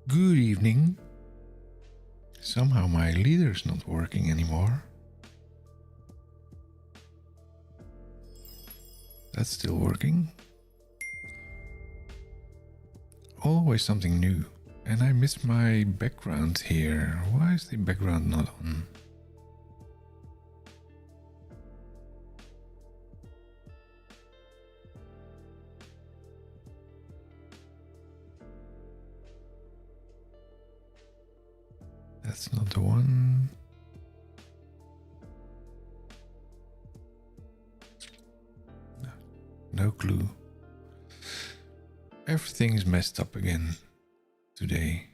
Good evening. Somehow my leader is not working anymore. That's still working. Always something new. And I missed my background here. Why is the background not on? That's not the one. No clue. Everything is messed up again today.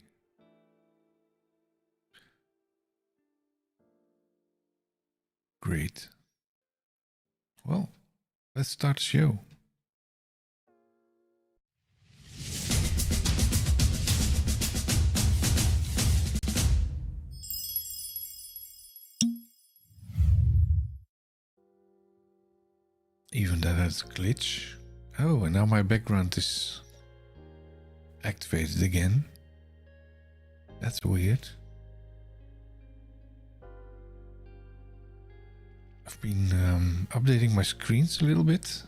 Great. Well, let's start the show. Even that has a glitch. Oh, and now my background is activated again. That's weird. I've been updating my screens a little bit.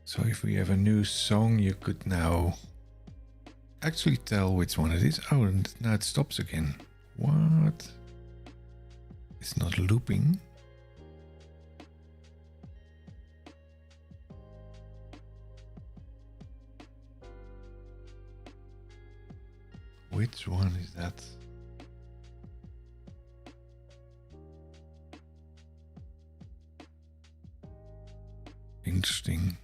So if we have a new song, you could now actually tell which one it is. Oh, and now it stops again. What? It's not looping. Which one is that? Interesting.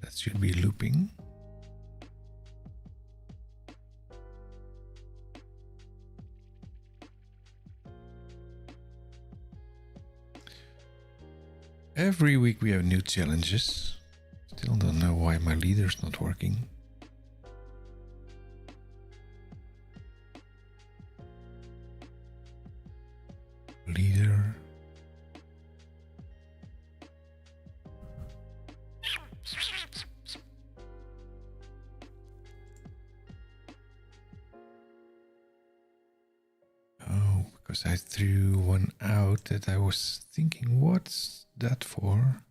That should be looping. Every week we have new challenges. Still don't know why my leader's not working. Leader. Oh, because I threw one out that I was thinking, what's that for?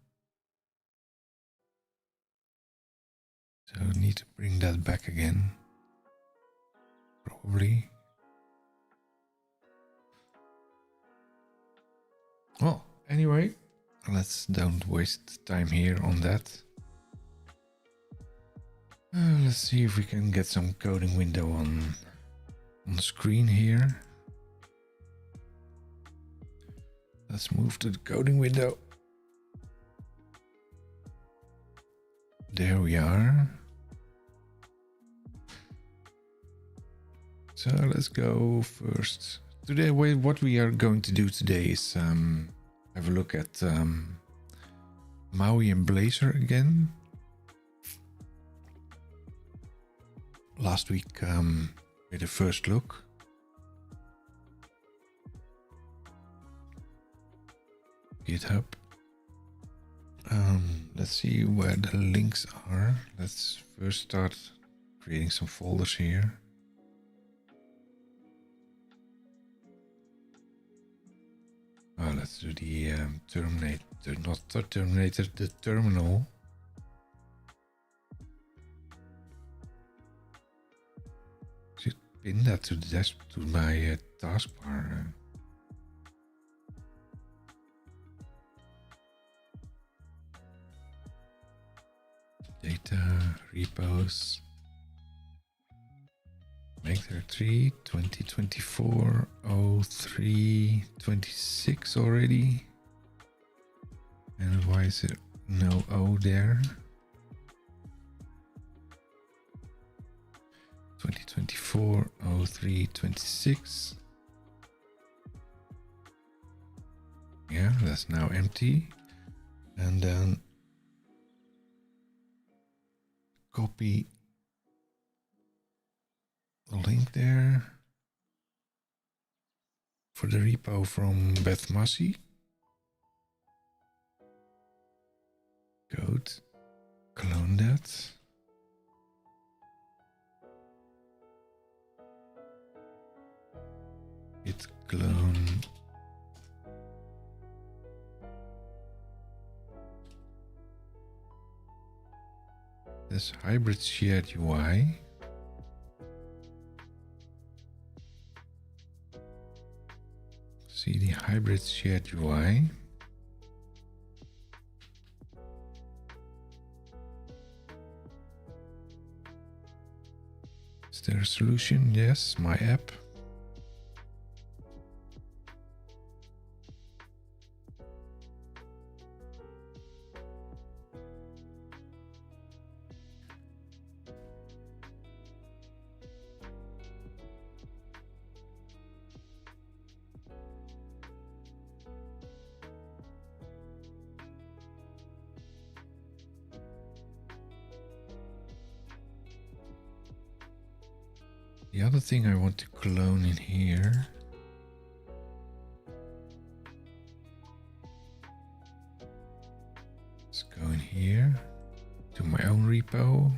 So I need to bring that back again. Probably. Well, anyway, don't waste time here on that. Let's see if we can get some coding window on the screen here. Let's move to the coding window. There we are. So let's go first. Today, what we are going to do today is have a look at MAUI and Blazor again. Last week we had a first look. GitHub. Let's see where the links are. Let's first start creating some folders here. Oh, let's do the terminator, not the terminator, the terminal. Should pin that to the desk, to my taskbar. Data, repos, make there 3, 2024, 03, 26 already. And why is there no O there? 2024, 03, 26. Yeah, that's now empty. And then copy the link there. for the repo from Beth Massey. Code, clone that. Git clone. This hybrid shared UI. See the hybrid shared UI. Is there a solution? Yes, my app. The other thing I want to clone in here. Let's go in here to my own repo.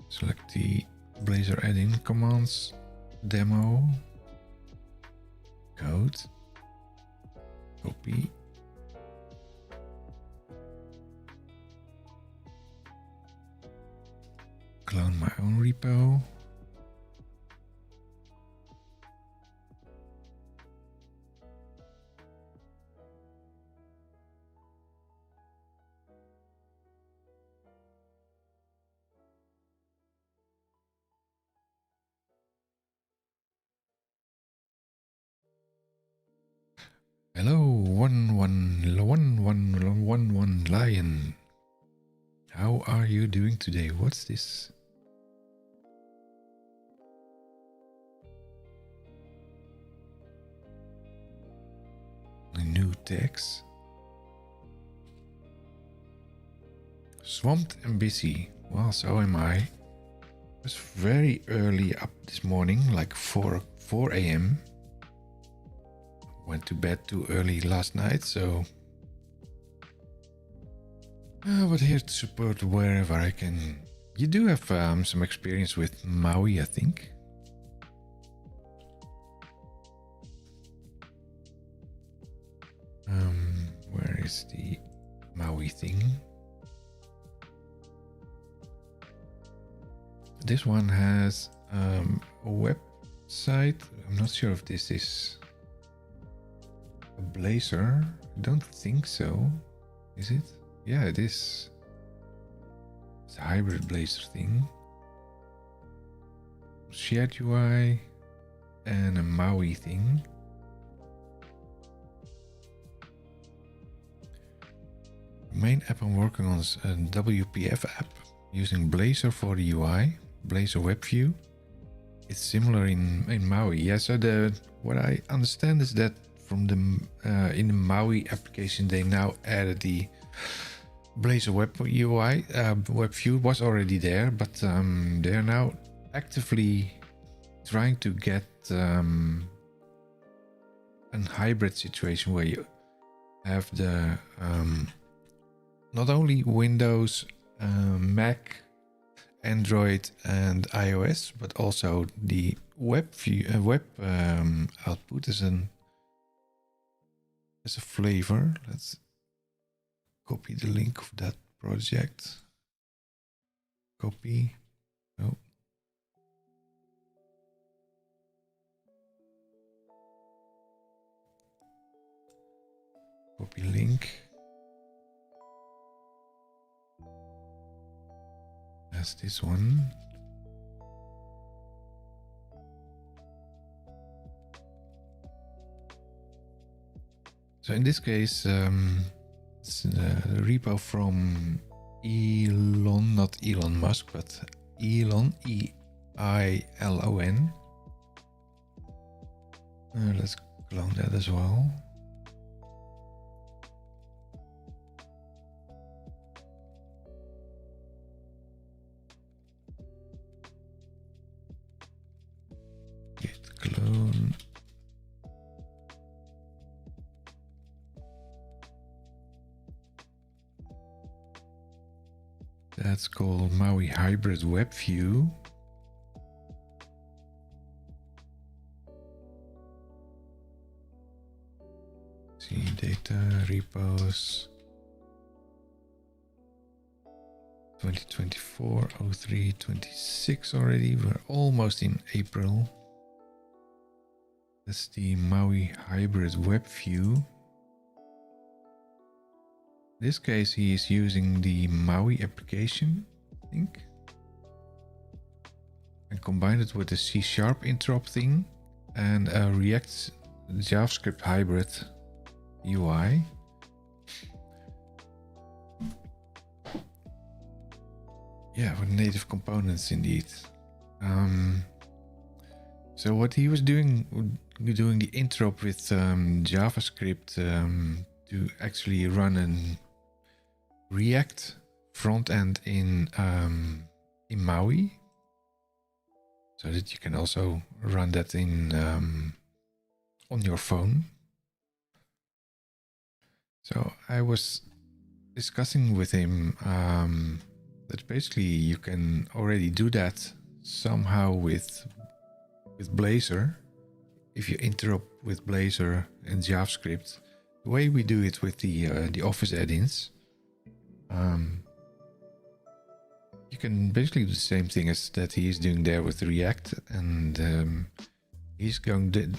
Select the Blazor add-in commands demo. Code. Copy. Clone my own repo. Hello, 111111 lion. How are you doing today? What's this? New text. Swamped and busy. Well, so am I. I was very early up this morning, like 4 a.m. Went to bed too early last night, so... but here to support wherever I can. You do have some experience with Maui, I think. Where is the Maui thing? This one has a website. I'm not sure if this is a Blazor. I don't think so. Is it? Yeah, it is. It's a hybrid Blazor thing. Shared UI and a Maui thing. Main app I'm working on is a WPF app using Blazor for the UI, Blazor web view. It's similar in Maui. Yeah, so what I understand is that from the in the Maui application they now added the Blazor web UI. Web view was already there, but they're now actively trying to get a hybrid situation where you have the not only Windows, Mac, Android, and iOS, but also the web view, output as a flavor. Let's copy the link of that project. Copy. Oh. Copy link. That's this one. So in this case, it's the repo from Elon, not Elon Musk, but Elon, E-I-L-O-N. Let's clone that as well. Clone. That's called MAUI Hybrid Web View. See data repos 2024 03 26 already. We're almost in April. That's the MAUI Hybrid Web View. In this case, he is using the MAUI application, I think, and combined it with the C# interop thing and a React JavaScript hybrid UI. Yeah, with native components indeed. So what he was doing the interop with JavaScript to actually run an React front end in MAUI, so that you can also run that in on your phone. So I was discussing with him that basically you can already do that somehow with Blazor. If you interop with Blazor and JavaScript, the way we do it with the Office add-ins, you can basically do the same thing as that he is doing there with React, and he's going to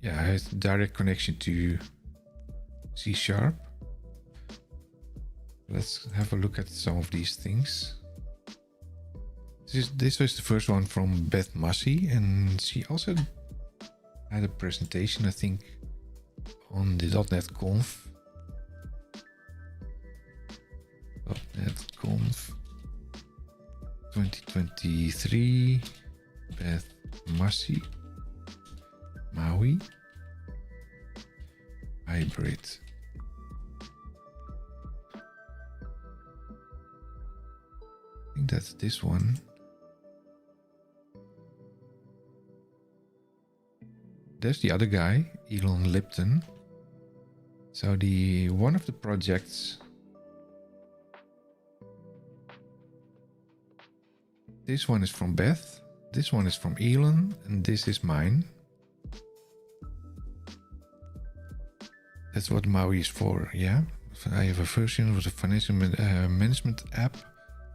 has direct connection to C#. Let's have a look at some of these things. This was the first one from Beth Massey, and she also had a presentation, I think, on the .NET Conf. .NET Conf 2023, Beth Massey, MAUI Hybrid. I think that's this one. There's the other guy, Elon Lipton. So one of the projects, this one is from Beth, this one is from Elon, and this is mine. That's what MAUI is for, yeah. I have a version of the financial management app.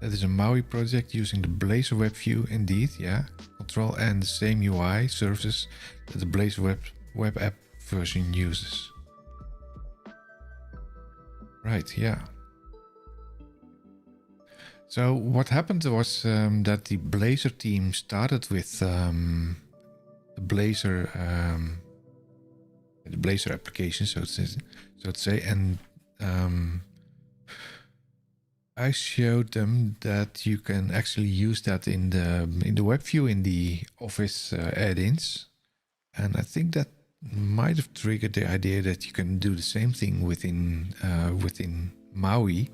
That is a MAUI project using the Blazor web view, indeed, yeah. Control and the same UI services that the Blazor web app version uses. Right, yeah. So what happened was that the Blazor team started with the Blazor application, so to say, and I showed them that you can actually use that in the web view in the Office add-ins, and I think that might have triggered the idea that you can do the same thing within MAUI.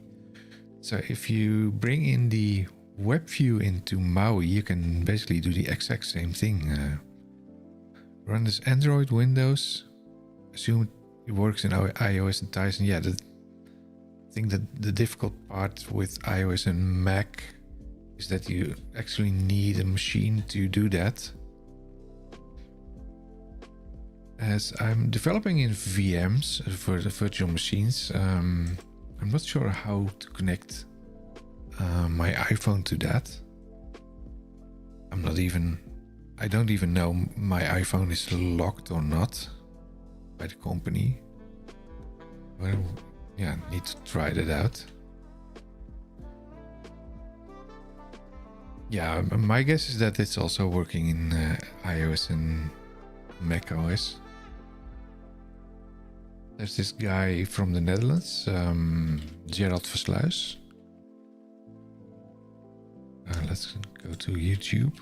So if you bring in the web view into MAUI, you can basically do the exact same thing. Run this Android, Windows, assume it works in iOS and Tizen. Yeah, I think that the difficult part with iOS and Mac is that you actually need a machine to do that. As I'm developing in VMs for the virtual machines, I'm not sure how to connect my iPhone to that. I don't even know my iPhone is locked or not by the company. Well, yeah, need to try that out. Yeah, my guess is that it's also working in iOS and macOS. There's this guy from the Netherlands, Gerald Versluis. Let's go to YouTube.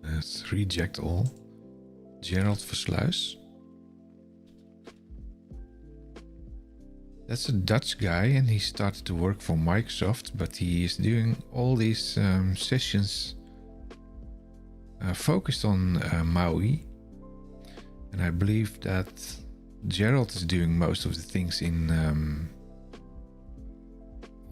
Let's reject all. Gerald Versluis. That's a Dutch guy, and he started to work for Microsoft, but he is doing all these sessions focused on MAUI. And I believe that Gerald is doing most of the things in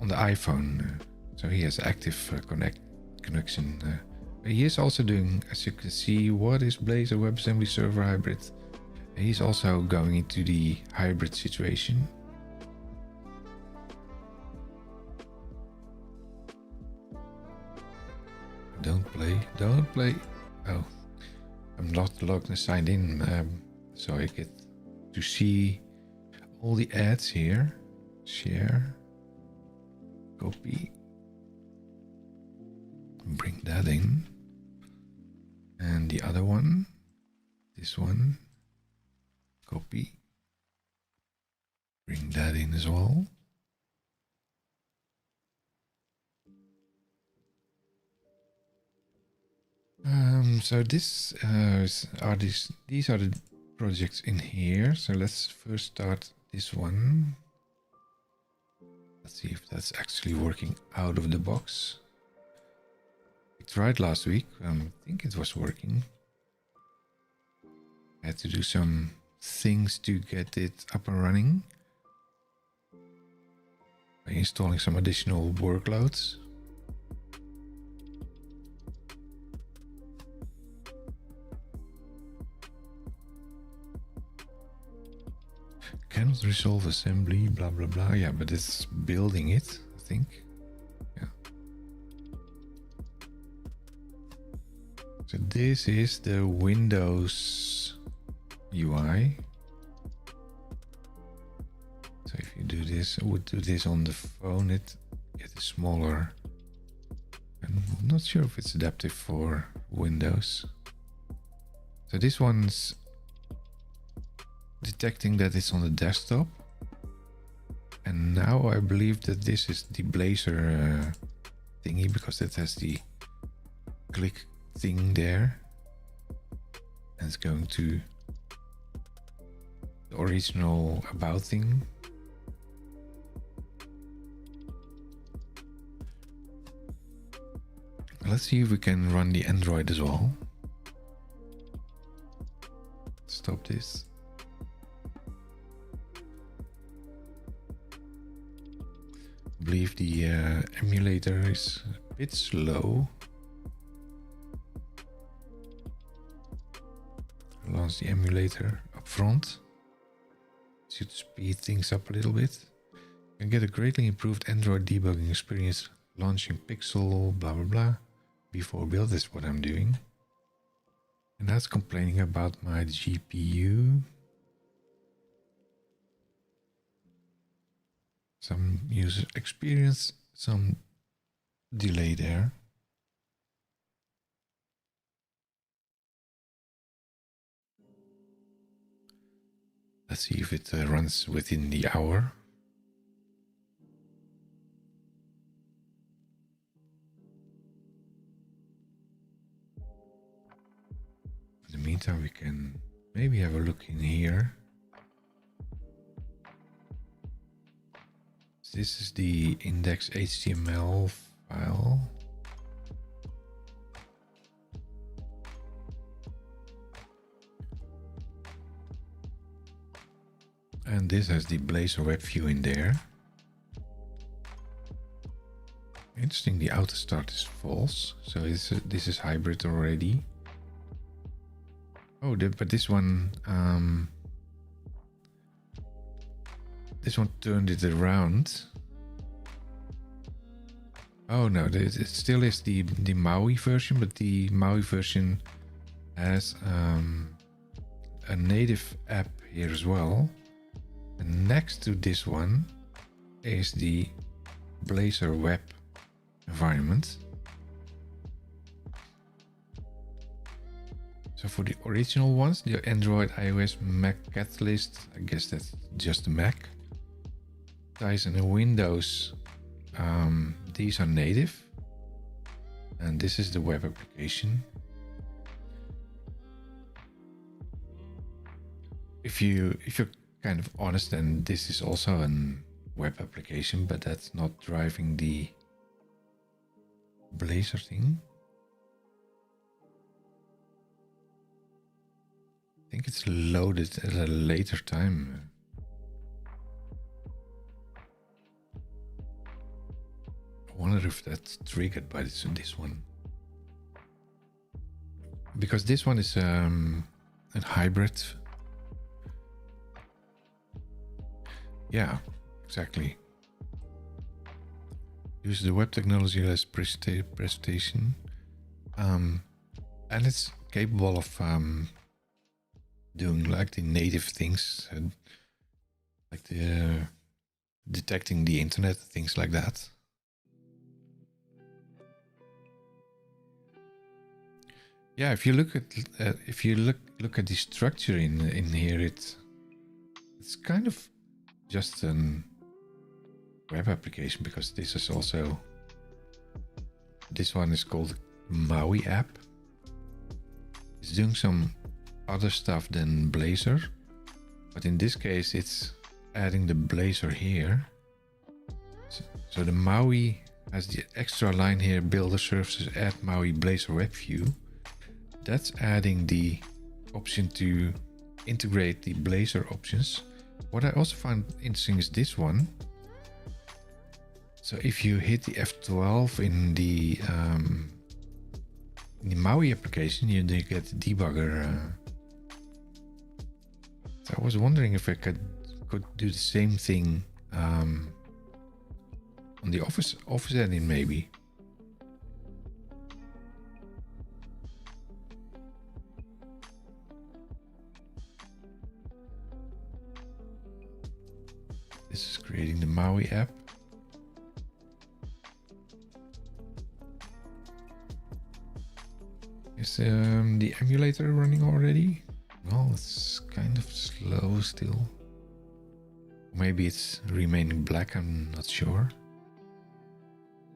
on the iPhone. So he has active connection. He is also doing, as you can see, what is Blazor WebAssembly Server Hybrid. He's also going into the hybrid situation. Don't play. Oh, I'm not logged and signed in, so I get to see all the ads here. Share, copy, bring that in, and the other one, this one, copy, bring that in as well. So these are the projects in here. So let's first start this one. Let's see if that's actually working out of the box. We tried last week. I think it was working. I had to do some things to get it up and running by installing some additional workloads. Cannot resolve assembly, blah blah blah. Yeah, but it's building it, I think. Yeah. So this is the Windows UI. So if you do this, I would do this on the phone, it gets smaller. I'm not sure if it's adaptive for Windows. So this one's detecting that it's on the desktop, and now I believe that this is the Blazor thingy, because it has the click thing there, and it's going to the original about thing. Let's see if we can run the Android as well. Stop this. I believe the emulator is a bit slow. Launch the emulator up front. Should speed things up a little bit. You can get a greatly improved Android debugging experience launching Pixel, blah blah blah. Before build is what I'm doing. And that's complaining about my GPU. Some user experience, some delay there. Let's see if it runs within the hour. In the meantime, we can maybe have a look in here. This is the index HTML file. And this has the Blazor web view in there. Interesting, the auto start is false. So this is hybrid already. Oh, but this one turned it around. Oh no, it still is the MAUI version, but the MAUI version has a native app here as well. And next to this one is the Blazor web environment. So for the original ones, the Android, iOS, Mac Catalyst, I guess that's just the Mac. Tizen and Windows, these are native. And this is the web application. If you're kind of honest, and this is also a web application, but that's not driving the Blazor thing. I think it's loaded at a later time. I wonder if that's triggered by this one. Because this one is a hybrid. Yeah, exactly. Use the web technology as presentation. And it's capable of doing like the native things, like the detecting the internet, things like that. Yeah, if you look at look at the structure in here, it's kind of just a web application, because this is also, this one is called MAUI app. It's doing some other stuff than Blazor, but in this case it's adding the Blazor here. So the MAUI has the extra line here, builder services add MAUI Blazor web view. That's adding the option to integrate the Blazor options. What I also found interesting is this one. So if you hit the F12 in the MAUI application, you get the debugger. So I was wondering if I could do the same thing on the Office admin maybe. This is creating the MAUI app. Is the emulator running already? Well, it's kind of slow still. Maybe it's remaining black, I'm not sure.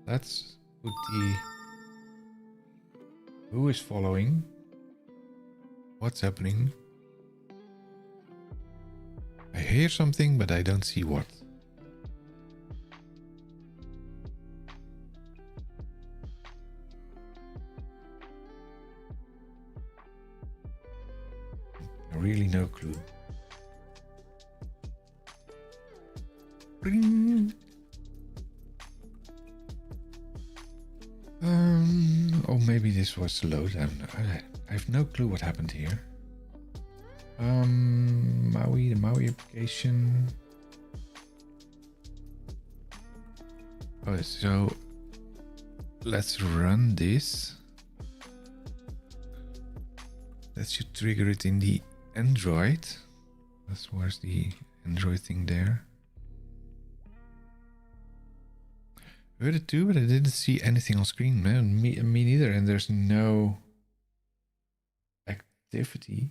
Let's put the who is following, what's happening. I hear something, but I don't see what. Really no clue. Bring. Oh, maybe this was load. I have no clue what happened here. MAUI, the MAUI application. Oh, so let's run this. That should trigger it in the Android. Where's the Android thing there? Heard it too, but I didn't see anything on screen. Man, me neither. And there's no activity.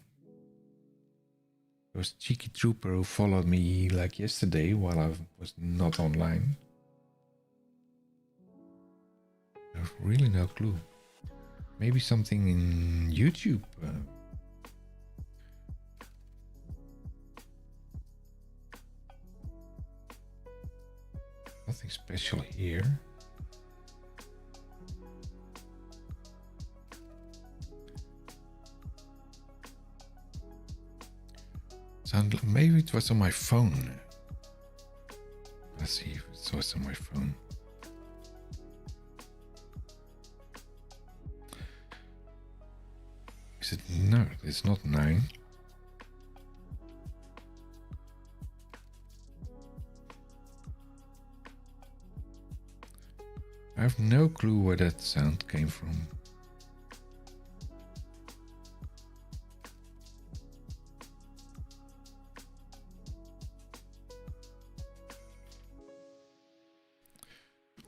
There was cheeky trooper who followed me like yesterday while I was not online. I have really no clue. Maybe something in YouTube. Nothing special here. Maybe it was on my phone. Let's see if it was on my phone. Is it? No, it's not 9. I have no clue where that sound came from.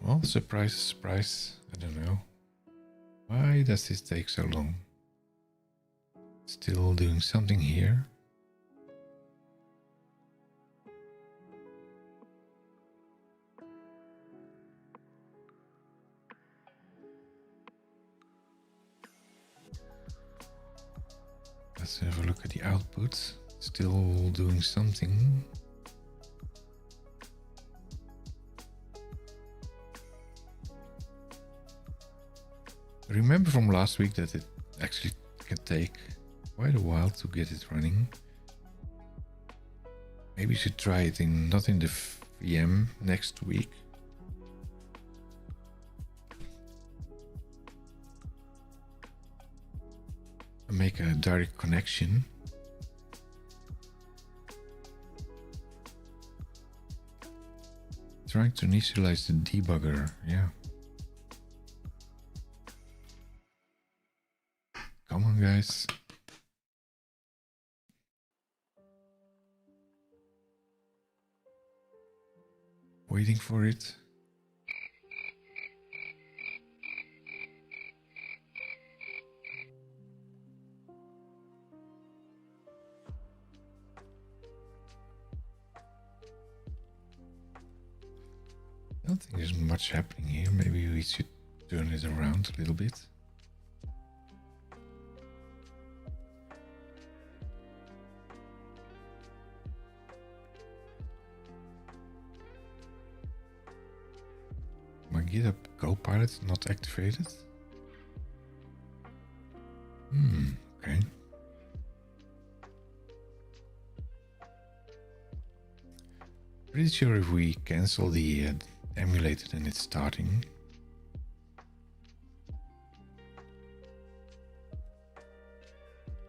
Well, surprise, surprise. I don't know. Why does this take so long? Still doing something here. Let's have a look at the output. still doing something. Remember from last week that it actually can take quite a while to get it running. Maybe you should try it not in the VM next week. And make a direct connection. Trying to initialize the debugger, yeah. Come on, guys. Waiting for it. I don't think there's much happening here. Maybe we should turn it around a little bit. My GitHub Copilot is not activated. Okay. Pretty sure if we cancel the emulator then it's starting.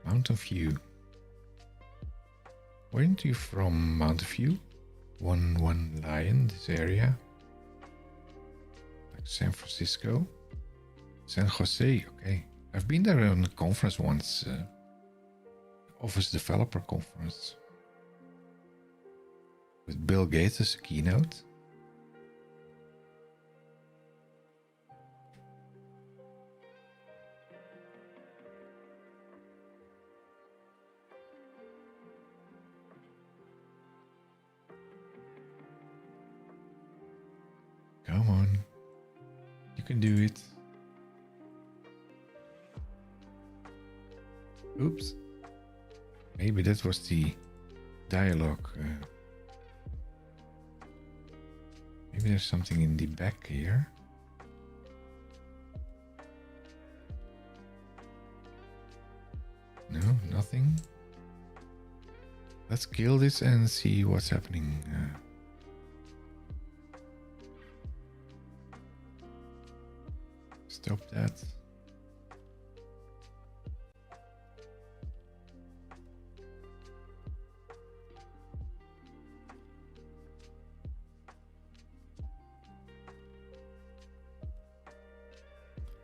Mountain View. Weren't you from Mountain View? One Lion, this area. Like San Francisco. San Jose, okay. I've been there on a conference once. Office Developer Conference. With Bill Gates as a keynote. Come on. You can do it. Oops. Maybe that was the dialogue. Maybe there's something in the back here. No, nothing. Let's kill this and see what's happening. Stop that.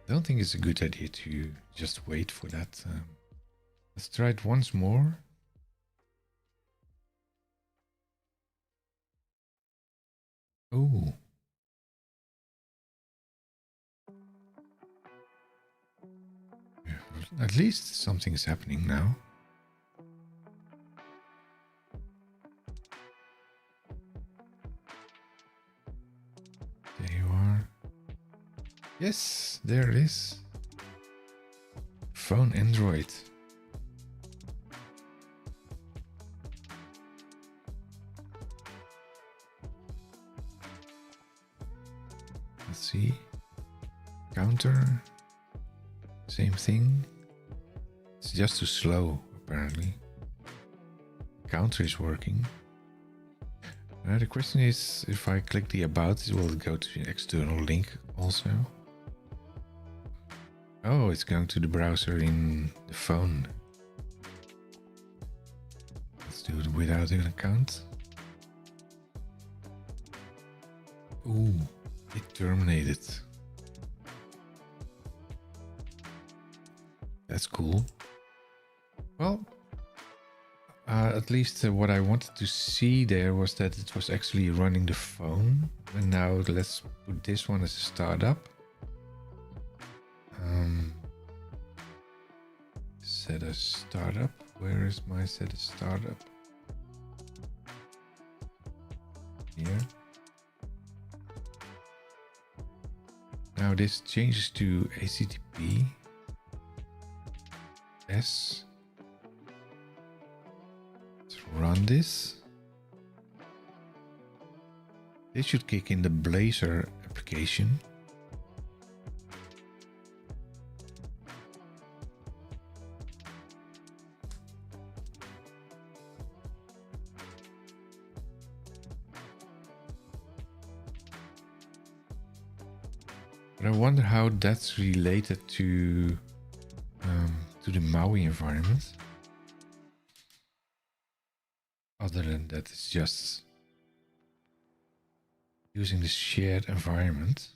I don't think it's a good idea to just wait for that. Let's try it once more. Oh. At least something is happening now. There you are. Yes, there it is. Phone Android. Let's see. Counter. Same thing. It's just too slow, apparently. Counter is working. The question is, if I click the About, will it go to the external link also? Oh, it's going to the browser in the phone. Let's do it without an account. Ooh, it terminated. That's cool. Well, at least what I wanted to see there was that it was actually running the phone. And now let's put this one as a startup. Set a startup. Where is my set a startup? Here. Now this changes to HTTP. S. run this. This should kick in the Blazor application. But I wonder how that's related to the MAUI environment. Other than that, it's just using the shared environment.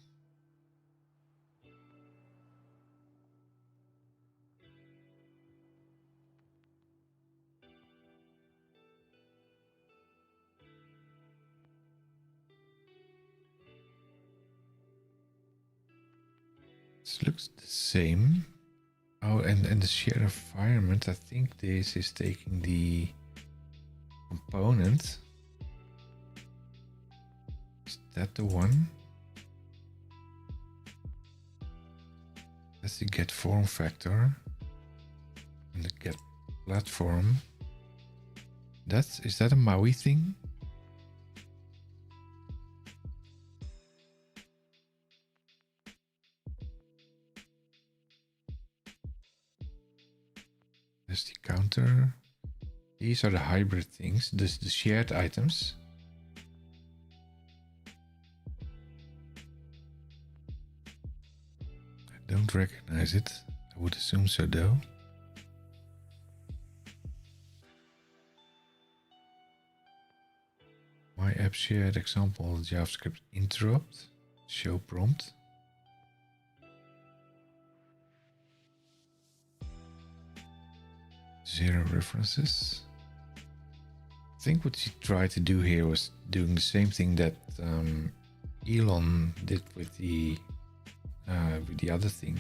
This looks the same. Oh, and the shared environment, I think this is taking the component. Is that the one? That's the get form factor and the get platform. Is that a MAUI thing? There's the counter. These are the hybrid things, the shared items. I don't recognize it. I would assume so though. My app shared example JavaScript interrupt. Show prompt. Zero references. I think what she tried to do here was doing the same thing that Elon did with the other thing.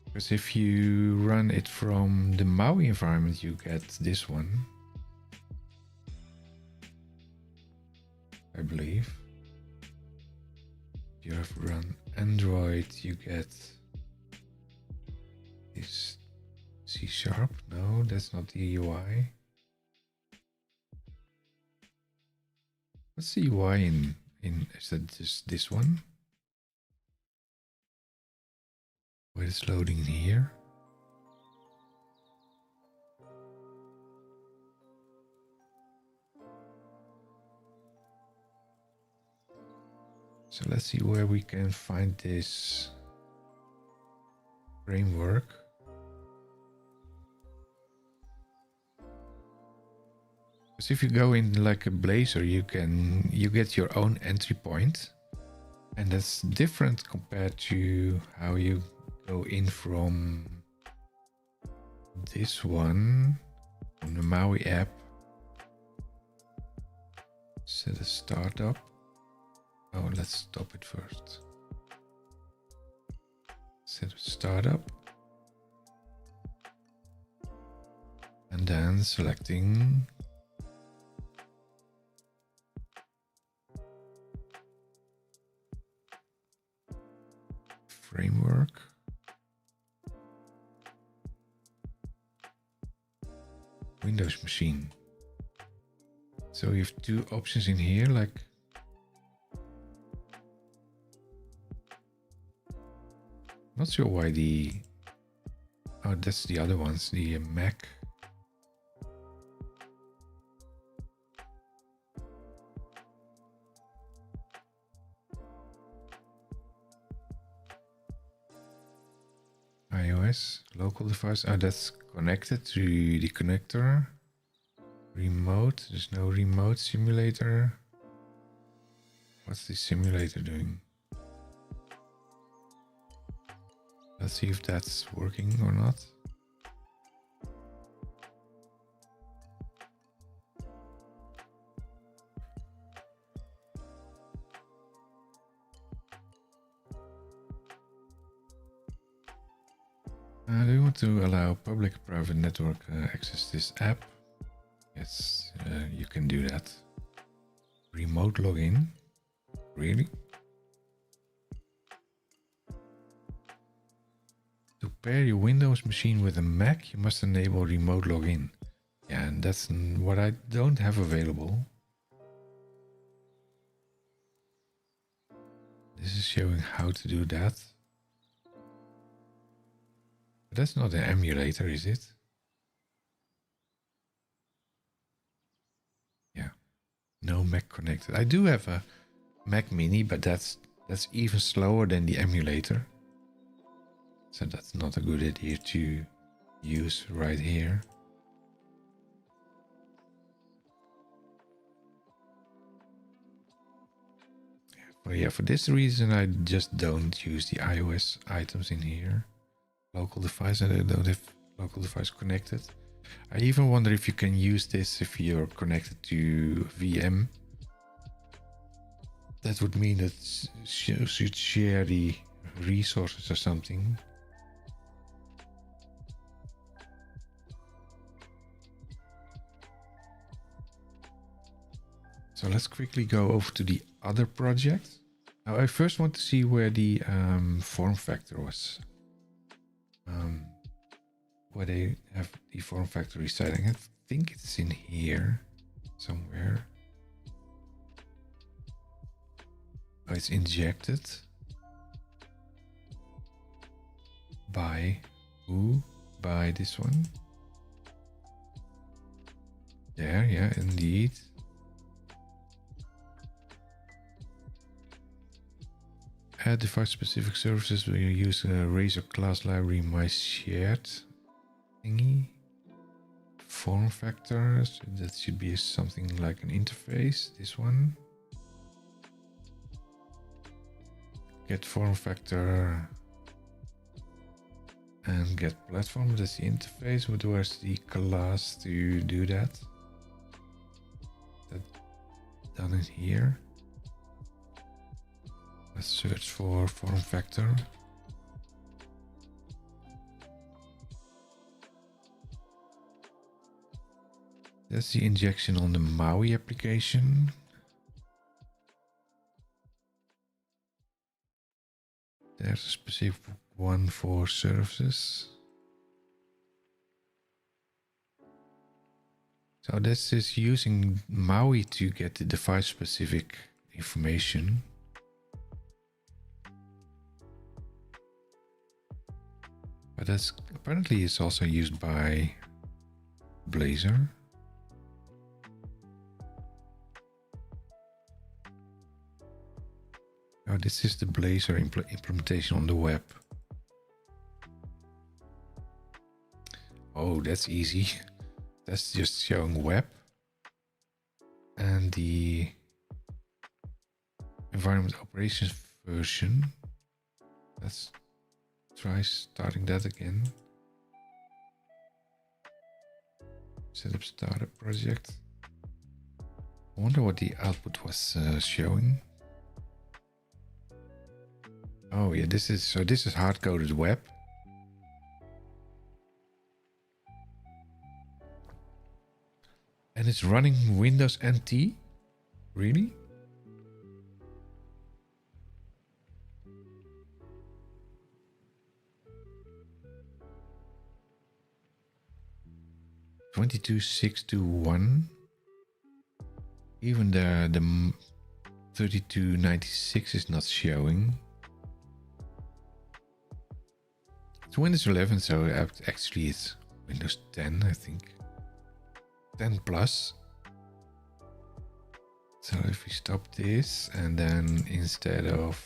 Because if you run it from the MAUI environment, you get this one, I believe. If you have run Android, you get this C#. No, that's not the UI. What's the UI in is that just this one? Wait, it's loading here. So let's see where we can find this framework. Because if you go in like a Blazor, you get your own entry point, and that's different compared to how you go in from this one, from the MAUI app. Set a startup. Oh, let's stop it first. Set a startup. And then selecting framework. Windows machine. So you have two options in here, like not sure why oh, that's the other ones, the Mac. iOS, local device. Oh, that's connected to the connector. Remote, there's no remote simulator. What's the simulator doing? Let's see if that's working or not. Do you want to allow public-private network access this app? Yes, you can do that. Remote login? Really? To pair your Windows machine with a Mac, you must enable remote login. Yeah, and that's what I don't have available. This is showing how to do that. But that's not an emulator, is it? Yeah, no Mac connected. I do have a Mac Mini, but that's even slower than the emulator. So that's not a good idea to use right here. But yeah, for this reason, I just don't use the iOS items in here. Local device, and I don't have local device connected. I even wonder if you can use this if you're connected to VM. That would mean that you should share the resources or something. So let's quickly go over to the other project. Now I first want to see where the form factor was. Where they have the form factor residing. I think it's in here somewhere. Oh, it's injected by who? By this one. There, yeah, indeed. Add device-specific services where you use a Razor class library my shared thingy. Form factors, that should be something like an interface, this one. Get form factor and get platform, that's the interface. But where's the class to do that? That done in here. Let's search for form factor. That's the injection on the MAUI application. There's a specific one for services. So this is using MAUI to get the device specific information. But that's apparently it's also used by Blazor. Oh, this is the Blazor implementation on the web. Oh, that's easy. That's just showing web. And the environment operations version. Let's try starting that again. Set up startup project. I wonder what the output was showing. Oh yeah, this is hard-coded web. And it's running Windows NT? Really? $22,621. Even the 3296 is not showing. It's Windows 11, so actually it's Windows 10, I think. 10 plus. So if we stop this and then instead of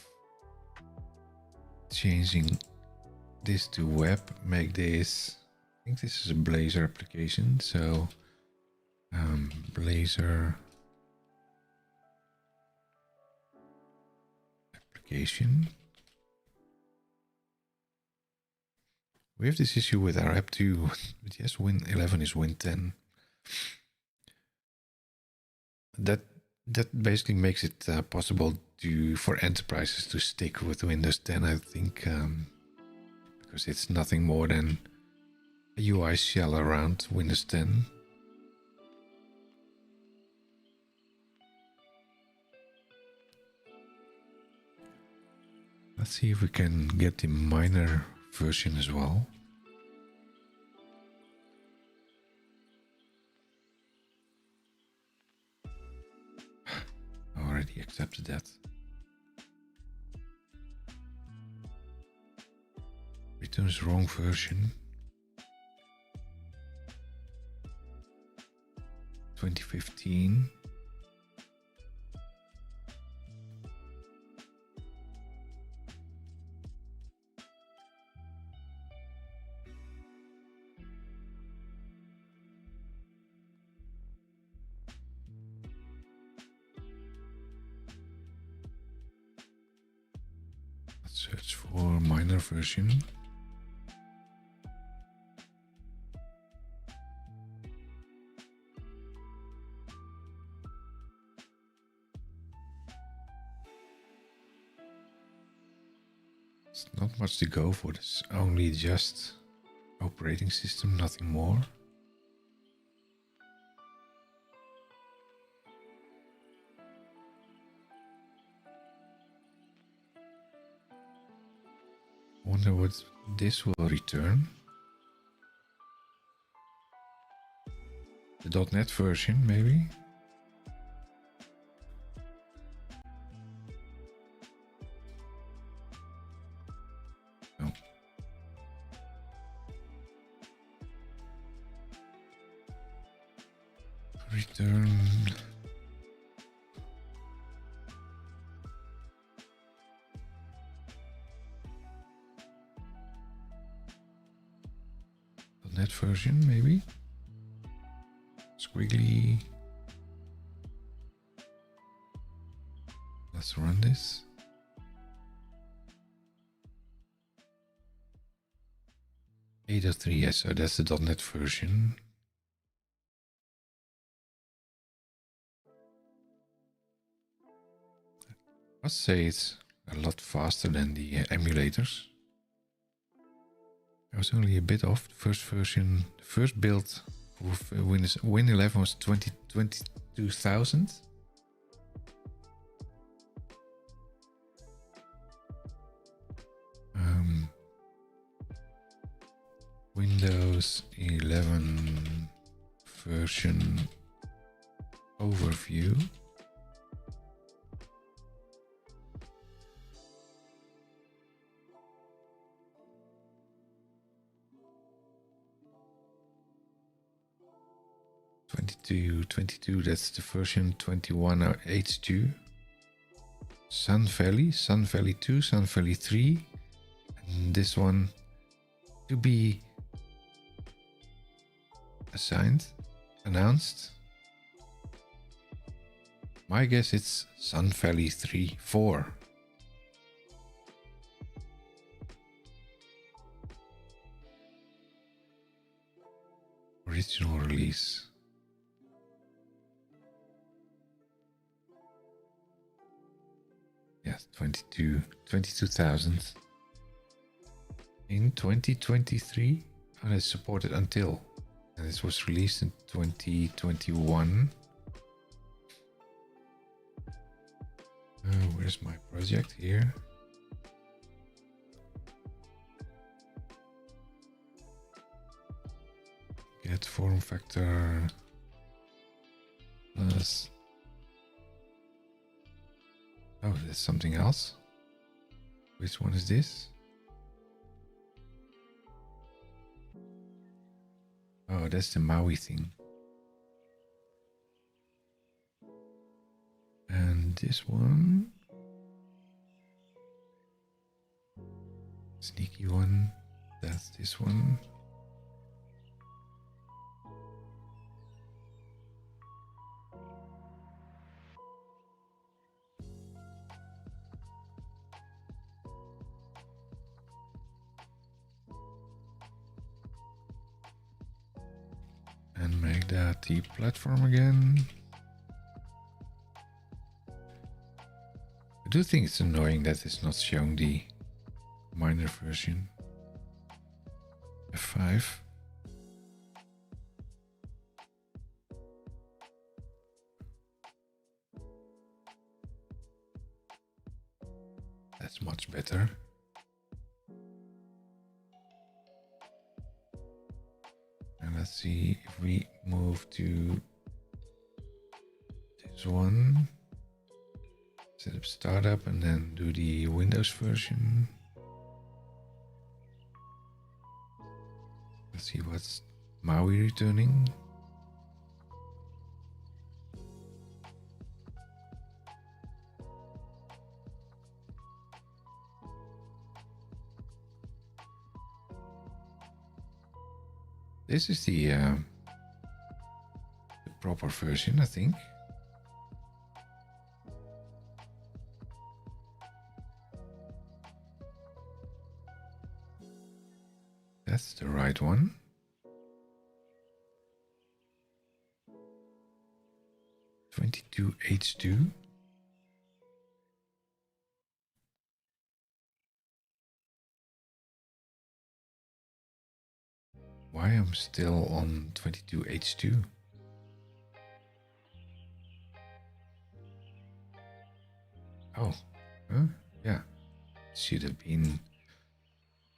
changing this to web, make this, I think this is a Blazor application. So Blazor application. We have this issue with our app too, but yes, Win 11 is Win 10. That basically makes it possible for enterprises to stick with Windows 10, I think, because it's nothing more than a UI shell around Windows 10. Let's see if we can get the miner version as well. I already accepted that. Returns wrong version. 2015. Let's search for minor version. It's not much to go for this, only just operating system, nothing more. Wonder what this will return. The .NET version, maybe? No. Return. .NET version, maybe? Squiggly. Let's run this. .3, so that's the .NET version. I must say it's a lot faster than the emulators. I was only a bit off. The first version, the first build of Win 11 was 22,000. Windows 11 version overview. '22, that's the version 21 or H2. Sun Valley 2, Sun Valley 3, and this one to be announced. My guess it's Sun Valley 3.4. Original release. Yes, 22,000. In 2023, and it's supported until. And this was released in 2021. Where's my project here? Get form factor plus. Oh, that's something else. Which one is this? Oh, that's the MAUI thing. And this one. Sneaky one. That's this one. And make that the platform again. I do think it's annoying that it's not showing the minor version. F5. That's much better. Let's see if we move to this one. Set up startup and then do the Windows version. Let's see what's MAUI returning. This is the proper version, I think. That's the right one. (22H2). Why I'm still on 22H2? Oh, huh? Yeah. Should have been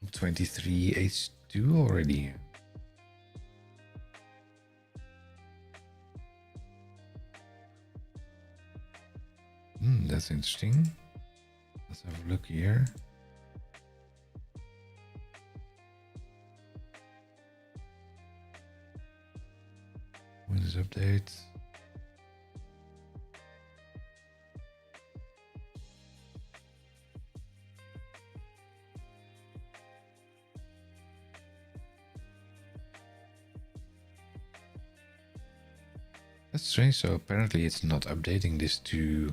23H2 already. That's interesting. Let's have a look here. Windows update. That's strange, so apparently it's not updating this to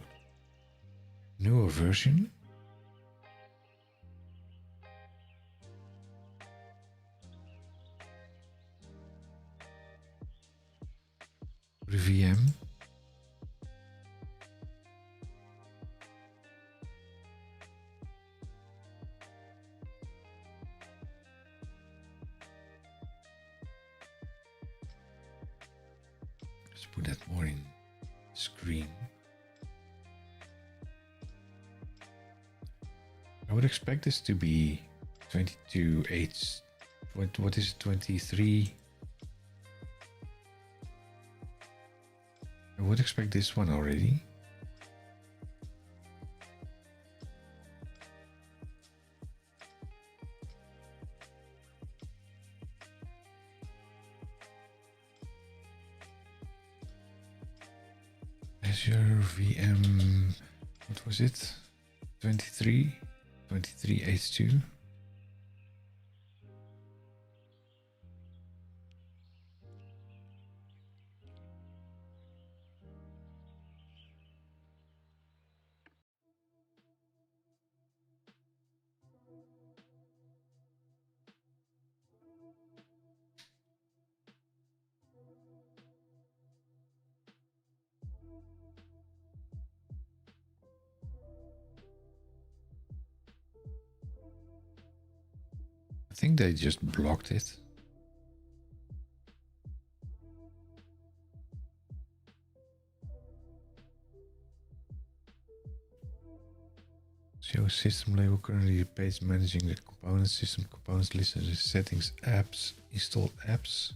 newer version. The VM. Let's put that more in screen. I would expect this to be 22H. What is it? 23? I would expect this one already. Azure VM, what was it? 23H2. I think they just blocked it. Show system label, currently the page managing the components, system components listed as settings, apps, installed apps.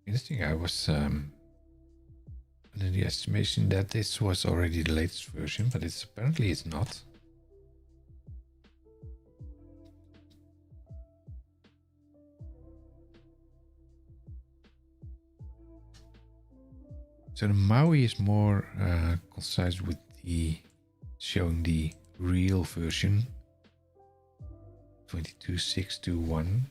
Interesting. I was under the estimation that this was already the latest version, but apparently it's not. So the MAUI is more concise with the showing the real version 22.621.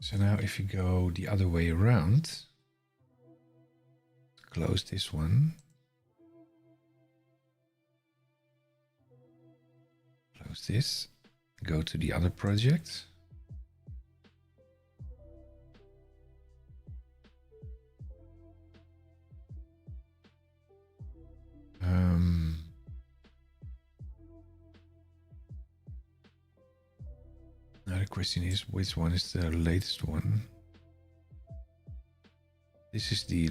So now if you go the other way around, close this one. Close this, go to the other project. Now the question is, which one is the latest one? This is the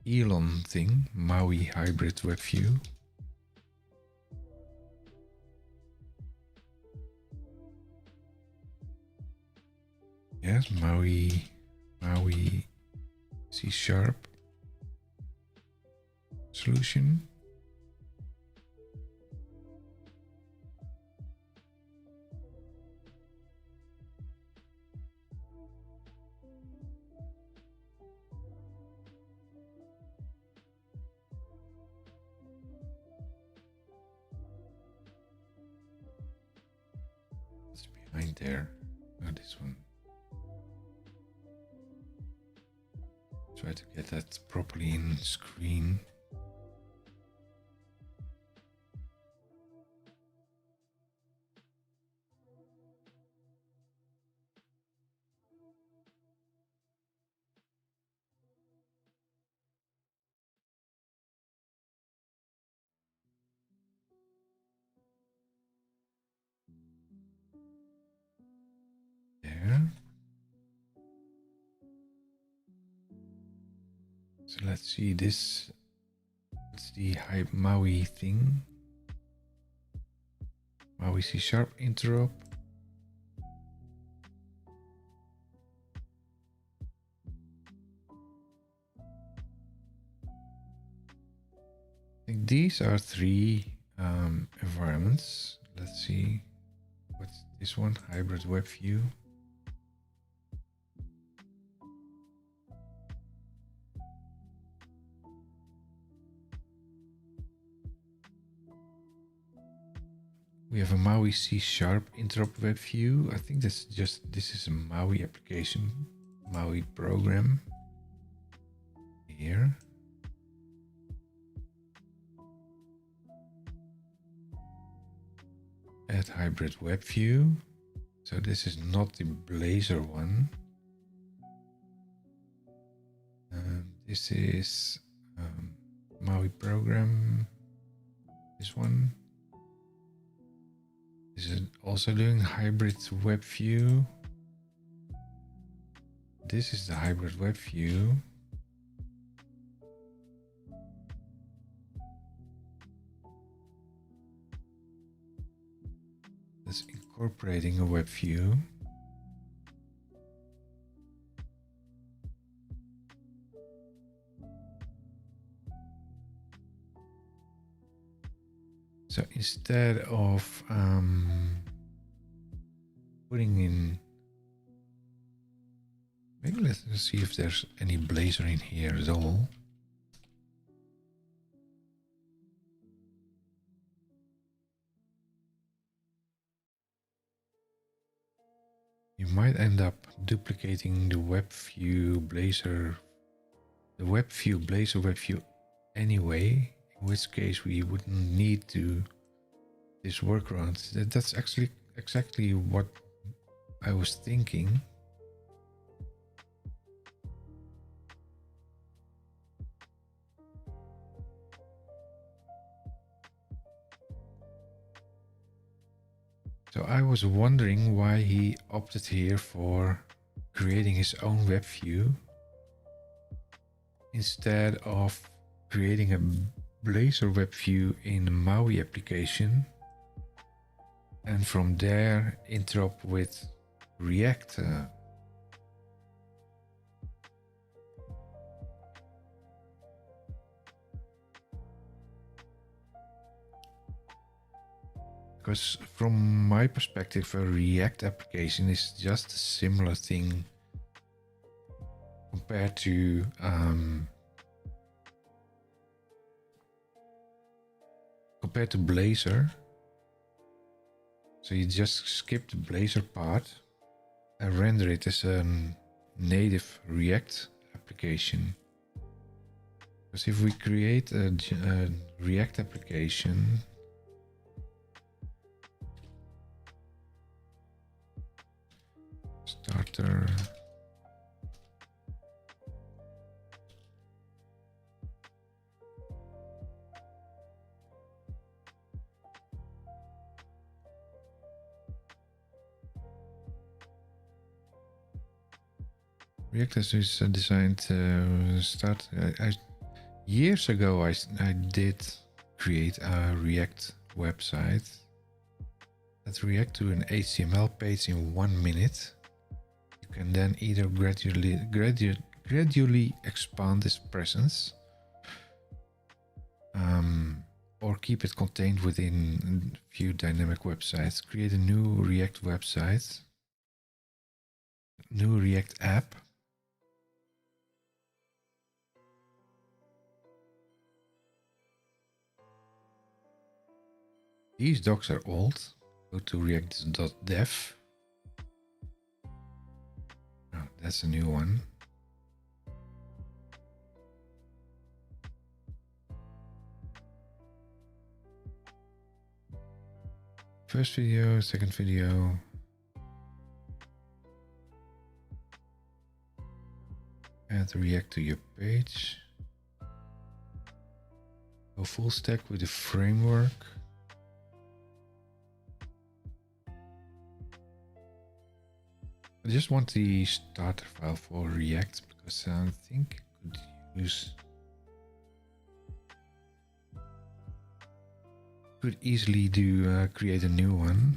Elon thing, MAUI hybrid web view. Yes, MAUI C# solution. It's behind there. Oh, this one. Try to get that properly in screen. There. So let's see this. It's the MAUI thing. MAUI C# interop. I think these are three environments. Let's see. What's this one? Hybrid web view. We have a MAUI C# interop web view. I think this is a MAUI application, MAUI program. Here. Add hybrid web view. So this is not the Blazor one. This is MAUI program. This one. This is also doing hybrid web view. This is the hybrid web view. That's incorporating a web view. So instead of putting in, maybe let's see if there's any Blazor in here at all. You might end up duplicating the web view Blazor, Blazor web view anyway, in which case we wouldn't need to this workaround. That's actually exactly what I was thinking. So I was wondering why he opted here for creating his own web view instead of creating a Blazor web view in a MAUI application and from there interop with React. Because from my perspective, a React application is just a similar thing compared to Blazor. So you just skip the Blazor part and render it as a native React application. Because if we create a React application, starter, React is designed to start. Years ago, I did create a React website that react to an HTML page in 1 minute. You can then either gradually expand its presence, or keep it contained within a few dynamic websites. Create a new React website, new React app. These docs are old. Go to react.dev. Oh, that's a new one. First video, second video. Add React to your page. Go full stack with the framework. I just want the starter file for React because I think I could use. Could easily do create a new one.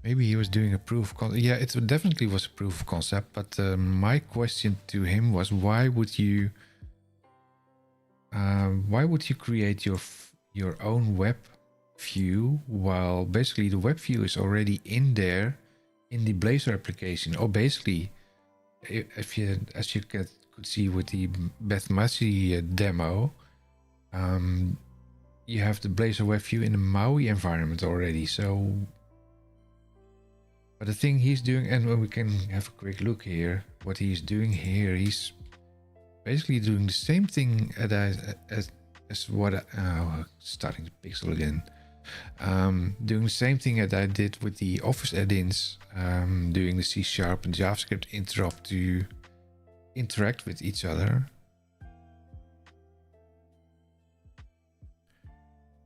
Maybe he was doing a proof of concept. Yeah, it definitely was a proof of concept. But my question to him was, why would you create your own web view while basically the web view is already in there in the Blazor application? Or basically, if you, as you could see with the Beth Massey demo, you have the Blazor web view in the MAUI environment already. So, but the thing he's doing, and we can have a quick look here, what he's doing here, he's basically doing the same thing as what starting the pixel again. Doing the same thing that I did with the Office add-ins, doing the C# and JavaScript interop to interact with each other.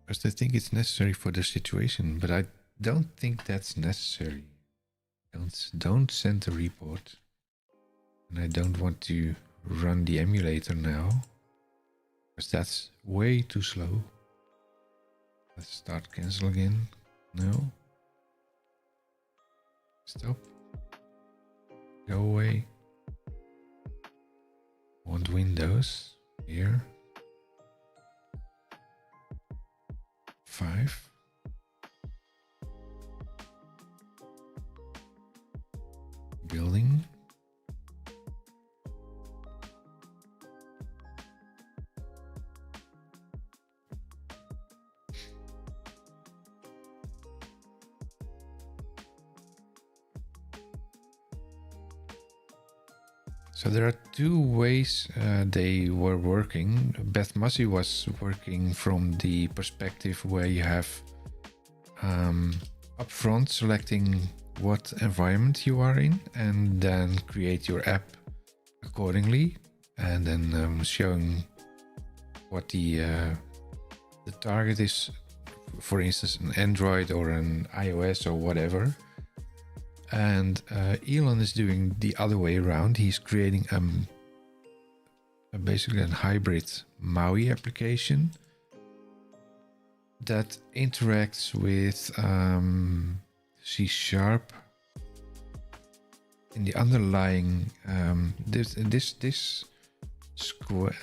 Because I think it's necessary for the situation, but I don't think that's necessary. Don't send a report. And I don't want to run the emulator now, because that's way too slow. Let's start cancel again. No. Stop. Go away. Want Windows. Here. 5. Building. So there are two ways they were working. Beth Massey was working from the perspective where you have upfront selecting what environment you are in and then create your app accordingly, and then showing what the target is, for instance an Android or an iOS or whatever. And Elon is doing the other way around. He's creating basically a hybrid MAUI application that interacts with C# in the underlying this square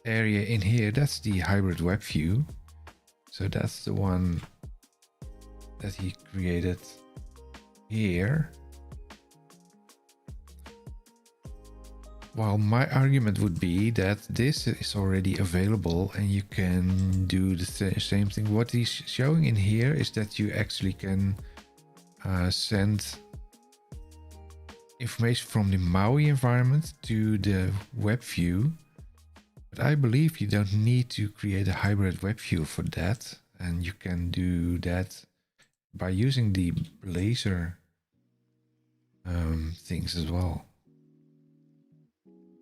area in here. That's the hybrid web view. So that's the one that he created here. Well, my argument would be that this is already available and you can do the same thing. What he's showing in here is that you actually can send information from the MAUI environment to the web view. But I believe you don't need to create a hybrid web view for that. And you can do that by using the Blazor things as well.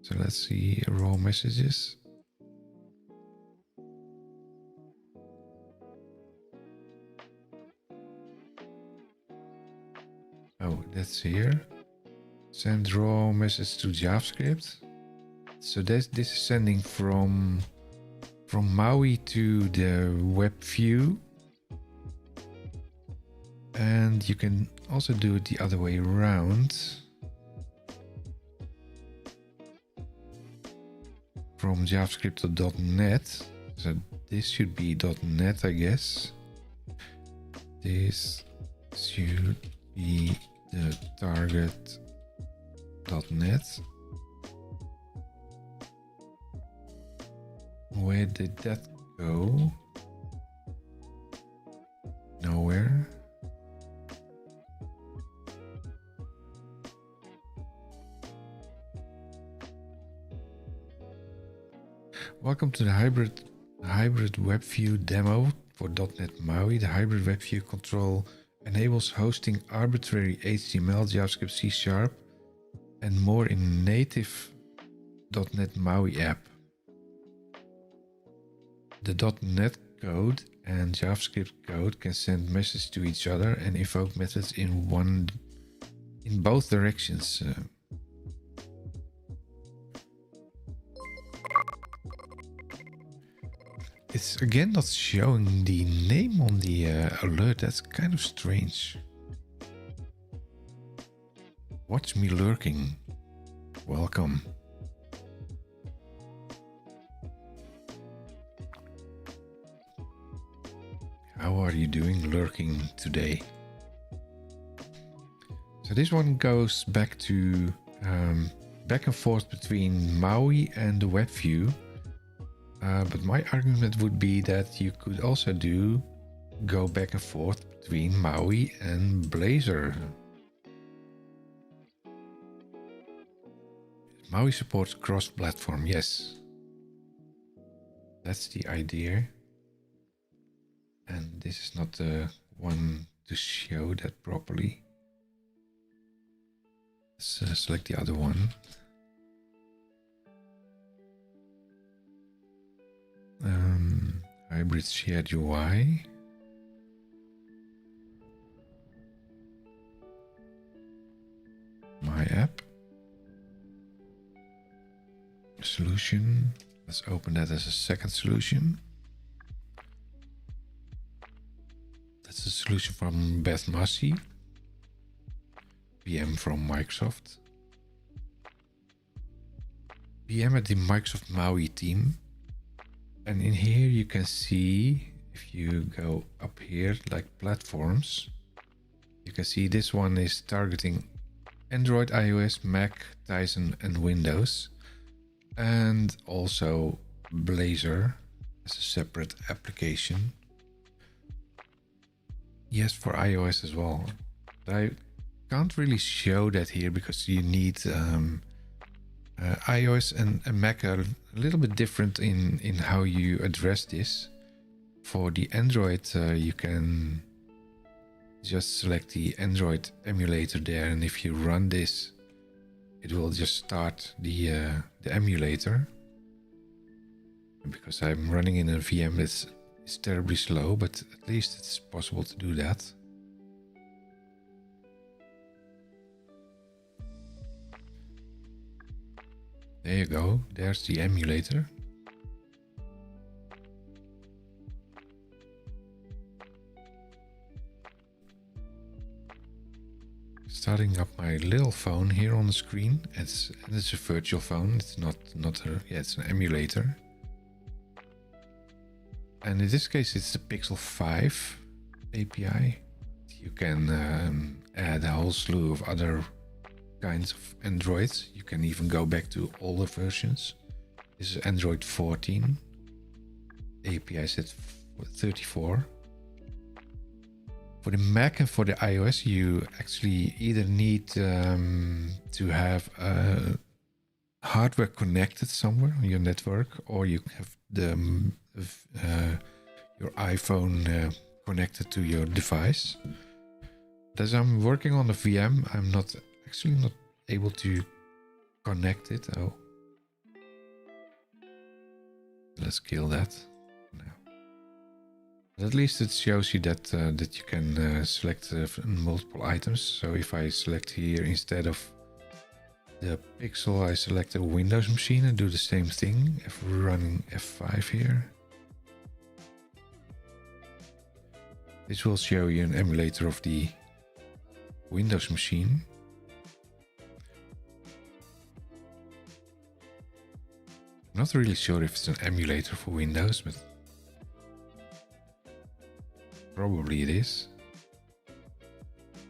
So let's see raw messages. Oh, that's here. Send raw message to JavaScript. So this is sending from MAUI to the web view. And you can also do it the other way around. From JavaScript to .NET. So this should be .NET, I guess. This should be the target .NET. Where did that go? Nowhere. Welcome to the hybrid web view demo for .NET MAUI. The hybrid web view control enables hosting arbitrary HTML, JavaScript, C# and more in native .NET MAUI app. The .NET code and JavaScript code can send messages to each other and invoke methods in both directions. It's again not showing the name on the alert. That's kind of strange. Watch me lurking. Welcome. How are you doing lurking today? So this one goes back to back and forth between MAUI and the web view. But my argument would be that you could also go back and forth between MAUI and Blazor. MAUI supports cross-platform, yes. That's the idea. And this is not the one to show that properly. Let's select the other one. Hybrid shared UI. My app. Solution. Let's open that as a second solution. That's a solution from Beth Massey. PM from Microsoft. PM at the Microsoft MAUI team. And in here you can see, if you go up here like platforms, you can see this one is targeting Android, iOS, Mac, Tizen and Windows. And also Blazor as a separate application. Yes, for iOS as well. But I can't really show that here because you need iOS and Mac are a little bit different in how you address this. For the Android, you can just select the Android emulator there, and if you run this, it will just start the emulator. Because I'm running in a VM, it's terribly slow, but at least it's possible to do that. There you go, there's the emulator. Starting up my little phone here on the screen. It's a virtual phone, it's not it's an emulator. And in this case it's the Pixel 5 API. You can add a whole slew of other kinds of Androids. You can even go back to older versions. This is Android 14. API set 34. For the Mac and for the iOS, you actually either need to have hardware connected somewhere on your network, or you have your iPhone connected to your device. As I'm working on the VM, I'm not able to connect it. Oh, let's kill that. No. But at least it shows you that that you can select multiple items. So if I select here instead of the pixel, I select a Windows machine and do the same thing. If we're running F5 here, this will show you an emulator of the Windows machine. I'm not really sure if it's an emulator for Windows, but probably it is.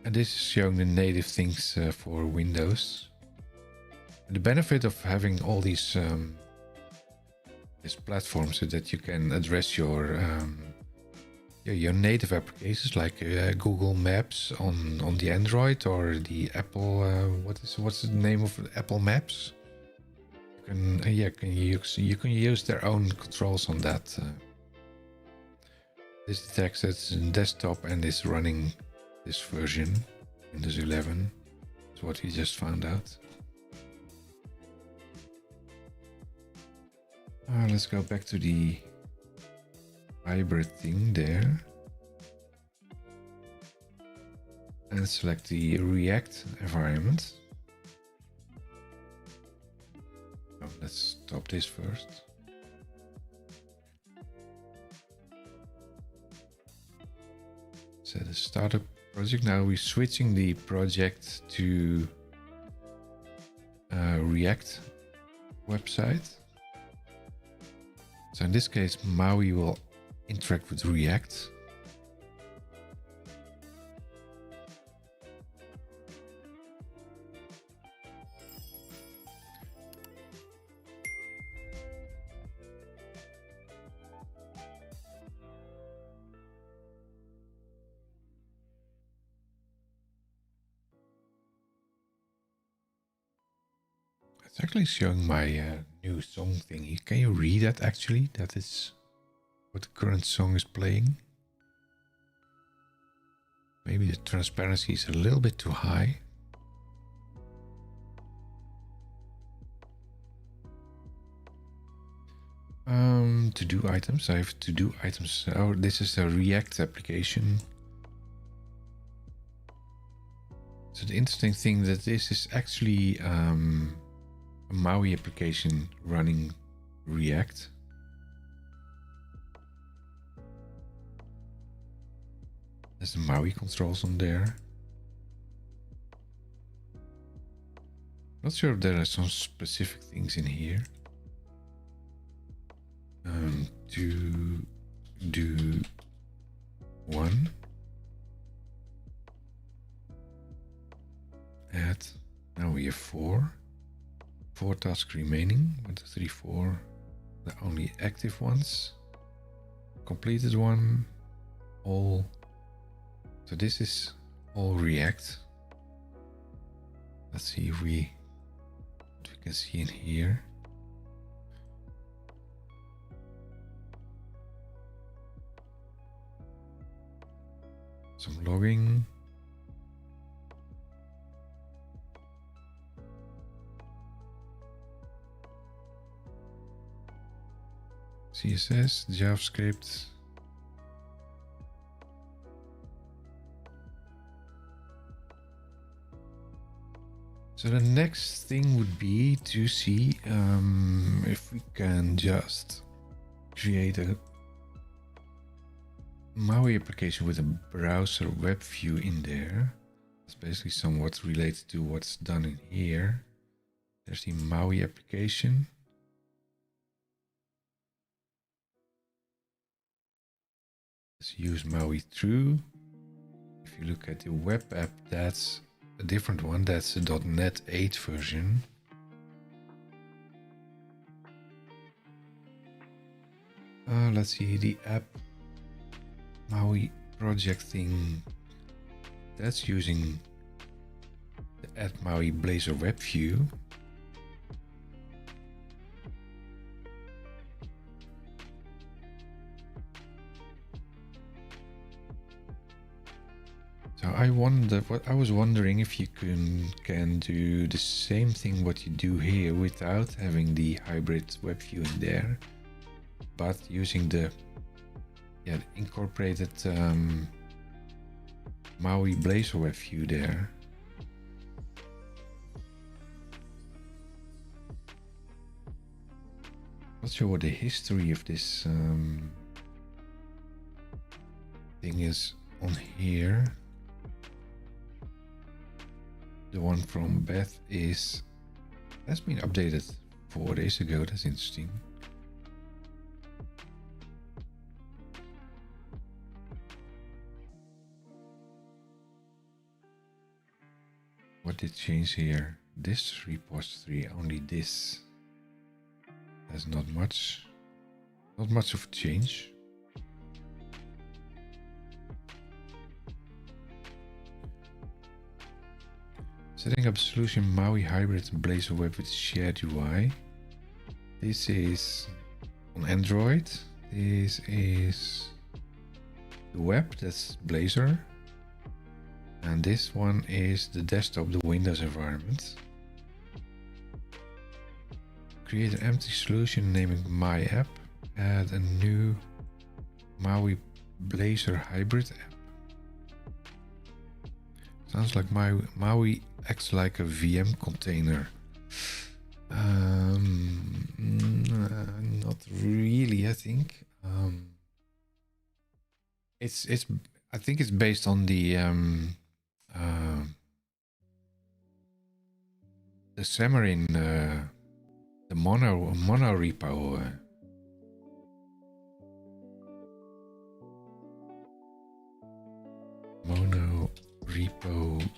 And this is showing the native things for Windows. And the benefit of having all these platforms is that you can address your native applications like Google Maps on the Android or the Apple. What's the name of Apple Maps? You can use their own controls on that. This detects it's in desktop and is running this version, Windows 11. That's what we just found out. Let's go back to the hybrid thing there and select the React environment. Let's stop this first. Set a startup project. Now we're switching the project to React website. So in this case, MAUI will interact with React. It's actually showing my new song thingy. Can you read that actually? That is what the current song is playing. Maybe the transparency is a little bit too high. To do items. I have to do items. Oh, this is a React application. So the interesting thing that this is actually a MAUI application running React. There's the MAUI controls on there. Not sure if there are some specific things in here. To do one. Add. Now we have 4 tasks remaining. 1, 2, 3, 4. The only active ones. Completed one. All. So this is all React. Let's see if we can see in here. Some logging. CSS, JavaScript. So the next thing would be to see if we can just create a MAUI application with a browser web view in there. It's basically somewhat related to what's done in here. There's the MAUI application. Let's use MAUI through. If you look at the web app, that's a different one. That's the .NET 8 version. Let's see the app MAUI project thing. That's using the Add MAUI Blazor web view. So I was wondering if you can do the same thing what you do here without having the hybrid web view in there, but using the yeah, incorporated MAUI Blazor web view there. Not sure what the history of this thing is on here. The one from Beth has been updated 4 days ago. That's interesting. What did change here? This repository, only this. There's not much of change. Setting up solution MAUI hybrid and Blazor web with shared UI. This is on Android. This is the web, that's Blazor. And this one is the desktop, the Windows environment. Create an empty solution, name it My App. Add a new MAUI Blazor hybrid app. Sounds like MAUI acts like a VM container. Not really, I think. I think it's based on the Xamarin, the mono repo. Mono repo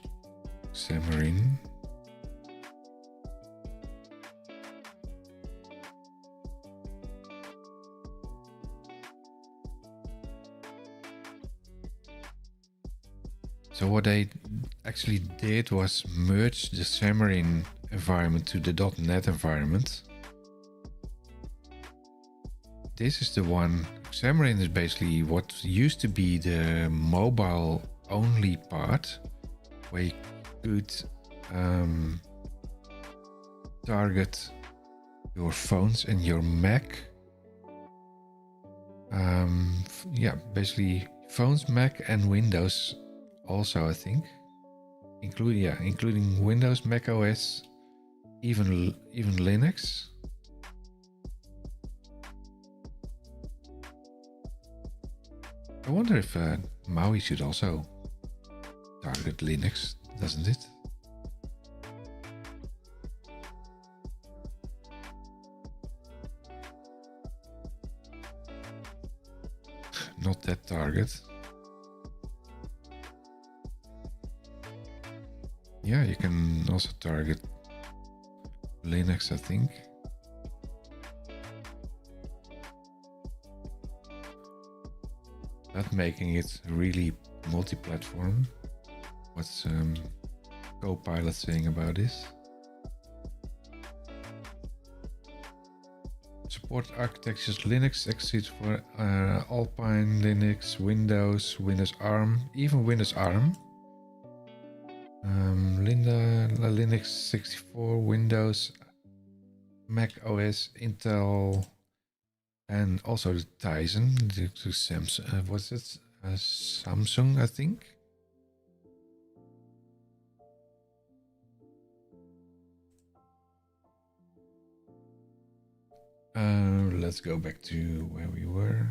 Xamarin. So what they actually did was merge the Xamarin environment to the .NET environment. This is the one. Xamarin is basically what used to be the mobile only part, where you could target your phones and your Mac. Yeah, basically phones, Mac and Windows also, I think. Including Windows, macOS, even Linux. I wonder if MAUI should also target Linux, doesn't it? Not that target. Yeah, you can also target Linux, I think. Not making it really multi-platform. What's Copilot saying about this? Support architectures Linux exists for Alpine, Linux, Windows, Windows ARM, even Windows ARM. Linux 64, Windows, Mac OS, Intel, and also the Tizen, the Samsung. What's it? Samsung, I think. Let's go back to where we were.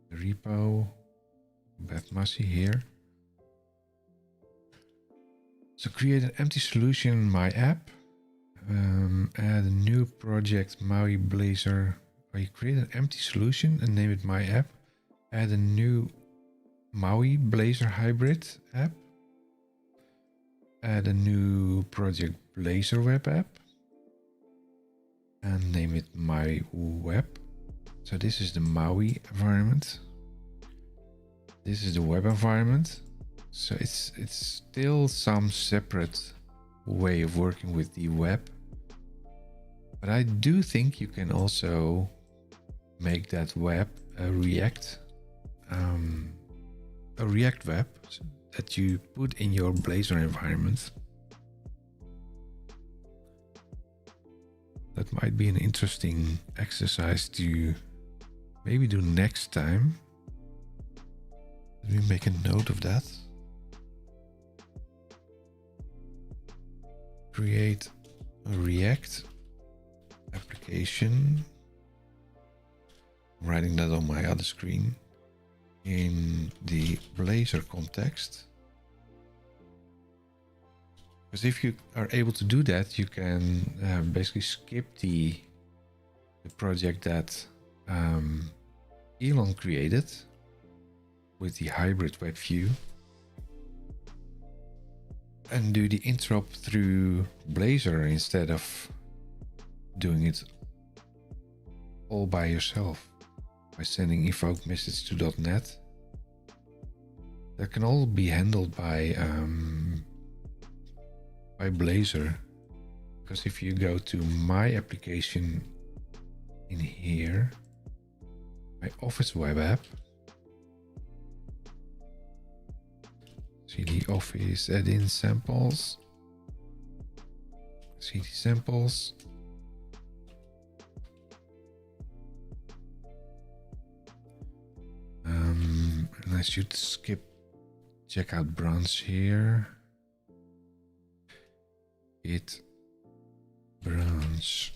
The repo, Beth Massey here. So create an empty solution, My App. Add a new project, MAUI Blazor. Or you create an empty solution and name it My App. Add a new MAUI Blazor hybrid app. Add a new project, Blazor web app. And name it My Web. So this is the MAUI environment. This is the web environment. So it's still some separate way of working with the web. But I do think you can also make that web a React web that you put in your Blazor environment. That might be an interesting exercise to maybe do next time. Let me make a note of that. Create a React application. I'm writing that on my other screen in the Blazor context. Because if you are able to do that, you can basically skip the project that Elon created with the hybrid web view and do the interop through Blazor instead of doing it all by yourself by sending evoke message to .NET. That can all be handled by Blazor, because if you go to my application in here, my Office web app, see the Office add-in samples, see the samples, and I should skip checkout branch here. Git branch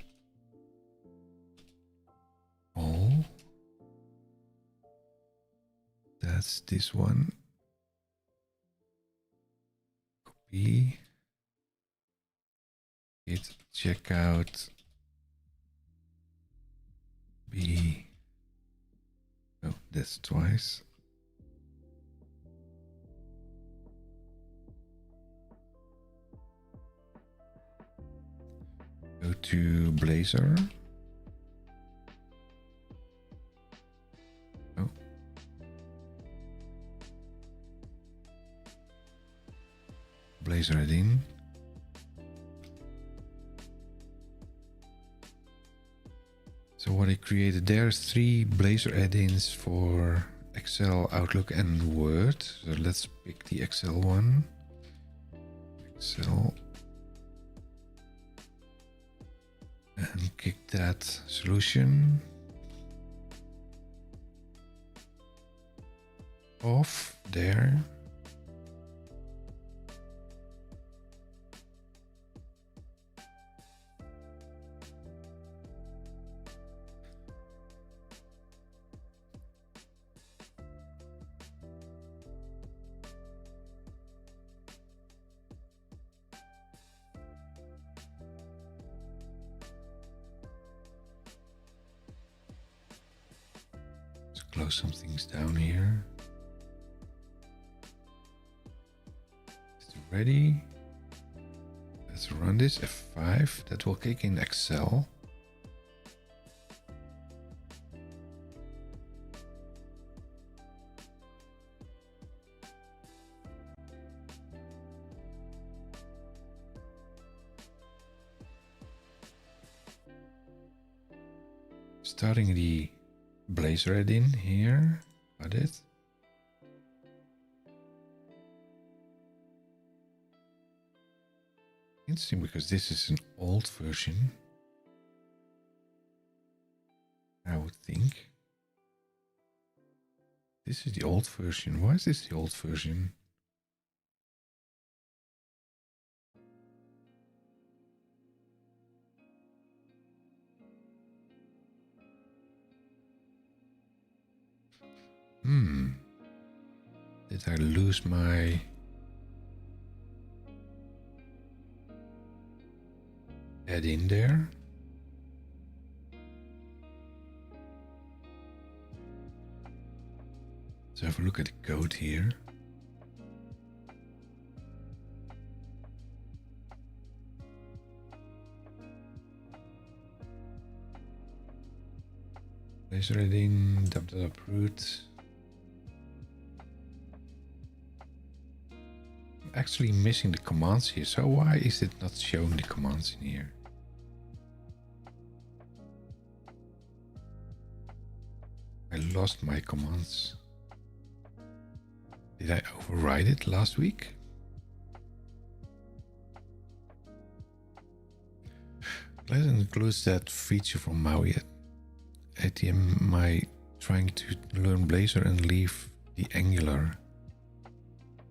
all. That's this one. Copy. Git checkout B. Oh, that's twice. Go to Blazor. Oh. Blazor add-in. So what I created there is 3 Blazor add-ins for Excel, Outlook and Word. So let's pick the Excel one. Excel. And kick that solution off there. Close some things down here. Is it ready? Let's run this F5. That will kick in Excel. Starting the Blazor add-in here. Got it. Interesting, because this is an old version, I would think. This is the old version. Why is this the old version? Did I lose my... add-in there? Let's have a look at the code here. Blazor add-in, root. Actually missing the commands here, so why is it not showing the commands in here? I lost my commands. Did I override it last week? Blazor includes that feature from MAUI ATM. My trying to learn Blazor and leave the Angular.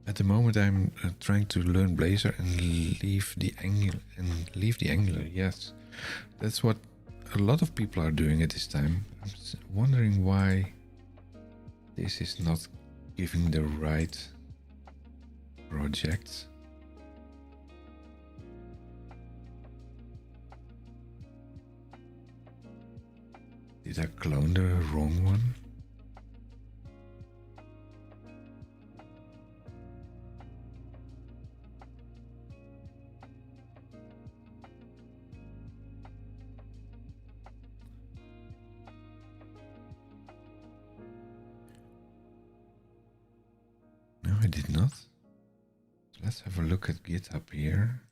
At the moment, I'm trying to learn Blazor and leave the Angular. Yes, that's what a lot of people are doing at this time. I'm wondering why this is not giving the right project. Did I clone the wrong one? No, I did not. Let's have a look at GitHub here.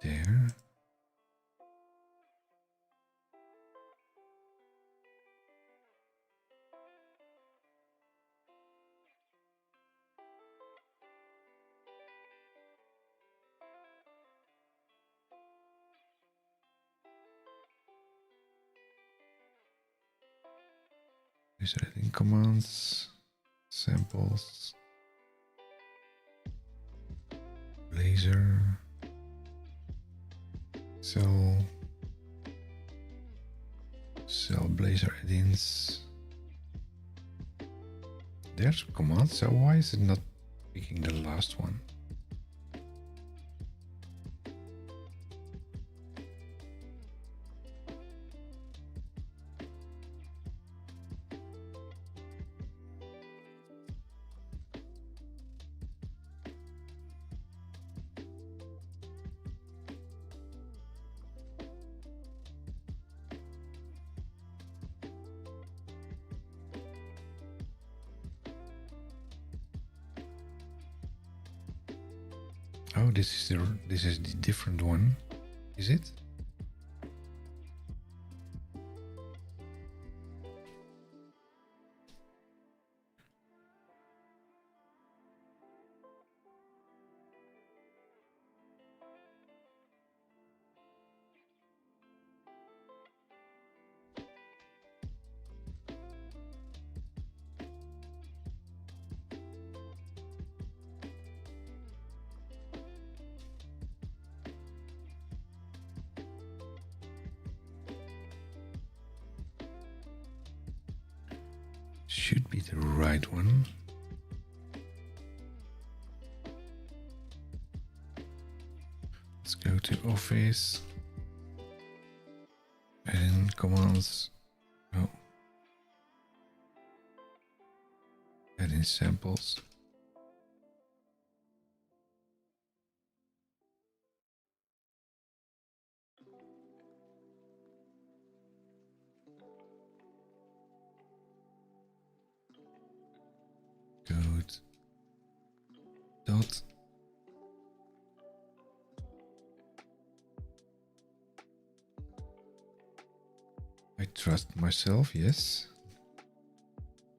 There. These are editing commands, samples, Blazor, cell Blazor add-ins. There's commands, so why is it not picking the last one? Oh, this is the different one, is it? Should be the right one. Let's go to Office and commands. Oh, add in samples. Code dot I trust myself, yes.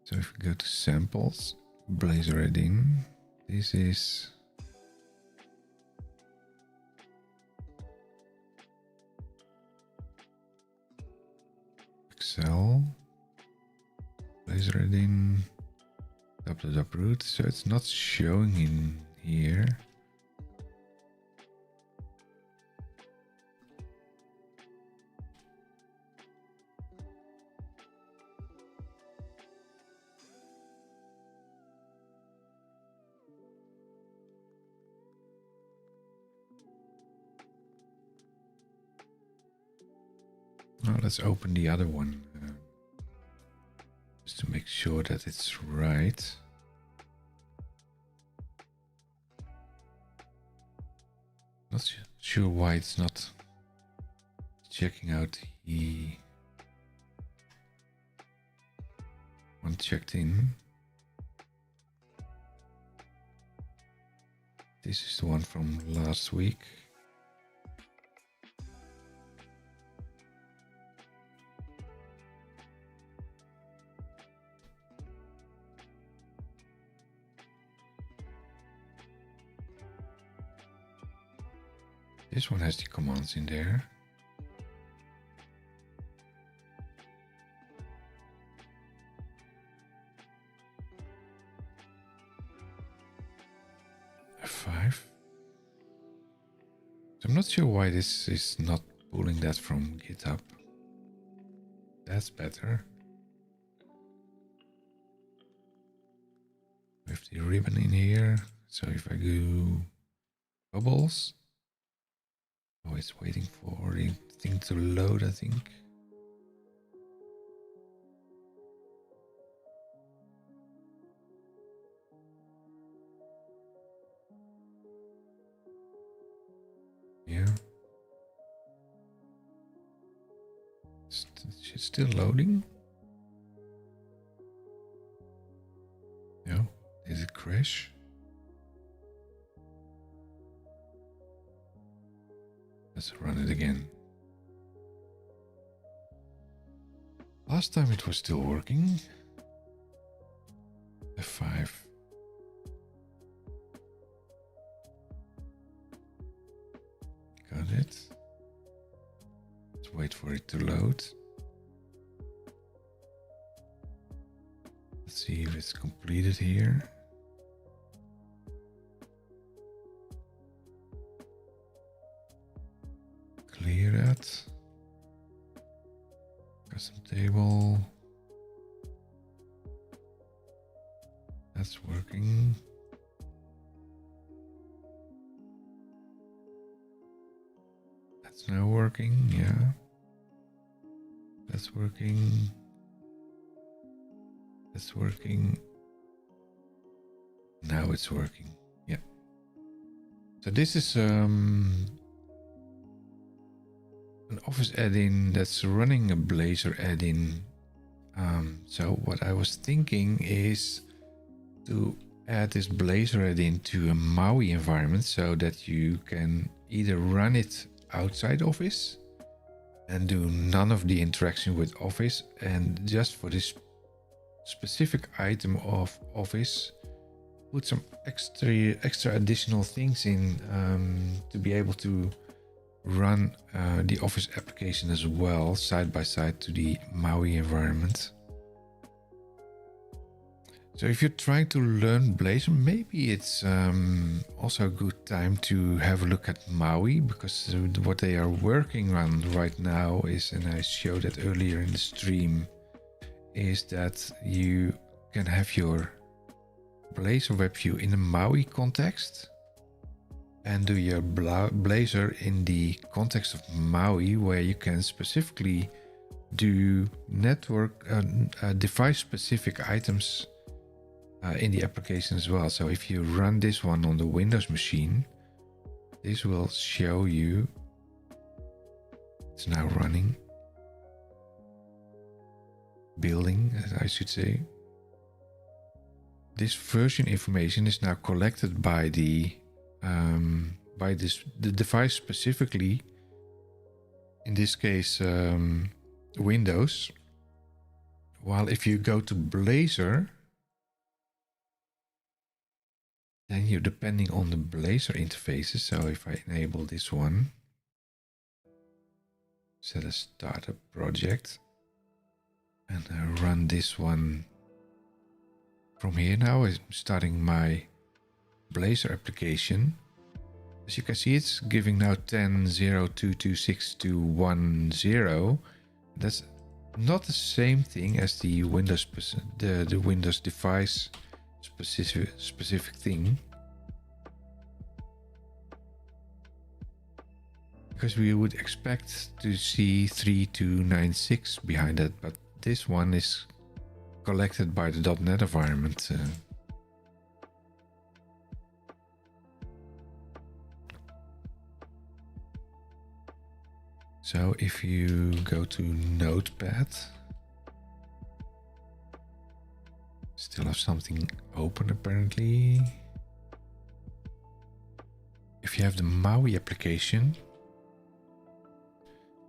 So if we go to samples, Blazor add-in, this is Excel, Blazor add-in, root, so it's not showing in here. Now let's open the other one just to make sure that it's right. Not sure why it's not checking out the one checked in. This is the one from last week. This one has the commands in there. I'm not sure why this is not pulling that from GitHub. That's better. With the ribbon in here. So if I go bubbles. Oh, it's waiting for the thing to load, I think. Yeah. It's still loading. No. Did it crash? Let's run it again. Last time it was still working. F5. Got it. Let's wait for it to load. Let's see if it's completed here. Clear that. Custom table. That's working. That's now working, yeah. That's working. That's working. Now it's working, yeah. So this is an Office add-in that's running a Blazor add-in. So what I was thinking is to add this Blazor add-in to a MAUI environment so that you can either run it outside Office and do none of the interaction with Office, and just for this specific item of Office put some extra additional things in to be able to run the Office application as well side by side to the MAUI environment. So if you're trying to learn Blazor, maybe it's also a good time to have a look at MAUI, because what they are working on right now is, and I showed that earlier in the stream, is that you can have your Blazor web view in a MAUI context and do your Blazor in the context of MAUI, where you can specifically do network device specific items in the application as well. So if you run this one on the Windows machine, this will show you it's now running, building, I should say. This version information is now collected by the device specifically, in this case Windows, while if you go to Blazor, then you're depending on the Blazor interfaces. So if I enable this one, set a startup project, and I run this one from here. Now I'm starting my Blazor application. As you can see, it's giving now 10.0.226.2.1.0. That's not the same thing as the Windows the Windows device specific thing, because we would expect to see 3296 behind it, but this one is collected by the .NET environment. So if you go to Notepad, still have something open apparently. If you have the MAUI application,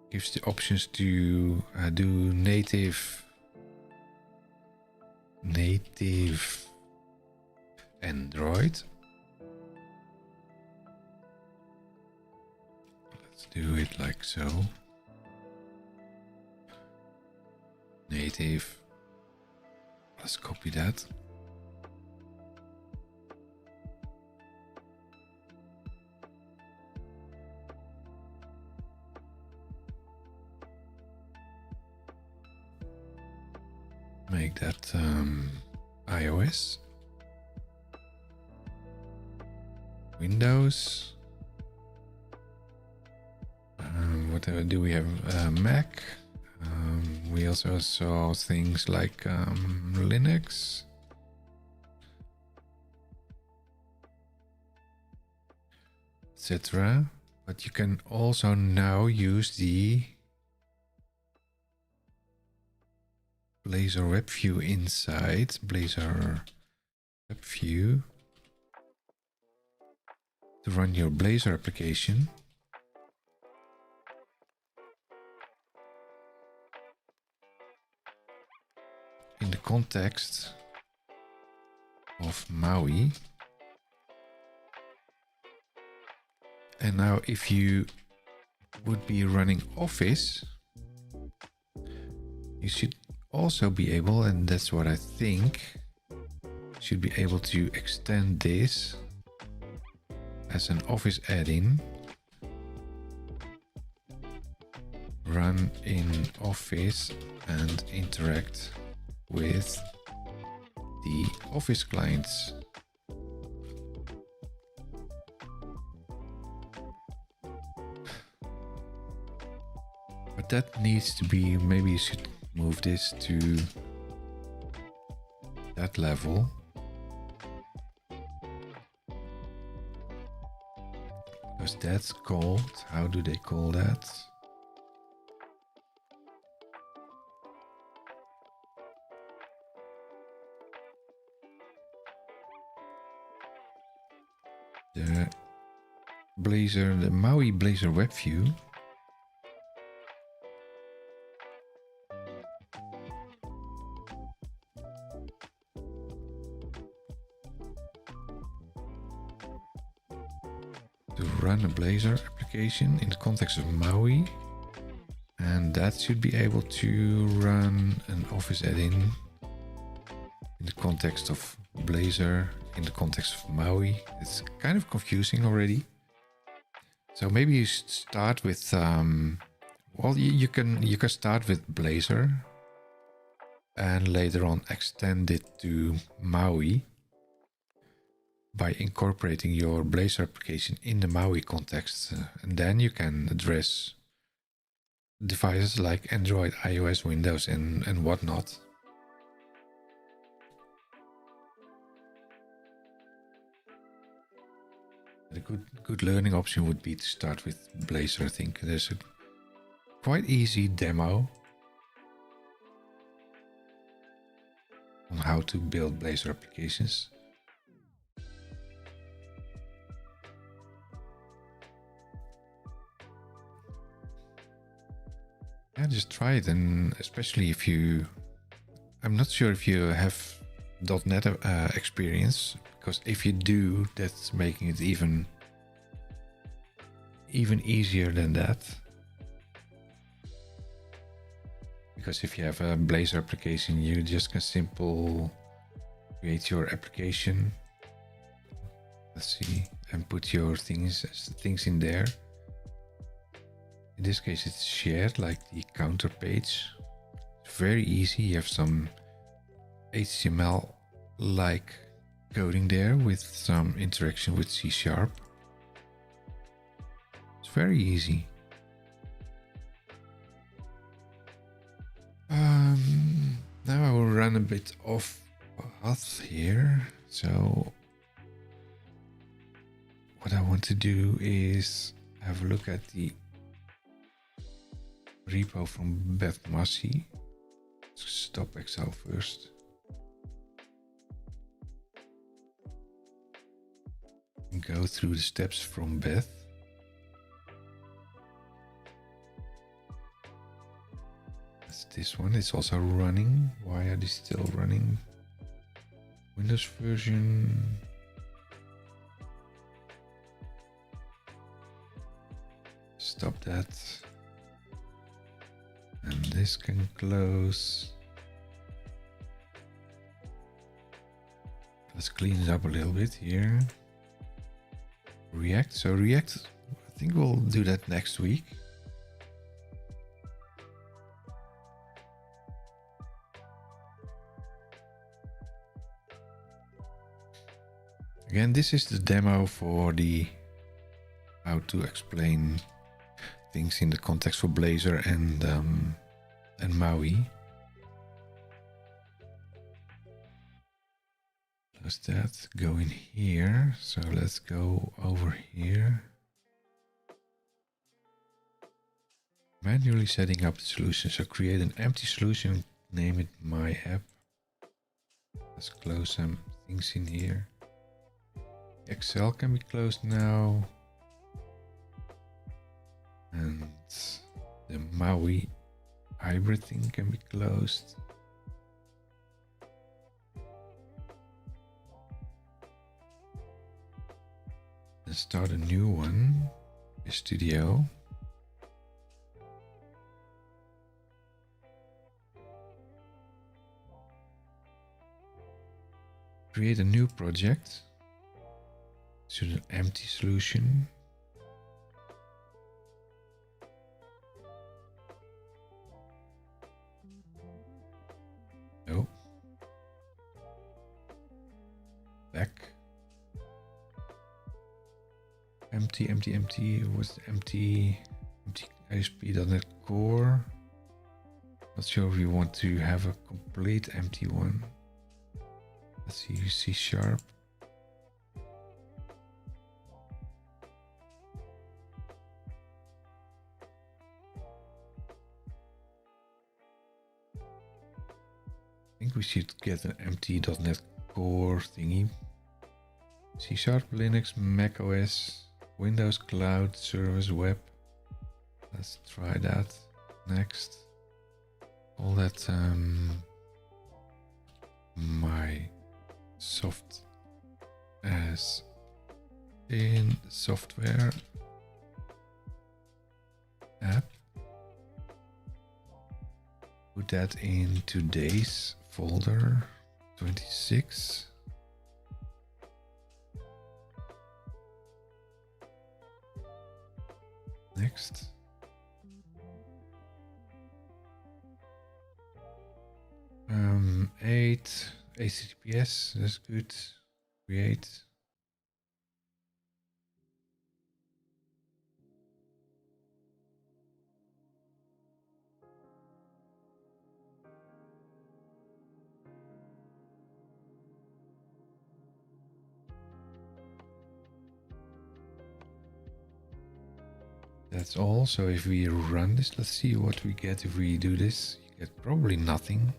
gives the options to do native Android. Let's do it like so. Native. Let's copy that. make that iOS. Windows. What do we have? Mac. We also saw things like Linux. Etc. But you can also now use the Blazor web view inside Blazor web view to run your Blazor application. In the context of MAUI. And now if you would be running Office, you should also be able, and that's what I think, should be able to extend this as an Office add-in. Run in Office and interact with the Office clients. But that needs to be, maybe you should move this to that level. Because that's called, how do they call that? The Blazor, the MAUI Blazor web view. To run a Blazor application in the context of MAUI, and that should be able to run an Office add-in in the context of Blazor, in the context of MAUI. It's kind of confusing already. So maybe you should start with, well, you can start with Blazor and later on extend it to MAUI by incorporating your Blazor application in the MAUI context. And then you can address devices like Android, iOS, Windows, and whatnot. A good learning option would be to start with Blazor. I think there's a quite easy demo on how to build Blazor applications. Yeah, just try it, and especially if you, I'm not sure if you have .NET experience, because if you do, that's making it even easier than that. Because if you have a Blazor application, you just can simply create your application. Let's see, and put your things in there. In this case, it's shared, like the counter page. It's very easy. You have some HTML-like coding there with some interaction with C#. It's very easy. Now I will run a bit off path here. So what I want to do is have a look at the repo from Beth Massey. Let's stop Excel first. And go through the steps from Beth. That's this one. It's also running. Why are they still running? Windows version. Stop that. And this can close. Let's clean it up a little bit here. React. So React, I think we'll do that next week. Again, this is the demo for the how to explain things in the context for Blazor and MAUI. Close that, go in here. So let's go over here. Manually setting up the solution. So create an empty solution, name it my app. Let's close some things in here. Excel can be closed now. And the MAUI hybrid thing can be closed. Let's start a new one, Studio. Create a new project. Choose an empty solution. No. Back. Empty, empty, empty. What's the empty? Empty ASP.NET Core. Not sure if we want to have a complete empty one. Let's see, C#. I think we should get an empty .NET Core thingy. C#, Linux, macOS, Windows, Cloud, Service, Web. Let's try that. Next. All that my soft as in software app. Put that in today's folder 26. Next. Eight HTTPS, that's good. Create. That's all. So if we run this, let's see what we get if we do this. You get probably nothing.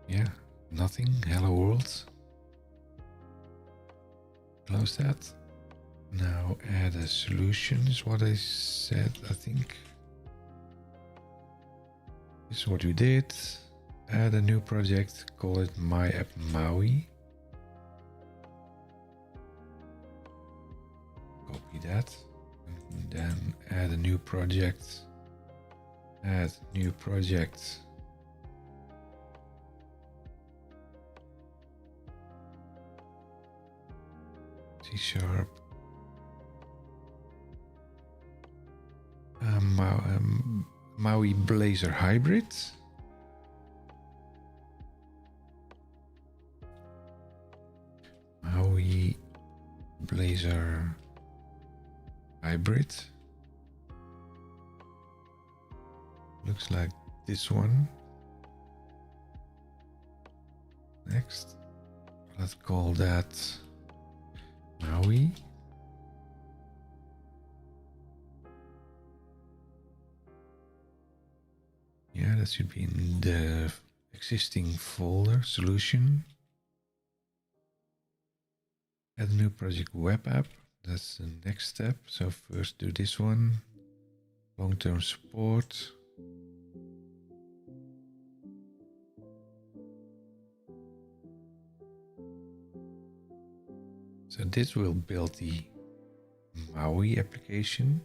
Yeah, nothing. Hello world. Close that. Now add a solution is what I said, I think. This is what we did. Add a new project, call it my app MAUI. Copy that. And then add a new project. Add new project. C#. MAUI Blazor hybrid. MAUI Blazor hybrid. Looks like this one. Next. Let's call that MAUI. Yeah, that should be in the existing folder solution. Add a new project web app. That's the next step. So first do this one. Long-term support. So this will build the MAUI application.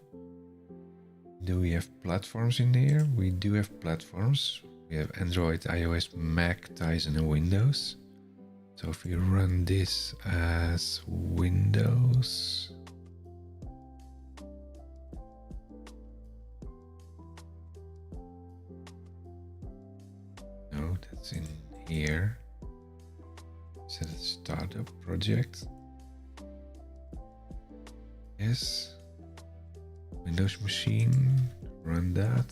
Do we have platforms in here? We do have platforms. We have Android, iOS, Mac, Tizen, and Windows. So if we run this as Windows, load up project. Yes. Windows machine. Run that.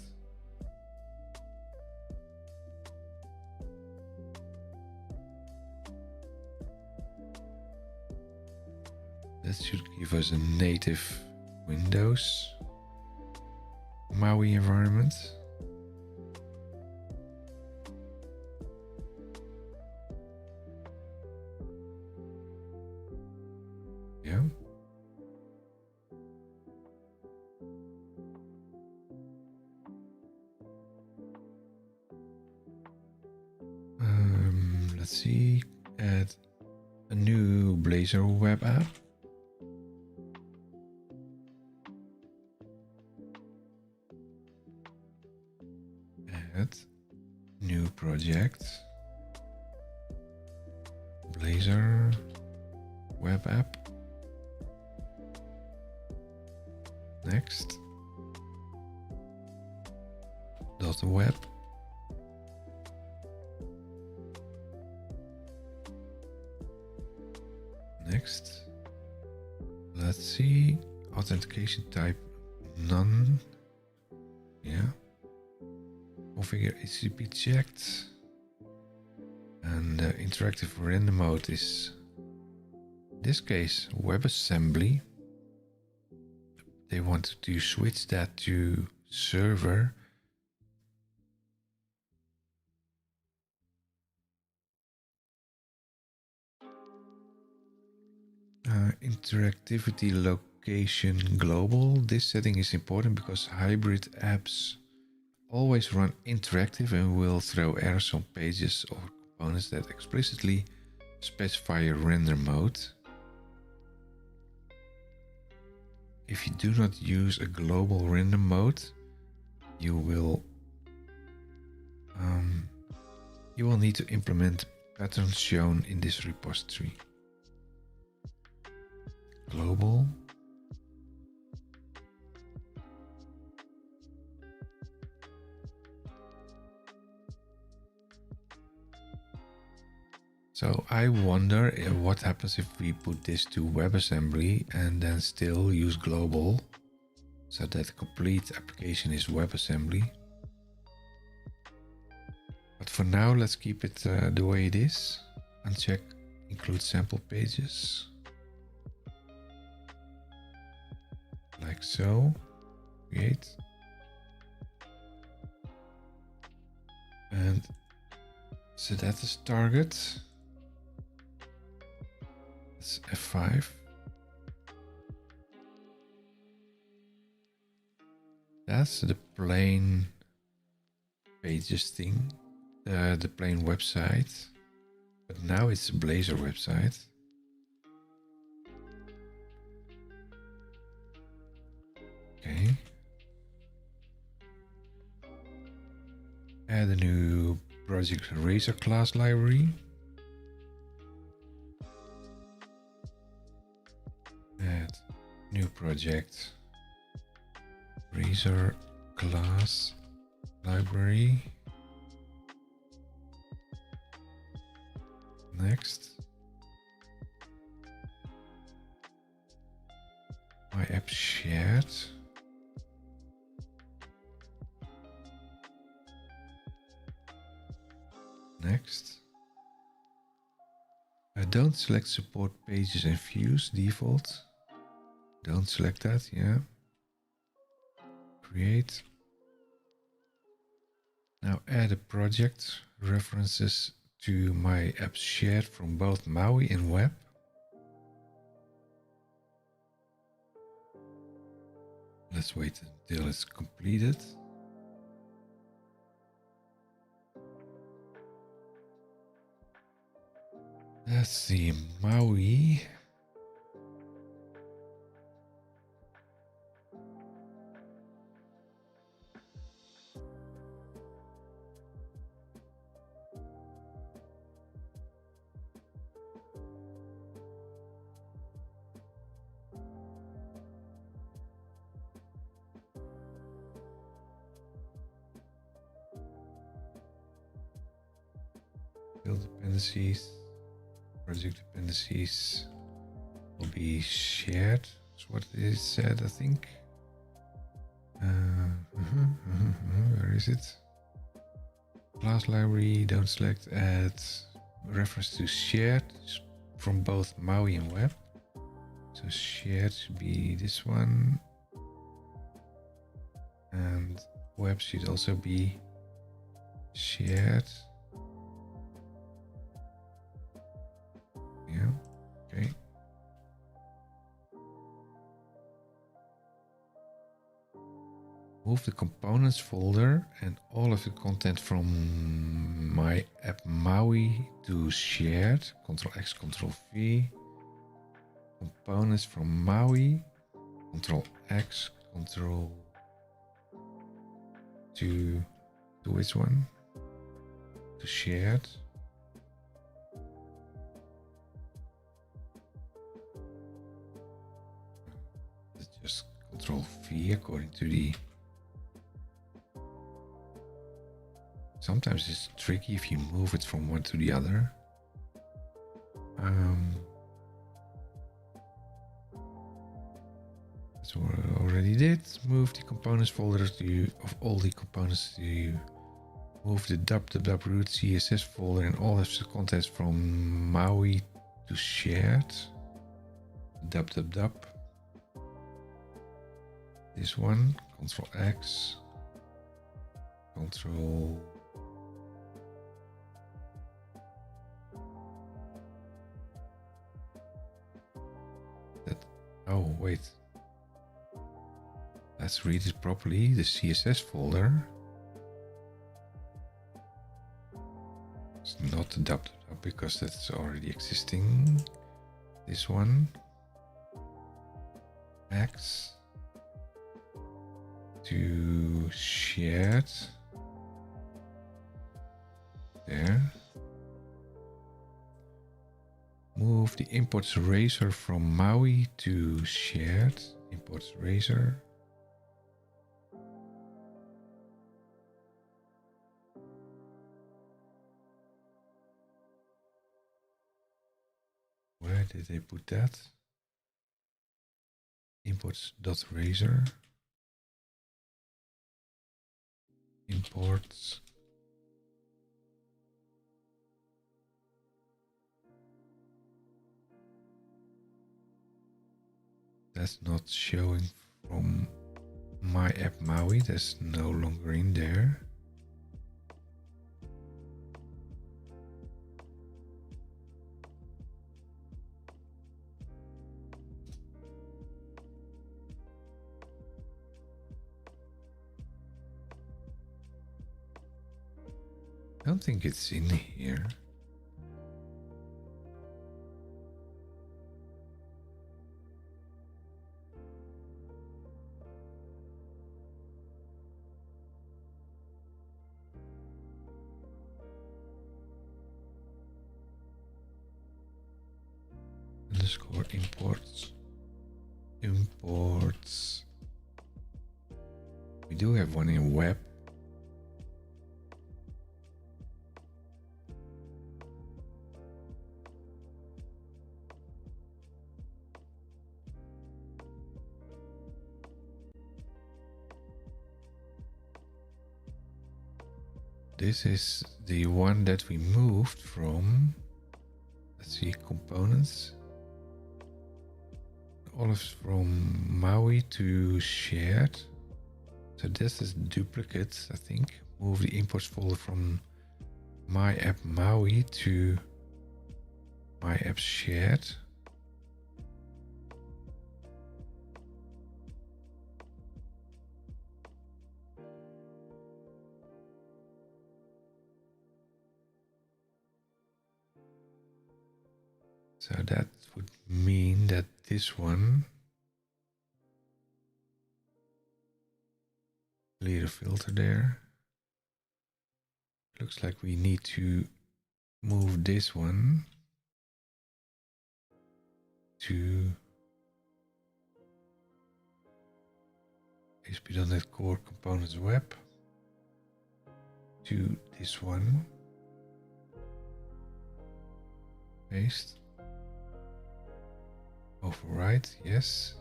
That should give us a native Windows MAUI environment. Yeah. Let's see. Add a new Blazor web app. Add new project. Blazor web app. Next. .web. Next. Let's see. Authentication type none. Yeah. Configure HTTP checked. And interactive render mode is, in this case, WebAssembly. They want to switch that to server. Interactivity location global. This setting is important because hybrid apps always run interactive and will throw errors on pages or components that explicitly specify a render mode. If you do not use a global render mode, you will need to implement patterns shown in this repository. Global. So I wonder what happens if we put this to WebAssembly and then still use global, so that the complete application is WebAssembly. But for now, let's keep it the way it is. Uncheck include sample pages. Like so. Create. And set that as target. That's F5. That's the plain pages thing. The plain website. But now it's a Blazor website. Okay. Add a new project Razor class library. Add new project Razor class library. Next. My app shared. Next. Don't select support pages and views default. Don't select that, yeah. Create. Now add a project references to my apps shared from both MAUI and web. Let's wait until it's completed. Let's see, MAUI. Build dependencies. Project dependencies will be shared. That's what it said, I think. Where is it? Class library, don't select add reference to shared from both MAUI and web. So shared should be this one. And web should also be shared. Yeah, okay. Move the components folder and all of the content from my app MAUI to shared. Ctrl X, Ctrl V. Components from MAUI. Ctrl X, Ctrl to which one? To shared. Let's just Ctrl V according to the. Sometimes it's tricky if you move it from one to the other. That's what I already did. Move the components folder of all the components to move the www root CSS folder and all of the contents from MAUI to shared. www. This one, Ctrl X, Ctrl. Oh, wait. Let's read it properly. The CSS folder. It's not the www because that's already existing. This one. X. To shared. There. Move the imports razor from MAUI to shared. Imports razor. Where did they put that? Imports.razor. Imports. That's not showing from my app MAUI. That's no longer in there. I don't think it's in here. Underscore imports. Imports. We do have one in web. This is the one that we moved from, let's see, components. All is from MAUI to shared. So this is duplicate, I think. Move the imports folder from my app MAUI to my app shared. So that would mean that this one, clear the filter there. Looks like we need to move this one to ASP.NET Core Components Web to this one. Paste. Overwrite, yes.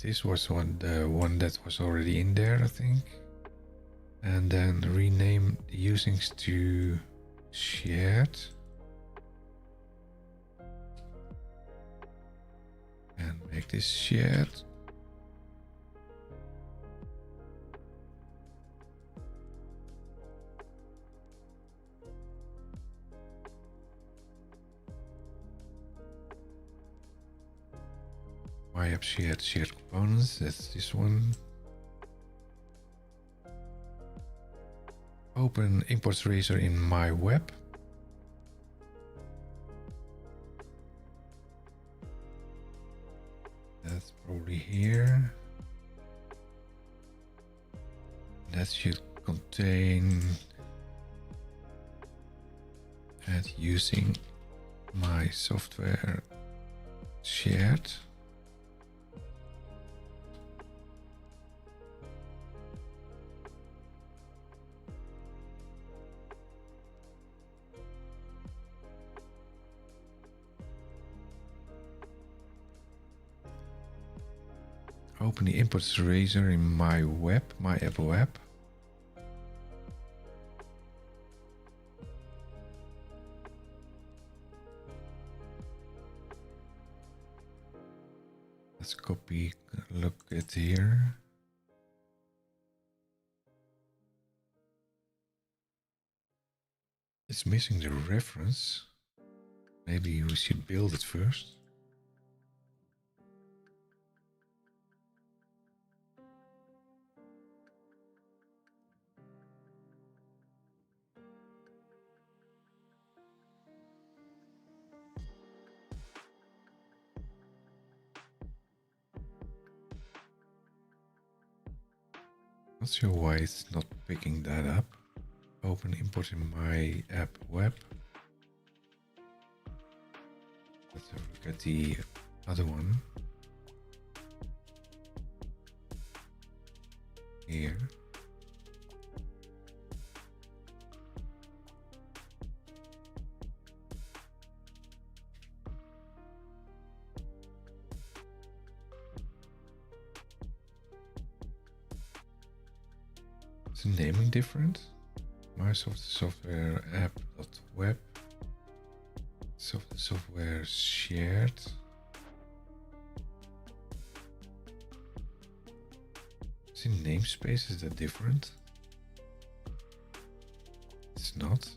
This was the one that was already in there, I think. And then rename the usings to shared. And make this shared. My app shared components, that's this one. Open import razor in my web. That's probably here. That should contain add using my software shared. Open the import razor in my web, my Apple app. Let's copy, look at here. It's missing the reference. Maybe we should build it first. Not sure why it's not picking that up. Open import in my app web. Let's have a look at the other one. Here. Is the naming different? Microsoft software app.web. Software shared. Is in namespace, is that different? It's not.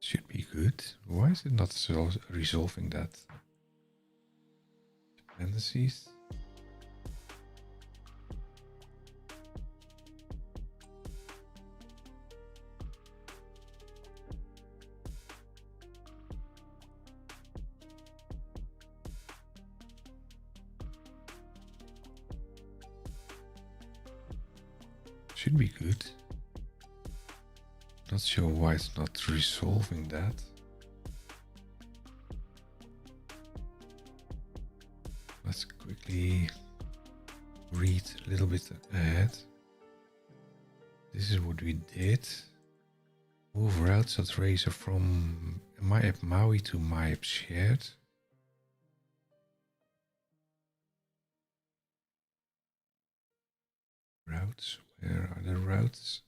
Should be good. Why is it not resolving that? Dependencies. Should be good. Not sure why it's not resolving that. Let's quickly read a little bit ahead. This is what we did. Move routes.razor from my app MAUI to my app shared. Routes, where are the routes?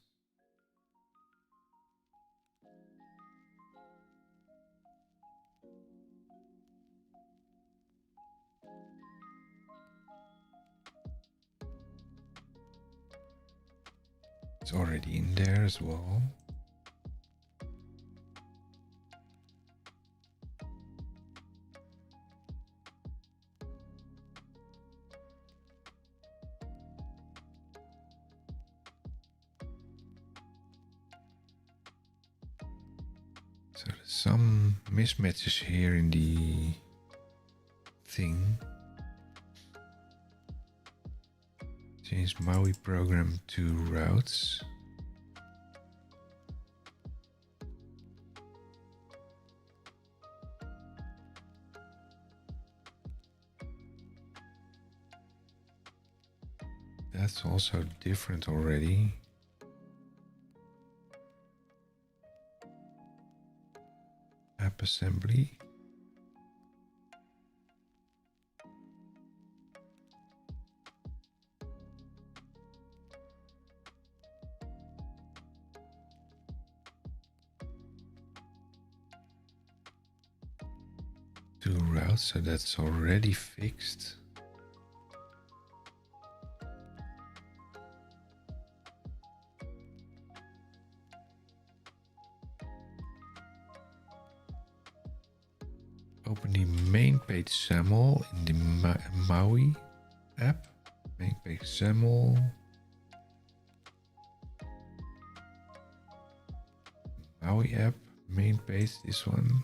It's already in there as well. So there's some mismatches here in the thing. Change MAUI program to routes. That's also different already. App assembly. To routes, so that's already fixed. Open the main page XAML in the MAUI app. Main page XAML. MAUI app, main page, this one.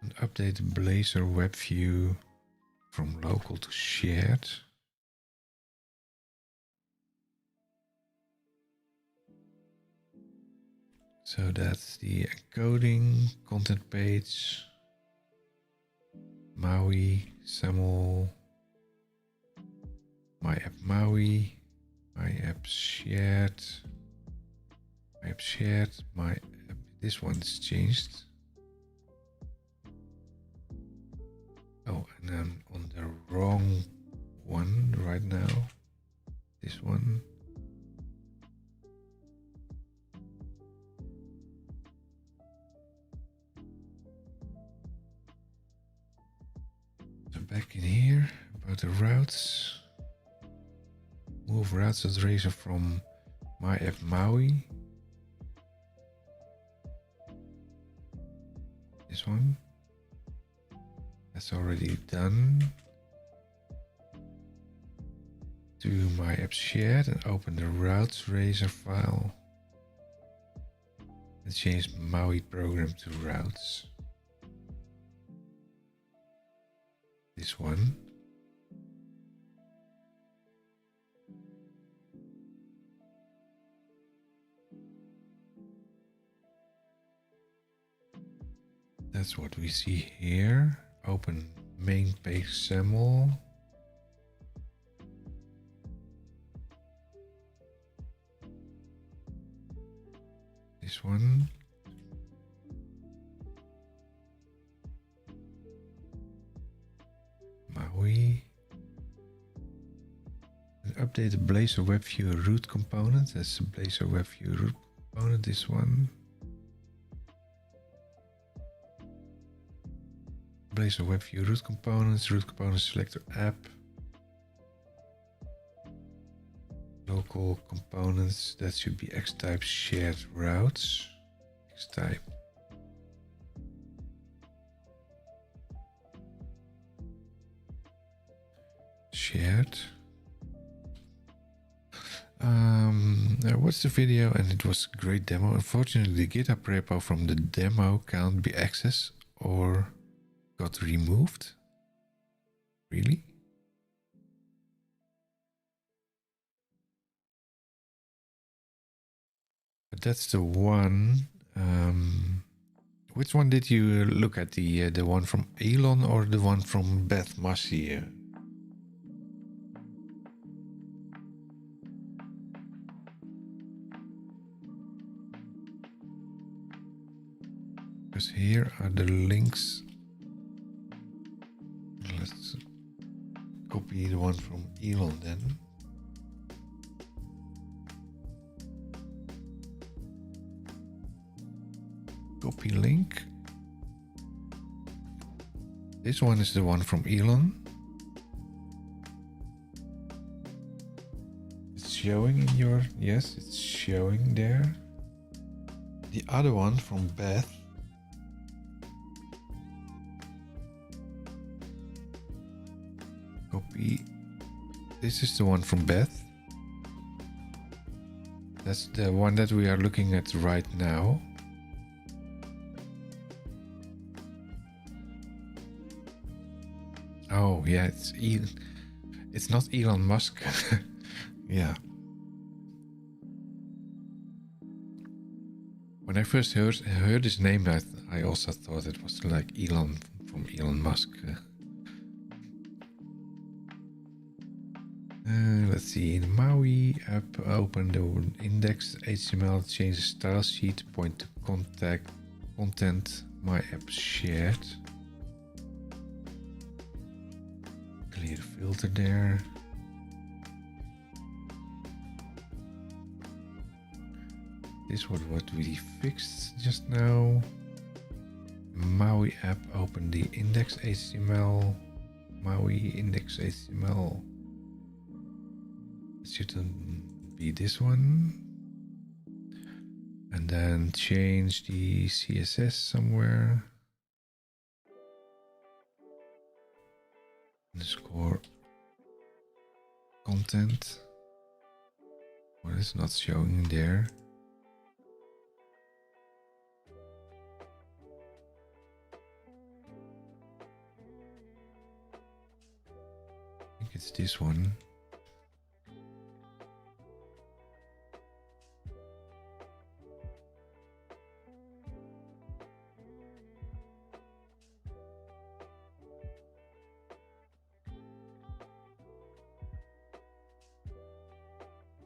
And update the Blazor web view from local to shared. So that's the encoding, content page, MAUI, XAML, my app MAUI, my app shared, my app, this one's changed. Oh, and I'm on the wrong one right now. This one. So back in here, about the routes. Move routes addresser from my app MAUI. This one. That's already done. To my app shared and open the routes razor file. And change MAUI program to routes. This one. That's what we see here. Open main page XAML. This one. MAUI. And update the Blazor web view root component. That's the Blazor web view root component. This one. Blazor web view root component selector app. Local components, that should be xtype shared routes. Xtype. Shared. I watched the video and it was a great demo. Unfortunately, the GitHub repo from the demo can't be accessed or got removed. Really? But that's the one. Which one did you look at? The one from Elon or the one from Beth Massey? Because here are the links. Let's copy the one from Elon then. Copy link. This one is the one from Elon. It's showing in your... Yes, it's showing there. The other one from Beth. Copy. This is the one from Beth. That's the one that we are looking at right now. Oh yeah, it's not Elon Musk. Yeah. When I first heard his name, I also thought it was like Elon from Elon Musk. Let's see. In the MAUI app, open the index HTML, change the style sheet, point to content my app shared. Clear the filter there. This was what we fixed just now. MAUI app, open the index HTML. MAUI index HTML. It shouldn't be this one. And then change the CSS somewhere. Underscore content. What is not showing there? I think it's this one.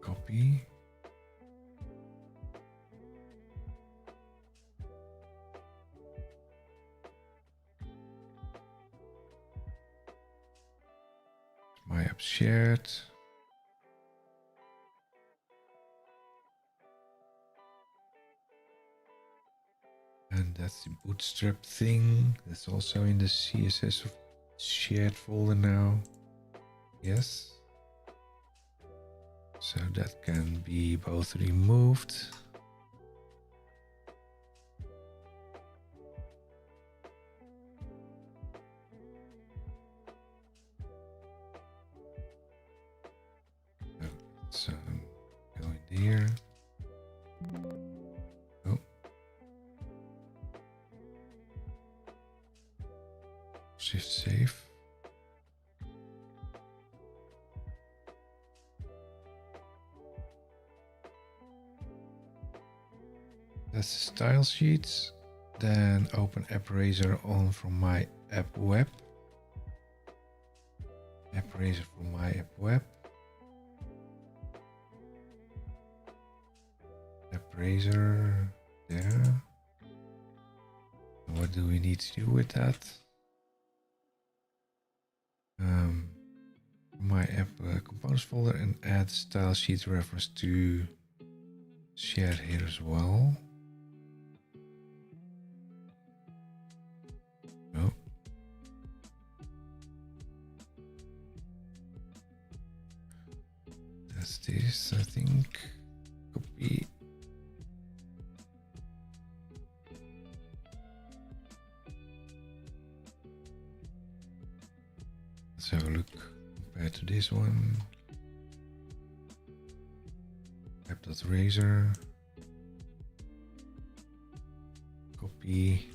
Copy. My app shared. And that's the bootstrap thing. That's also in the CSS shared folder now. Yes. So that can be both removed. So go in here. Oh. Shift save. That's the style sheets. Then open App Razor on from my app web. App Razor from my app web. App Razor there. What do we need to do with that? My app components folder and add style sheet reference to share here as well. Oh. That's this, I think. Copy. Let's have a look compared to this one. App.razor. Copy.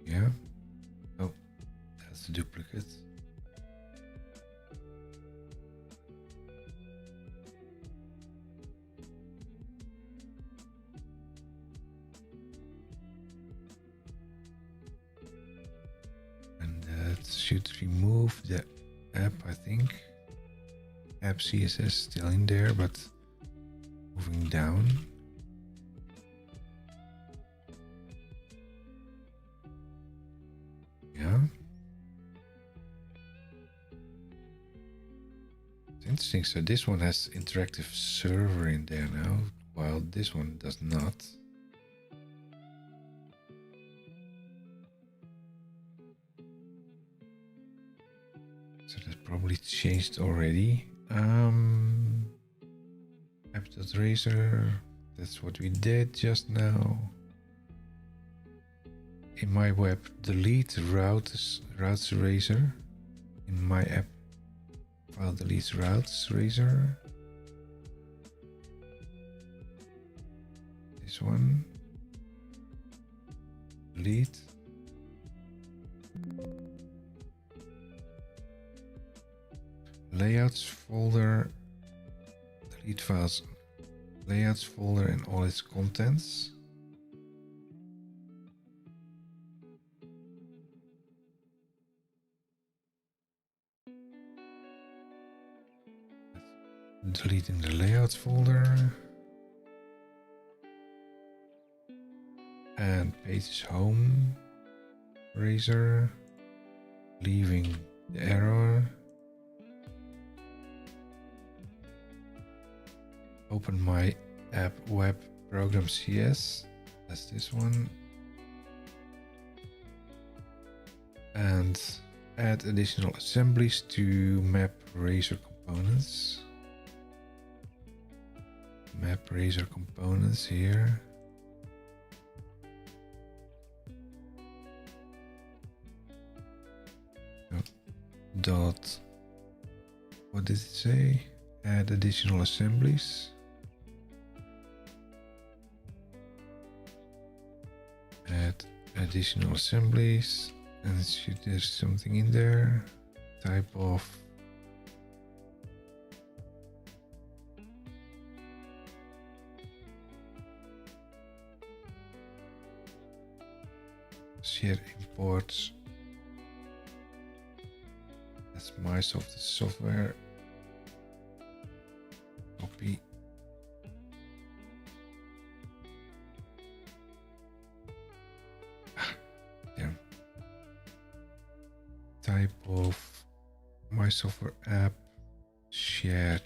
Yeah. Oh, that's a duplicate. And that should remove the app, I think. App CSS still in there, but moving down. Yeah. It's interesting. So this one has interactive server in there now, while this one does not. So that's probably changed already. App.razor, that's what we did just now. In my web, delete routes razor. In my app file, delete routes razor. This one. delete. Layouts folder, delete files, layouts folder and all its contents. Deleting the layouts folder. And pages home, razor, leaving the error. Open my app web program CS, that's this one. And add additional assemblies to map razor components. Map razor components here. Dot, what did it say? Add additional assemblies. Add additional assemblies, and should there's something in there. Type of share imports. That's my software. Copy. There. Type of my software app shared.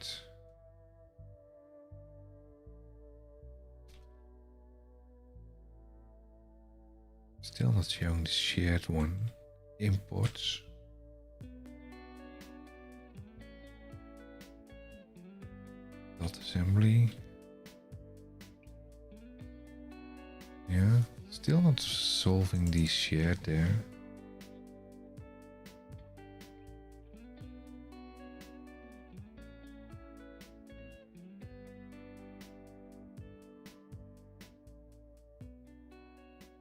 Still not showing the shared one. Imports. Assembly. Yeah, still not solving the shared there.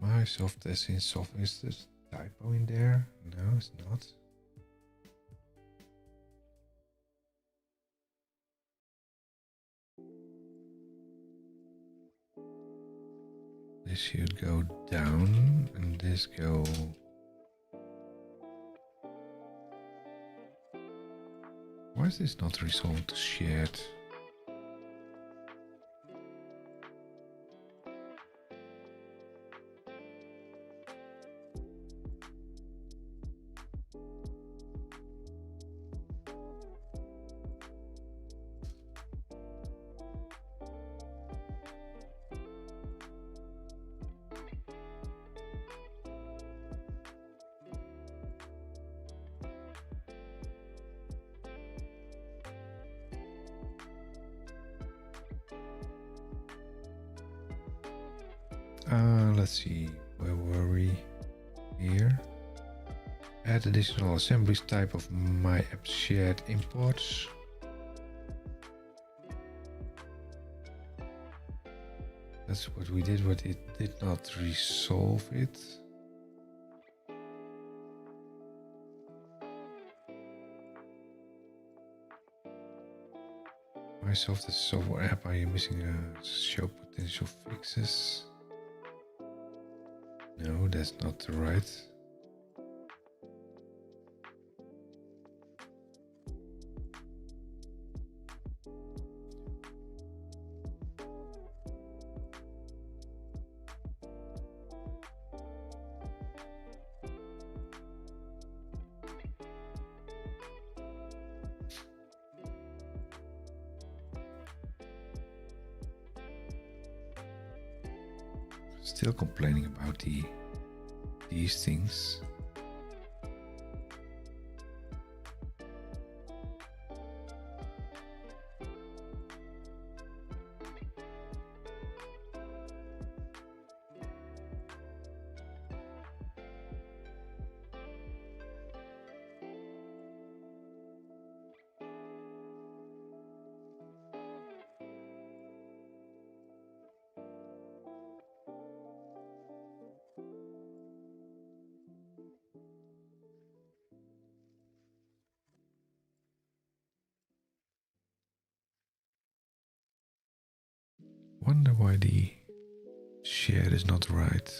My soft as in soft, is this typo in there? No, it's not. This should go down and this go. Why is this not resolved to shared? Let's see, where were we? Here. Add additional assemblies type of my app shared imports. That's what we did, but it did not resolve it. Microsoft software app, are you missing a show potential fixes? No, that's not right. Still complaining about these things. wonder why the share is not right.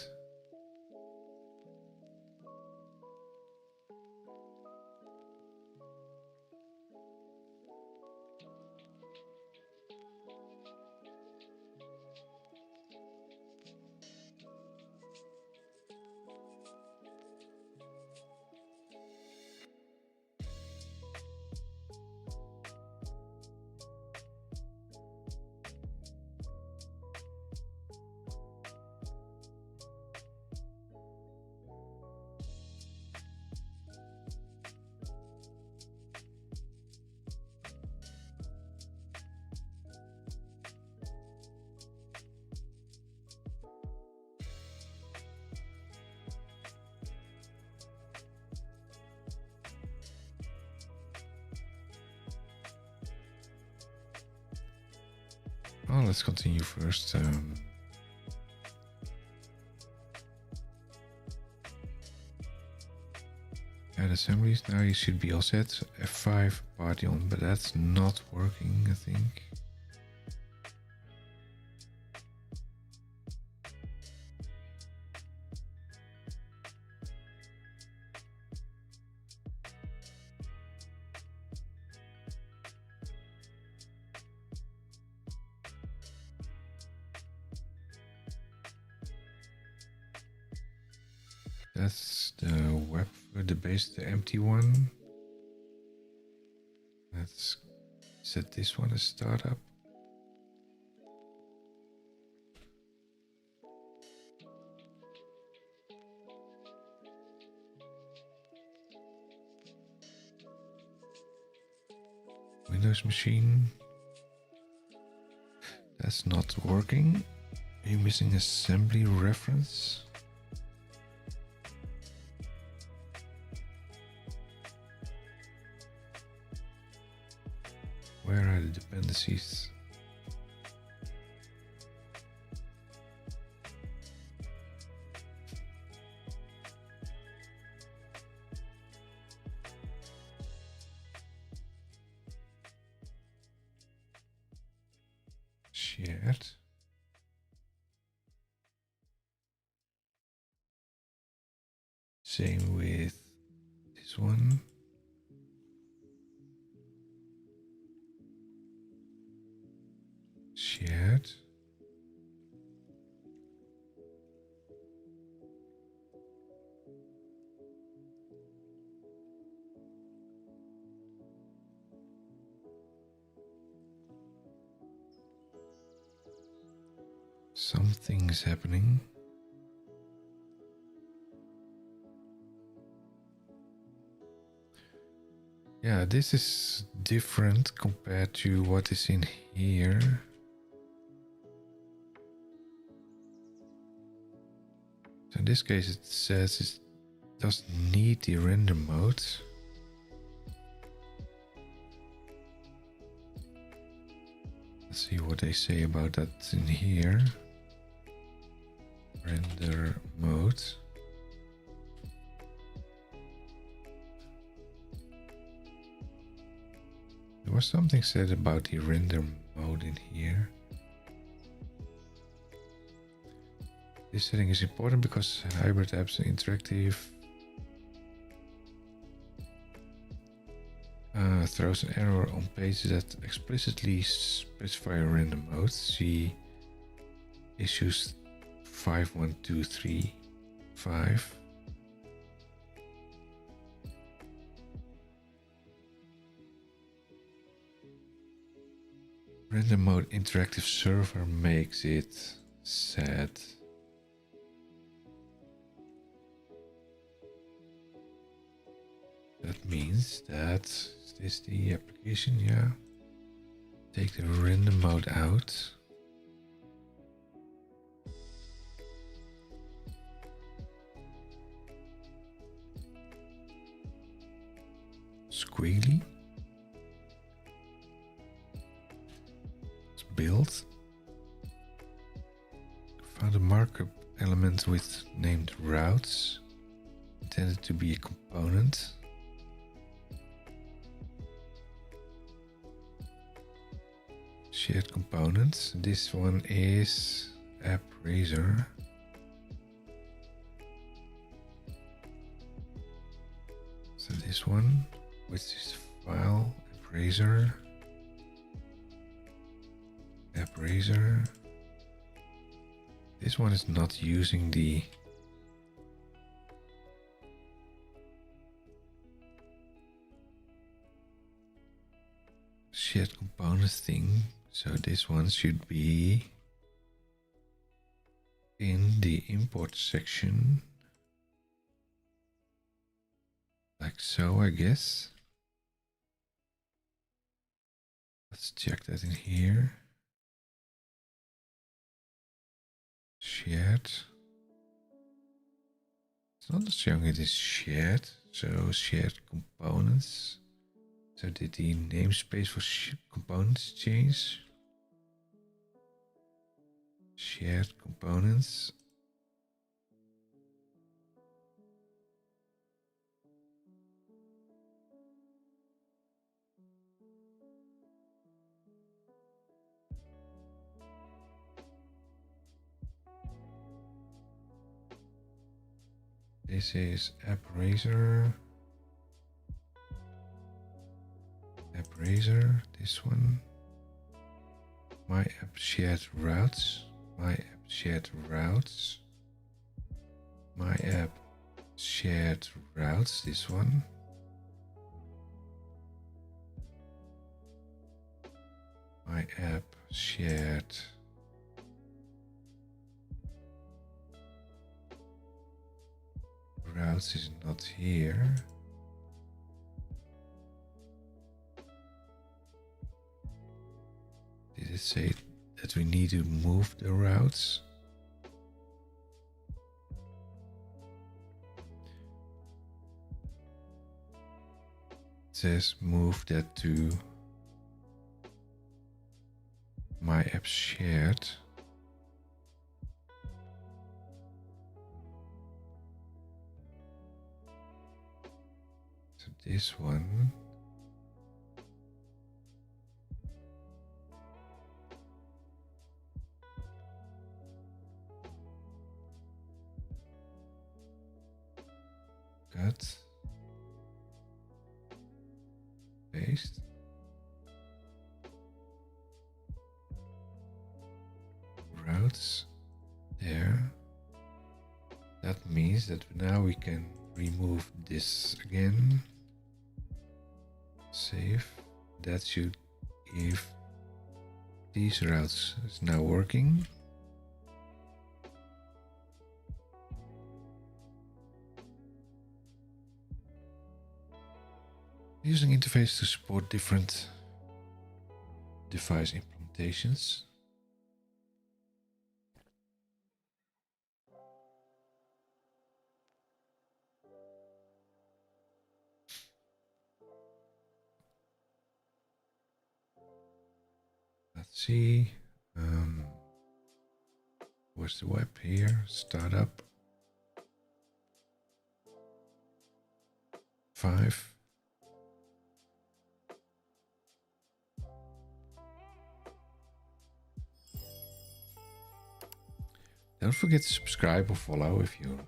Oh, let's continue first. Add assemblies. Now you should be all set. F5 party on, but that's not working, I think. That's the web, the base, the empty one. Let's set this one as startup. Windows machine. That's not working. Are you missing assembly reference? Where are the dependencies? Shared. Same with this one. Shared. Something's happening. Yeah, this is different compared to what is in here. So in this case it says it doesn't need the render mode. Let's see what they say about that in here. Render mode. There was something said about the render mode in here. This setting is important because hybrid apps are interactive. Throws an error on pages that explicitly specify a render mode. See issues 51235. Render mode interactive server makes it sad. That means that, is this the application? Yeah. Take the render mode out. Squiggly. Let's build. Found a markup element with named routes. Intended to be a component. shared components. This one is app Blazor. So this one, which is file Blazor, app Blazor. This one is not using the shared components thing, so this one should be in the import section, like so, I guess. Let's check that in here. Shared. It's not showing it is shared, so shared components. So did the namespace for components change? Shared components. This is app Blazor. App Blazor, this one. My app shared routes. My app shared routes. My app shared routes, this one. My app shared routes is not here. Did it say that we need to move the routes? It says move that to my app shared. So this one. Cut. Paste. Routes there. That means that now we can remove this again. Save. That should give these routes is now working. Using interface to support different device implementations. Let's see. Where's the web here? Startup. 5. Don't forget to subscribe or follow if you're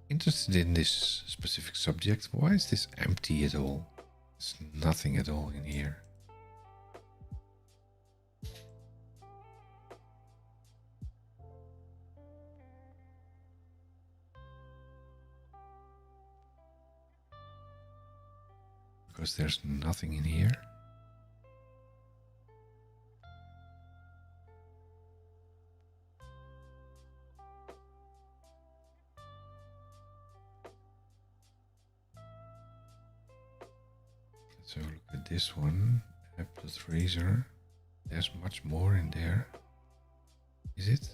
interested in this specific subject. Why is this empty at all? There's nothing at all in here. Because there's nothing in here. So look at this one, app.Blazor. There's much more in there. Is it?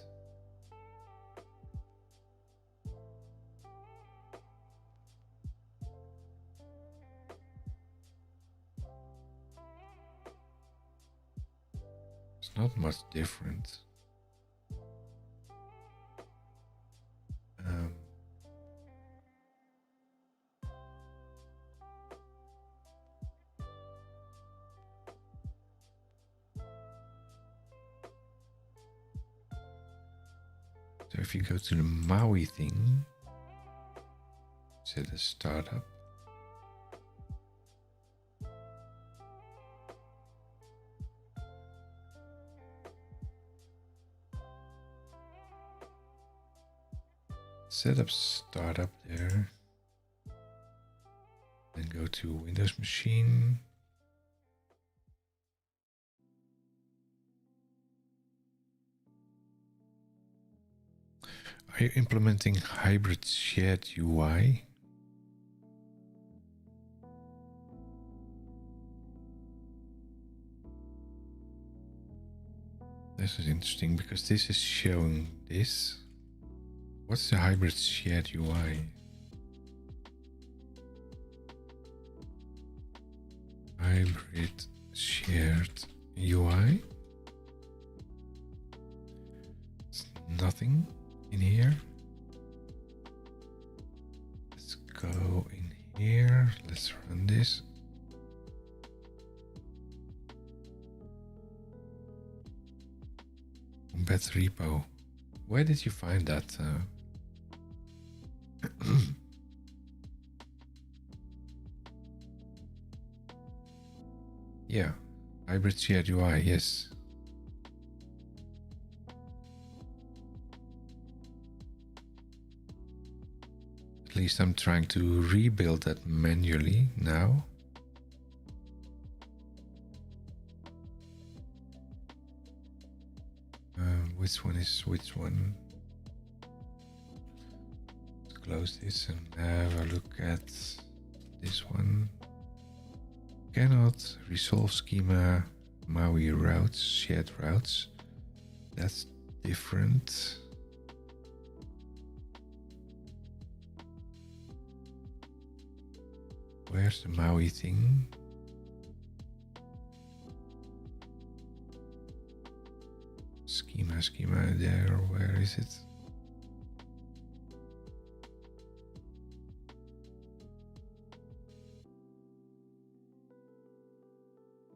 It's not much different. if you go to the MAUI thing, set a startup. Set up startup there. Then go to Windows machine. Are you implementing hybrid shared UI? This is interesting because this is showing this. What's the hybrid shared UI? Hybrid shared UI. It's nothing in here. Let's go in here. Let's run this. Bat repo. Where did you find that? Yeah, hybrid shared UI, yes. At least I'm trying to rebuild that manually now. Which one is which one? Let's close this and have a look at this one. Cannot resolve schema MAUI routes, shared routes. That's different. Where's the MAUI thing? Schema there, where is it?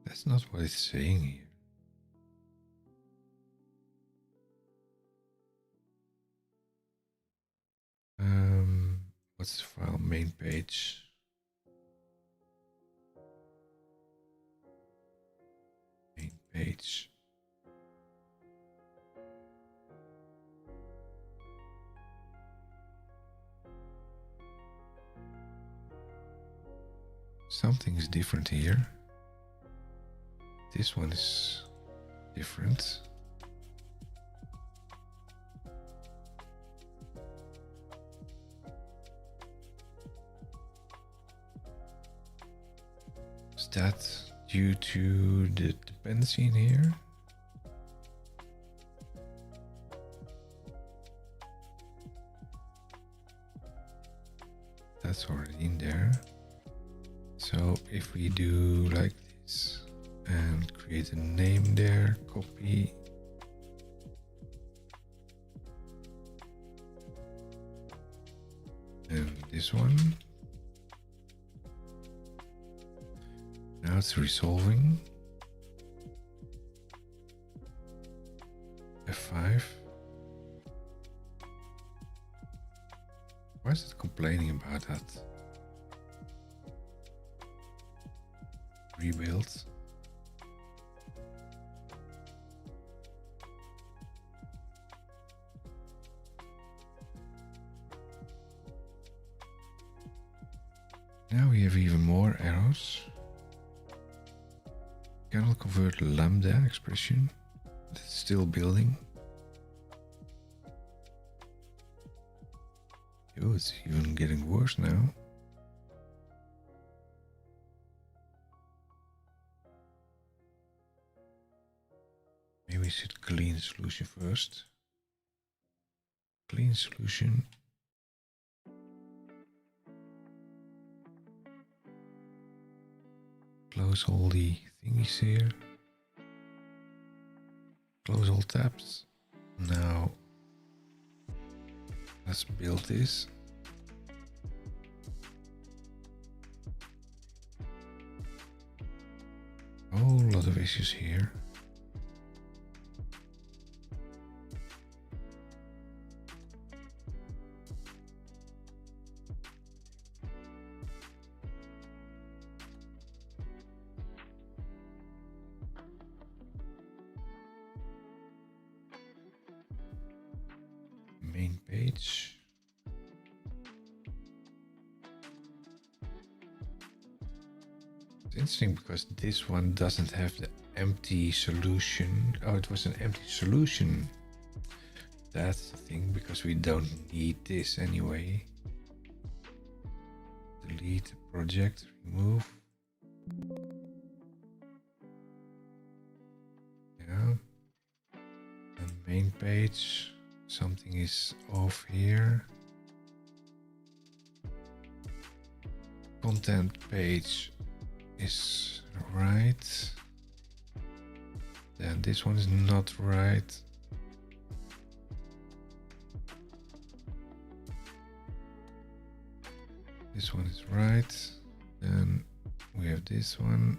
That's not what it's saying here. What's the file? Main page. Main page. Something's different here. This one is different. Is that due to the dependency in here? That's already in there. So if we do like this and create a name there, copy. And this one. Now it's resolving. F5. Why is it complaining about that? Rebuild. Now we have even more errors. Cannot convert lambda expression. It's still building. Oh, it's even getting worse now. Maybe we should clean the solution first. Clean solution. Close all the thingies here. Close all tabs. Now let's build this. A whole lot of issues here. page. It's interesting because this one doesn't have the empty solution. Oh, it was an empty solution. That's the thing, because we don't need this anyway. Delete the project, remove. Yeah. And main page, something is off here. Content page is right. Then this one is not right. This one is right. Then we have this one,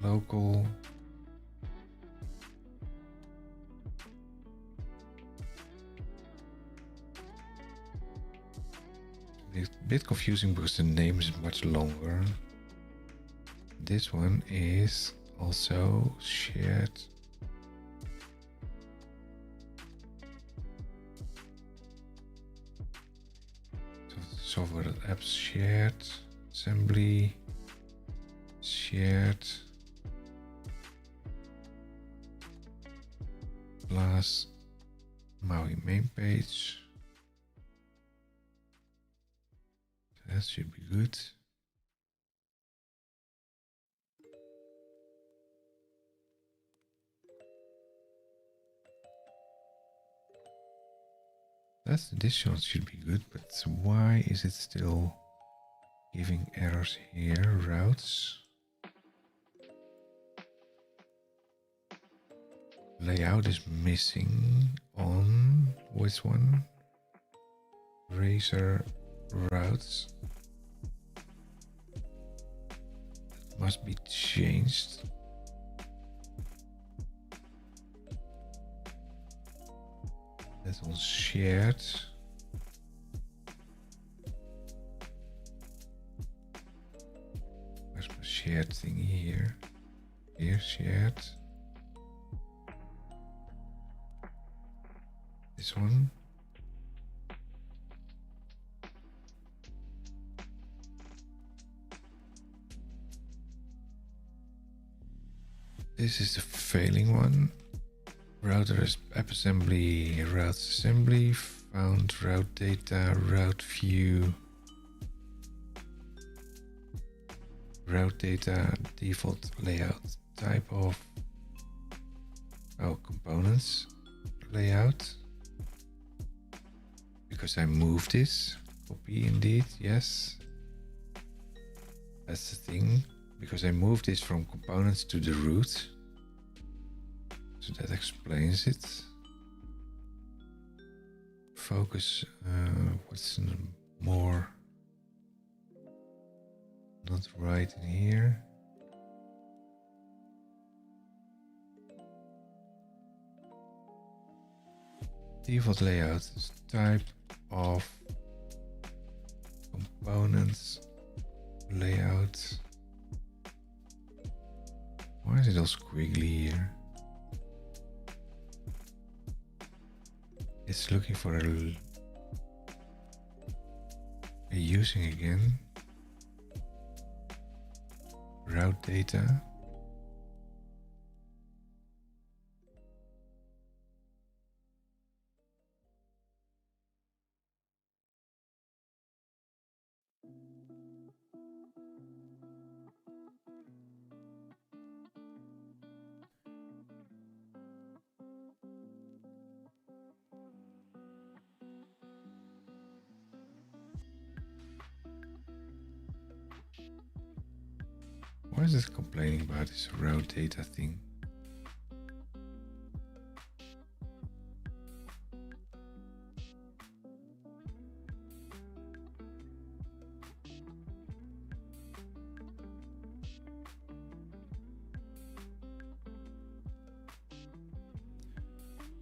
local. It's a bit confusing because the name is much longer. This one is also shared. Software apps shared, assembly shared, plus Maui main page. That should be good. This one should be good, but why is it still giving errors here? Routes. Layout is missing on which one? Razor routes. That must be changed. That's all shared. Where's my shared thingy here? Here, shared. This one. This is the failing one. Router is app assembly, route assembly, found route data, route view, route data, default layout, type of, components, layout, because I moved this, copy indeed, yes, that's the thing, because I moved this from components to the root. So that explains it. Focus, what's more not right in here? Default layout is type of components layout. Why is it all squiggly here? It's looking for a using again. Route data. Why is it complaining about this route data thing?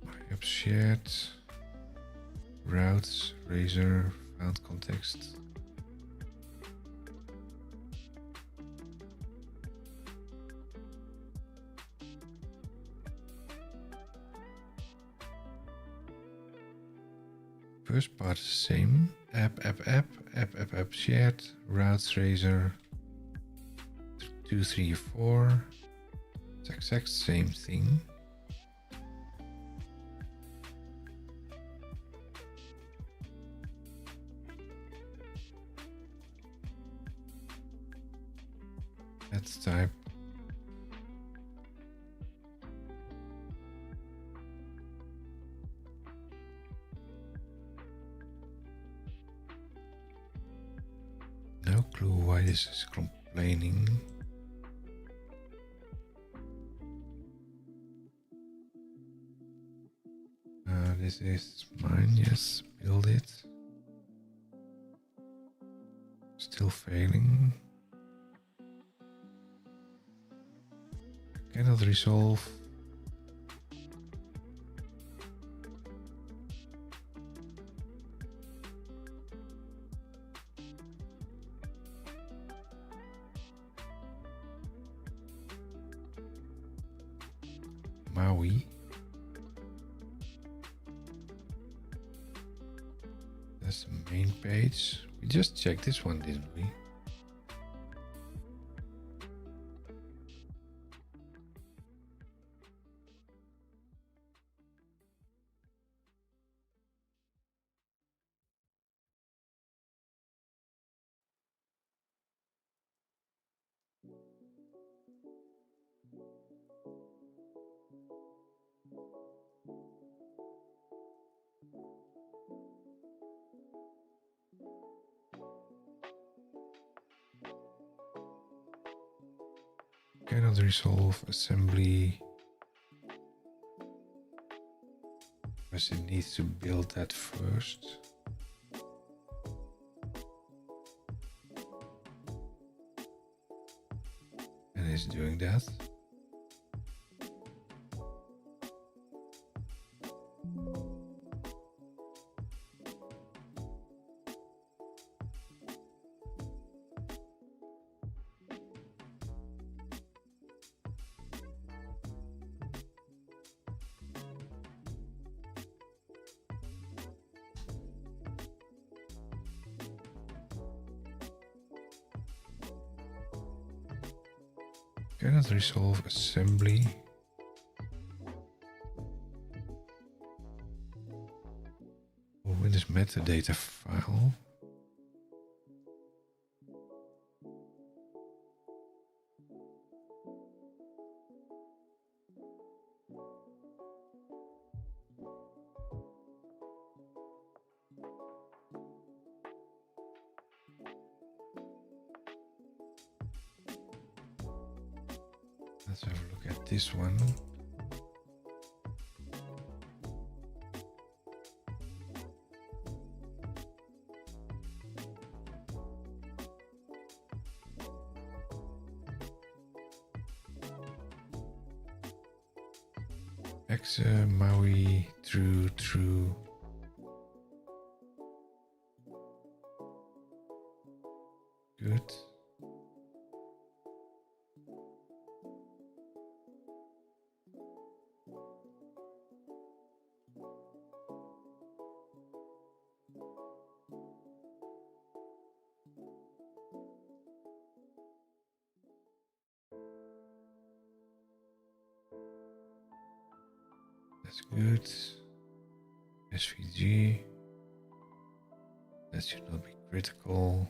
My app shared, routes, razor, found context. First part is the same. App, shared, route tracer, 2, 3, 4. It's exact same thing. Let's type. No clue why this is complaining. This is mine, yes, build it. Still failing. Cannot resolve. Maui. That's the main page. We just checked this one, didn't we? Cannot resolve assembly. Because it needs to build that first. And it's doing that. Cannot resolve assembly. Or with this metadata file. Let's have a look at this one. XAML true. Good. That's good. SVG. That should not be critical.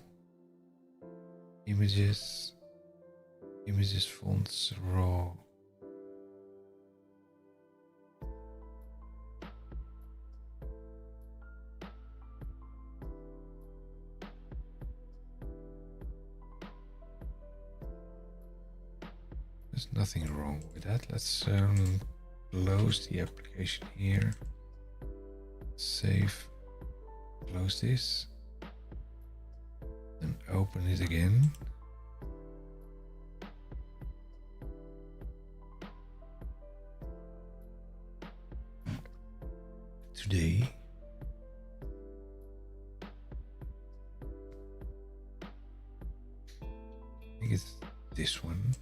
Images. Images, fonts, raw. There's nothing wrong with that. Let's close the application here. Save. Close this. And open it again. Today. I think it's this one.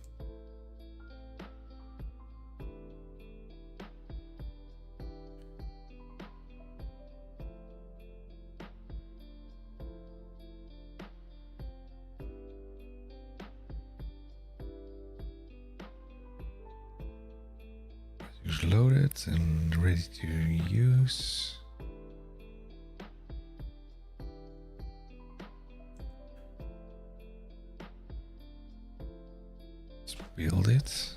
is loaded and ready to use. Let's build it.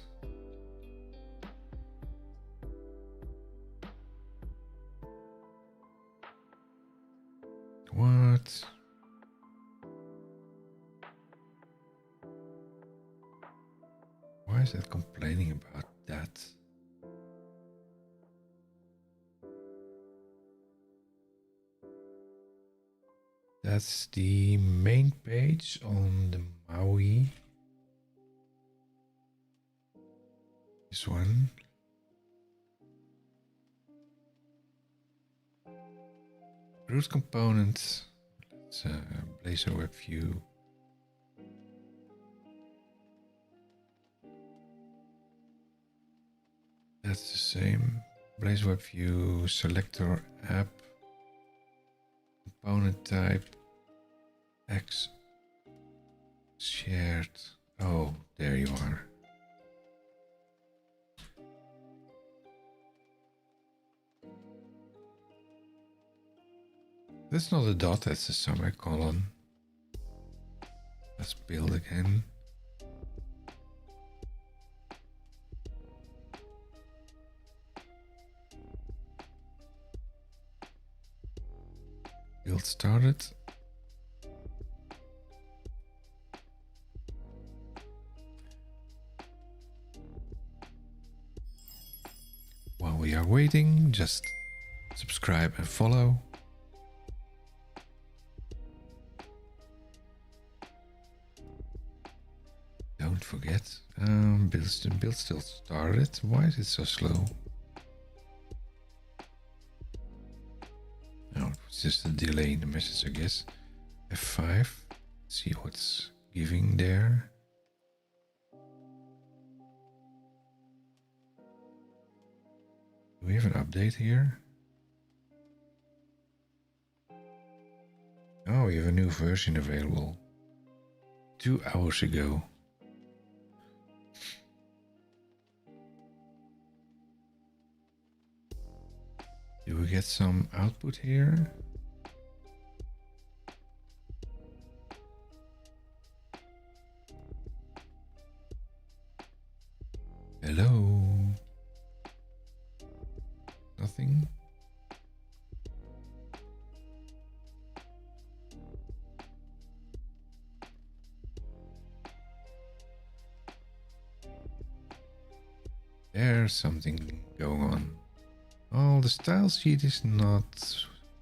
What? Why is it complaining about that? That's the main page on the MAUI. This one. Root component. Let's Blazor web view. That's the same. Blazor web view, selector app, component type, X shared. Oh, there you are. That's not a dot, that's a semicolon. Let's build again. Build started. While we are waiting, just subscribe and follow. Don't forget, build still started. Why is it so slow? Oh, it's just a delay in the message, I guess. F5. See what's giving there. Do we have an update here? Oh, we have a new version available. 2 hours ago. Do we get some output here? Hello? Nothing? There's something going on. Oh, the style sheet is not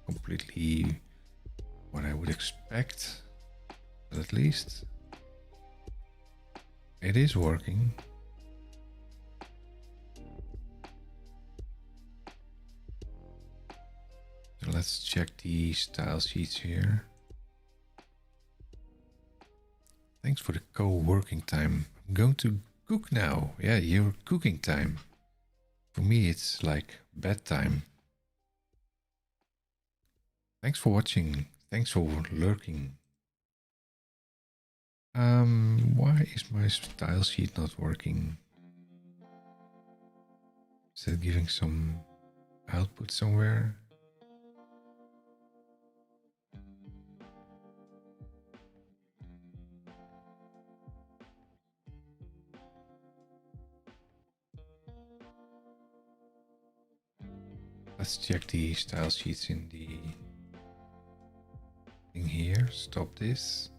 completely what I would expect, but at least it is working. So let's check the style sheets here. Thanks for the co-working time. I'm going to cook now. Yeah, your cooking time. For me, it's like bedtime. Thanks for watching. Thanks for lurking. Why is my style sheet not working? Is it giving some output somewhere? Let's check the style sheets in the thing here. Stop this.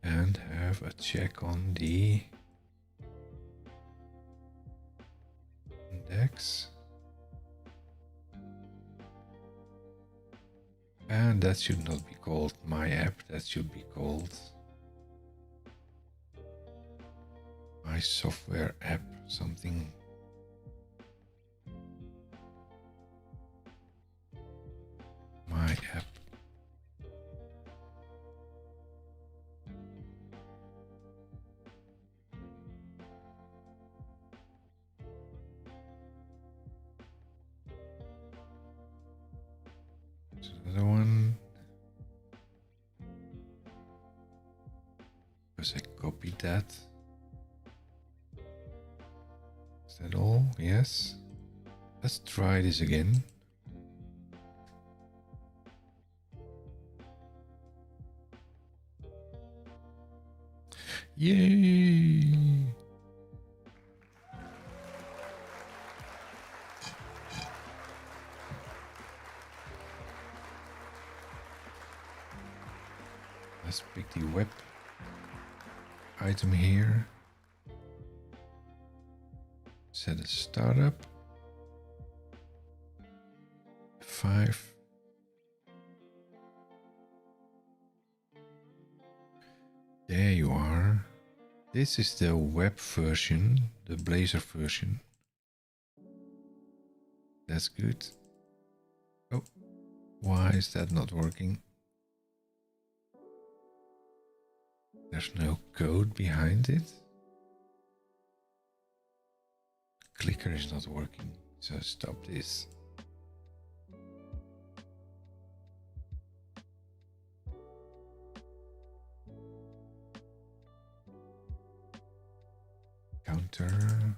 And have a check on the index. And that should not be called my app. That should be called my software app something. My app. There's another one. Because I that. Is that all? Yes. Let's try this again. Yay! Let's pick the web item here. Set a startup. 5. There you are. This is the web version, the Blazor version. That's good. Oh, why is that not working? There's no code behind it. Clicker is not working, so stop this. Counter.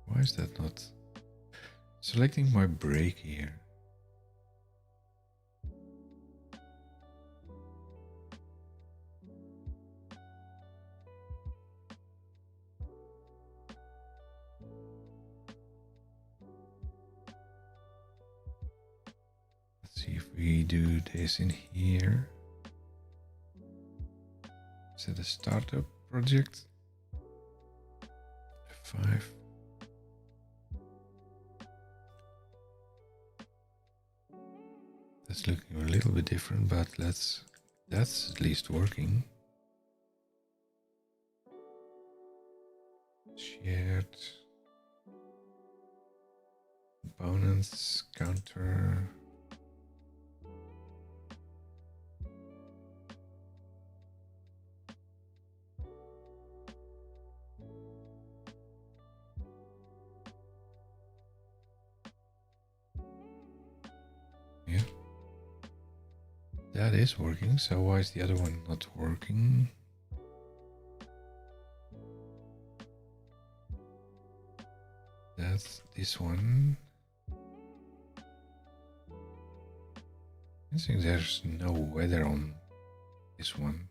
Why is that not selecting my break here? Let's see if we do this in here. Set a startup project. 5. That's looking a little bit different, but that's at least working. Shared components, counter. Yeah. That is working, so why is the other one not working? That's this one. I think there's no weather on this one.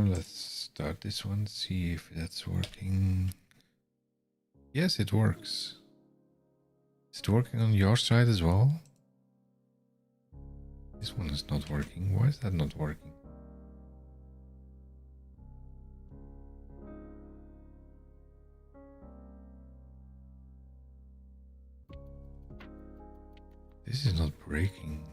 Let's start this one, see if that's working. Yes, it works. Is it working on your side as well? This one is not working. Why is that not working? This is not breaking.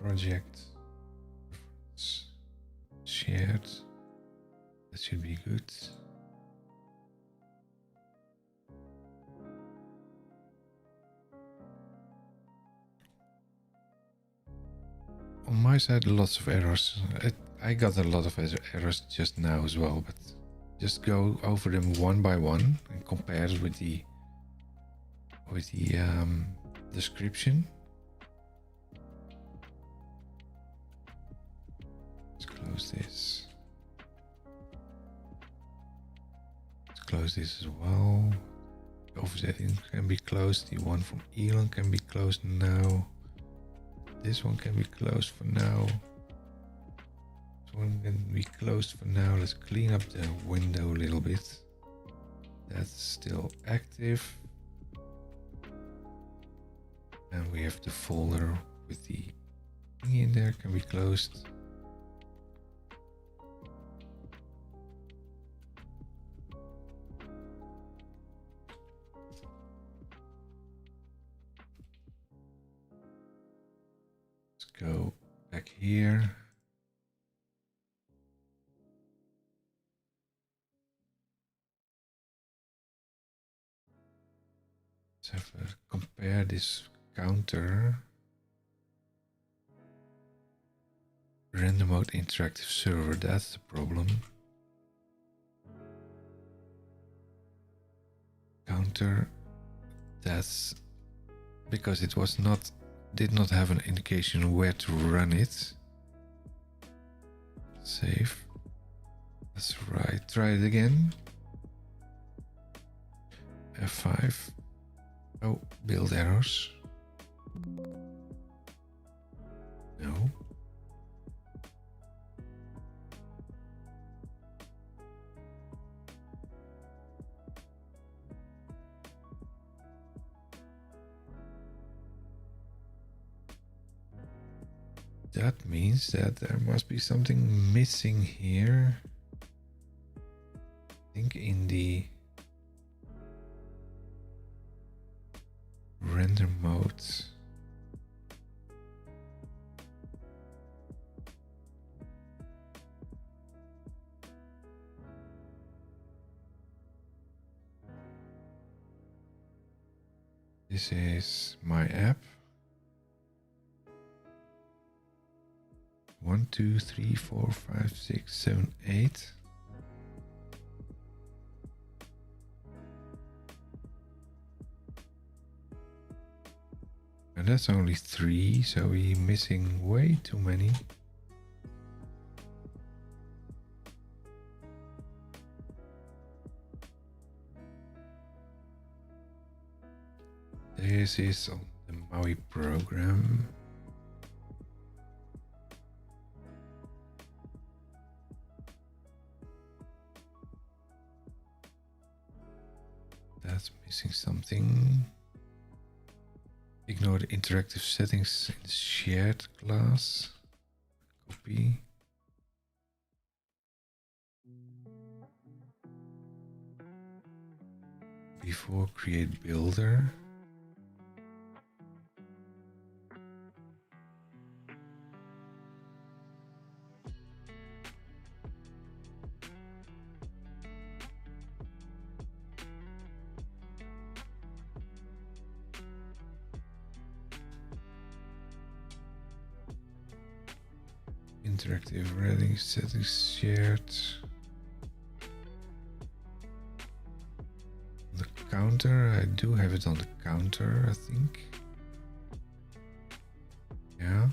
Project shared. That should be good. On my side, lots of errors. I got a lot of errors just now as well, but just go over them one by one and compare it with the description. Let's close this. Let's close this as well. Offsetting can be closed. The one from Elon can be closed now. This one can be closed for now. This one can be closed for now. Let's clean up the window a little bit. That's still active. And we have the folder with the thing in there, can be closed. Go back back here. Let's have a compare this counter. Random mode interactive server, that's the problem. Counter, that's because it was not, did not have an indication where to run it. Save. That's right. Try it again. F5. Oh, build errors. No. That means that there must be something missing here. I think in the render mode. This is my app. 1, 2, 3, 4, 5, 6, 7, 8. And that's only 3, so we're missing way too many. This is on the MAUI program. That's missing something. Ignore the interactive settings in the shared class. Copy. Before create builder. Interactive reading settings shared. The counter, I do have it on the counter, I think. Yeah.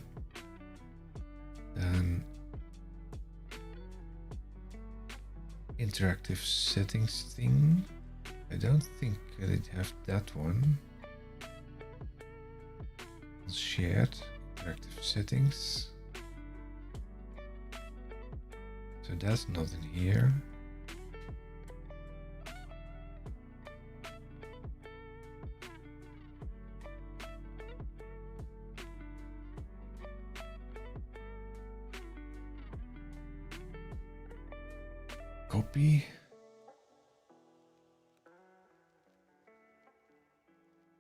Then interactive settings thing. I don't think I did have that one. Shared interactive settings. So that's not in here. Copy.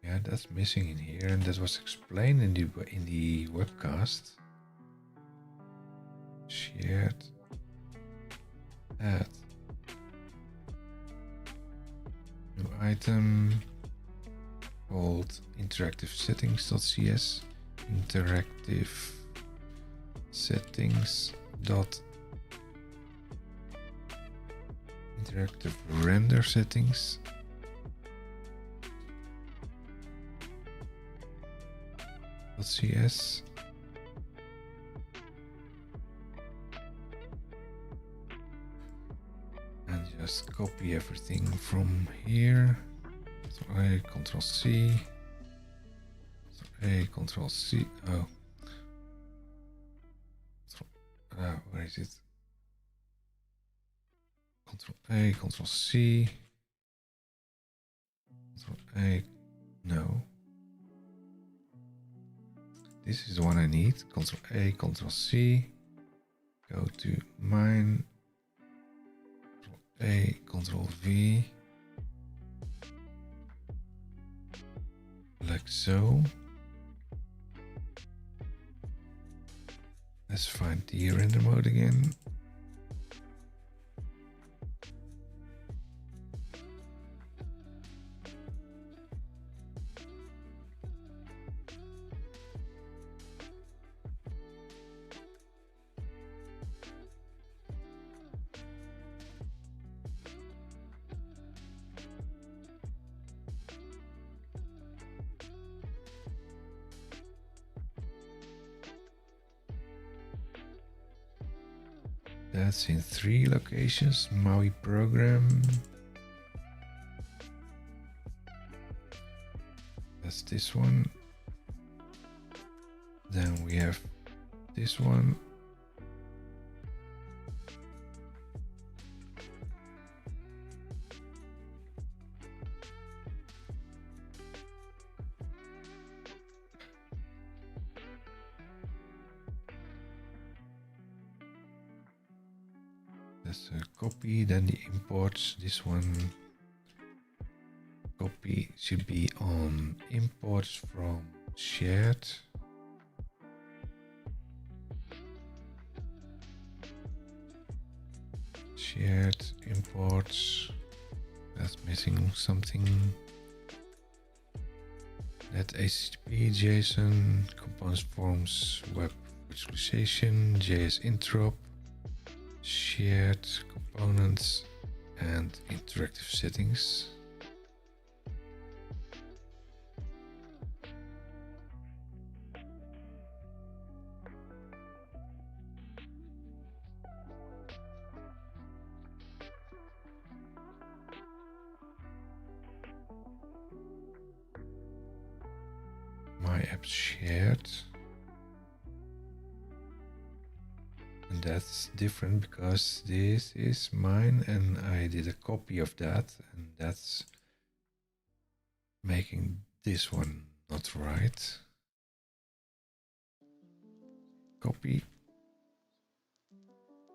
Yeah, that's missing in here, and that was explained in the webcast. Shared. Add. New item called interactive settings.cs. Interactive settings dot interactive render settings. .cs. And just copy everything from here. Ctrl A, Ctrl C. Ctrl A, Ctrl C. Oh. Where is it? Ctrl A, Ctrl C. Ctrl A. No. This is the one I need. Ctrl A, Ctrl C. Go to mine. Ctrl A, Ctrl V. Like so. Let's find the render mode again. That's in 3 locations. MAUI program. That's this one. Then we have this one. That's a copy, then the imports. This one copy should be on imports from shared. Shared imports. That's missing something. Net HTTP, JSON, components forms, web virtualization, JS interop, shared components, and interactive settings. My app shared. And that's different because this is mine and I did a copy of that, and that's making this one not right. Copy,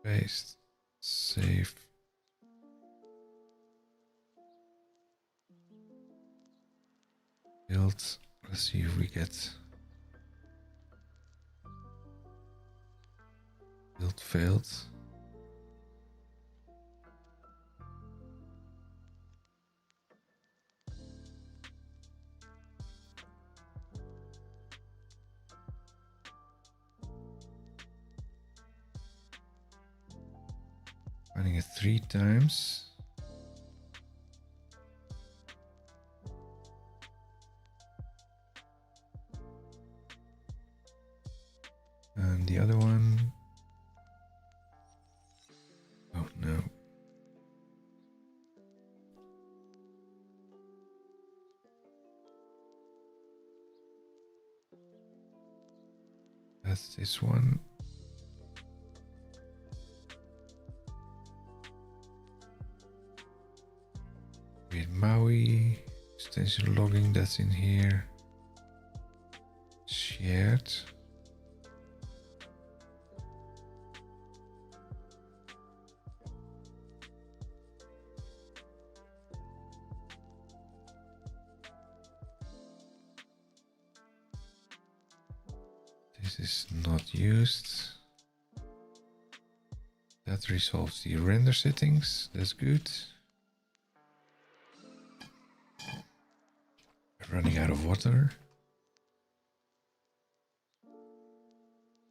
paste, save. Build. Let's see if we get build failed. Running it 3 times. And the other one. Oh no. That's this one. With MAUI, extension logging, that's in here. Shared. This is not used. That resolves the render settings. That's good. Running out of water.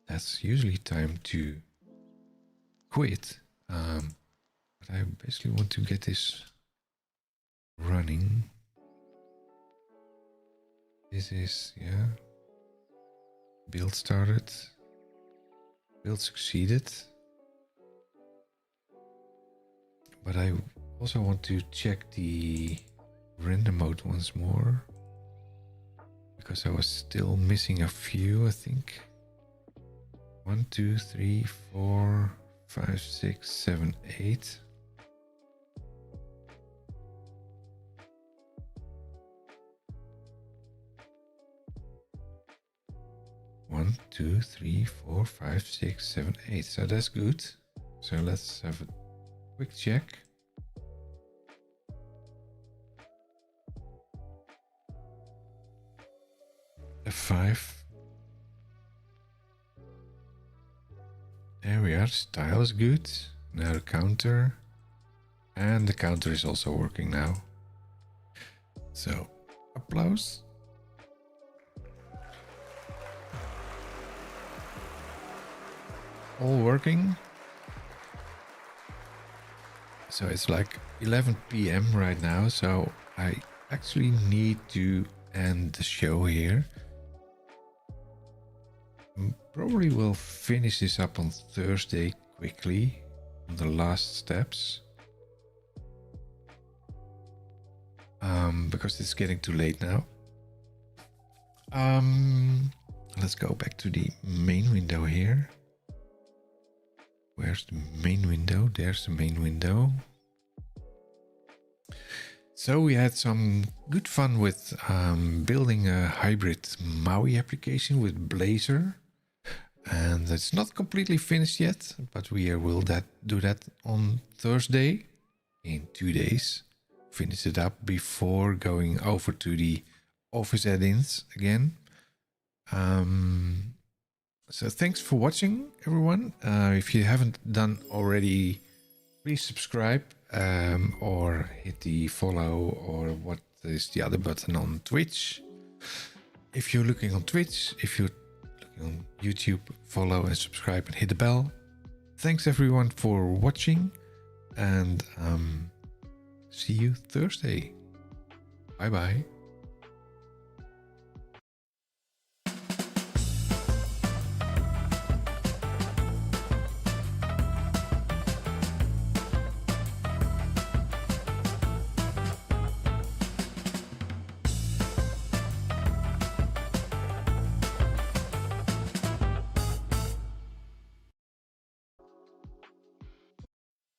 That's usually time to quit. But I basically want to get this running. This is, yeah. Build started. Build succeeded. But I also want to check the render mode once more, because I was still missing a few, I think. 1, 2, 3, 4, 5, 6, 7, 8. One, 2, 3, 4, 5, 6, 7, 8. So that's good. So let's have a quick check. F5. There we are. Style is good. Now the counter. And the counter is also working now. So, applause. All working. So it's like 11 p.m. right now. So I actually need to end the show here. Probably will finish this up on Thursday quickly. On the last steps. Because it's getting too late now. Let's go back to the main window here. Where's the main window? There's the main window. So we had some good fun with building a hybrid MAUI application with Blazor. And it's not completely finished yet, but we will do that on Thursday in 2 days. Finish it up before going over to the Office add-ins again. So thanks for watching, everyone. If you haven't done already, please subscribe or hit the follow, or what is the other button on Twitch. If you're looking on Twitch, if you're looking on YouTube, follow and subscribe and hit the bell. Thanks everyone for watching, and see you Thursday. Bye bye.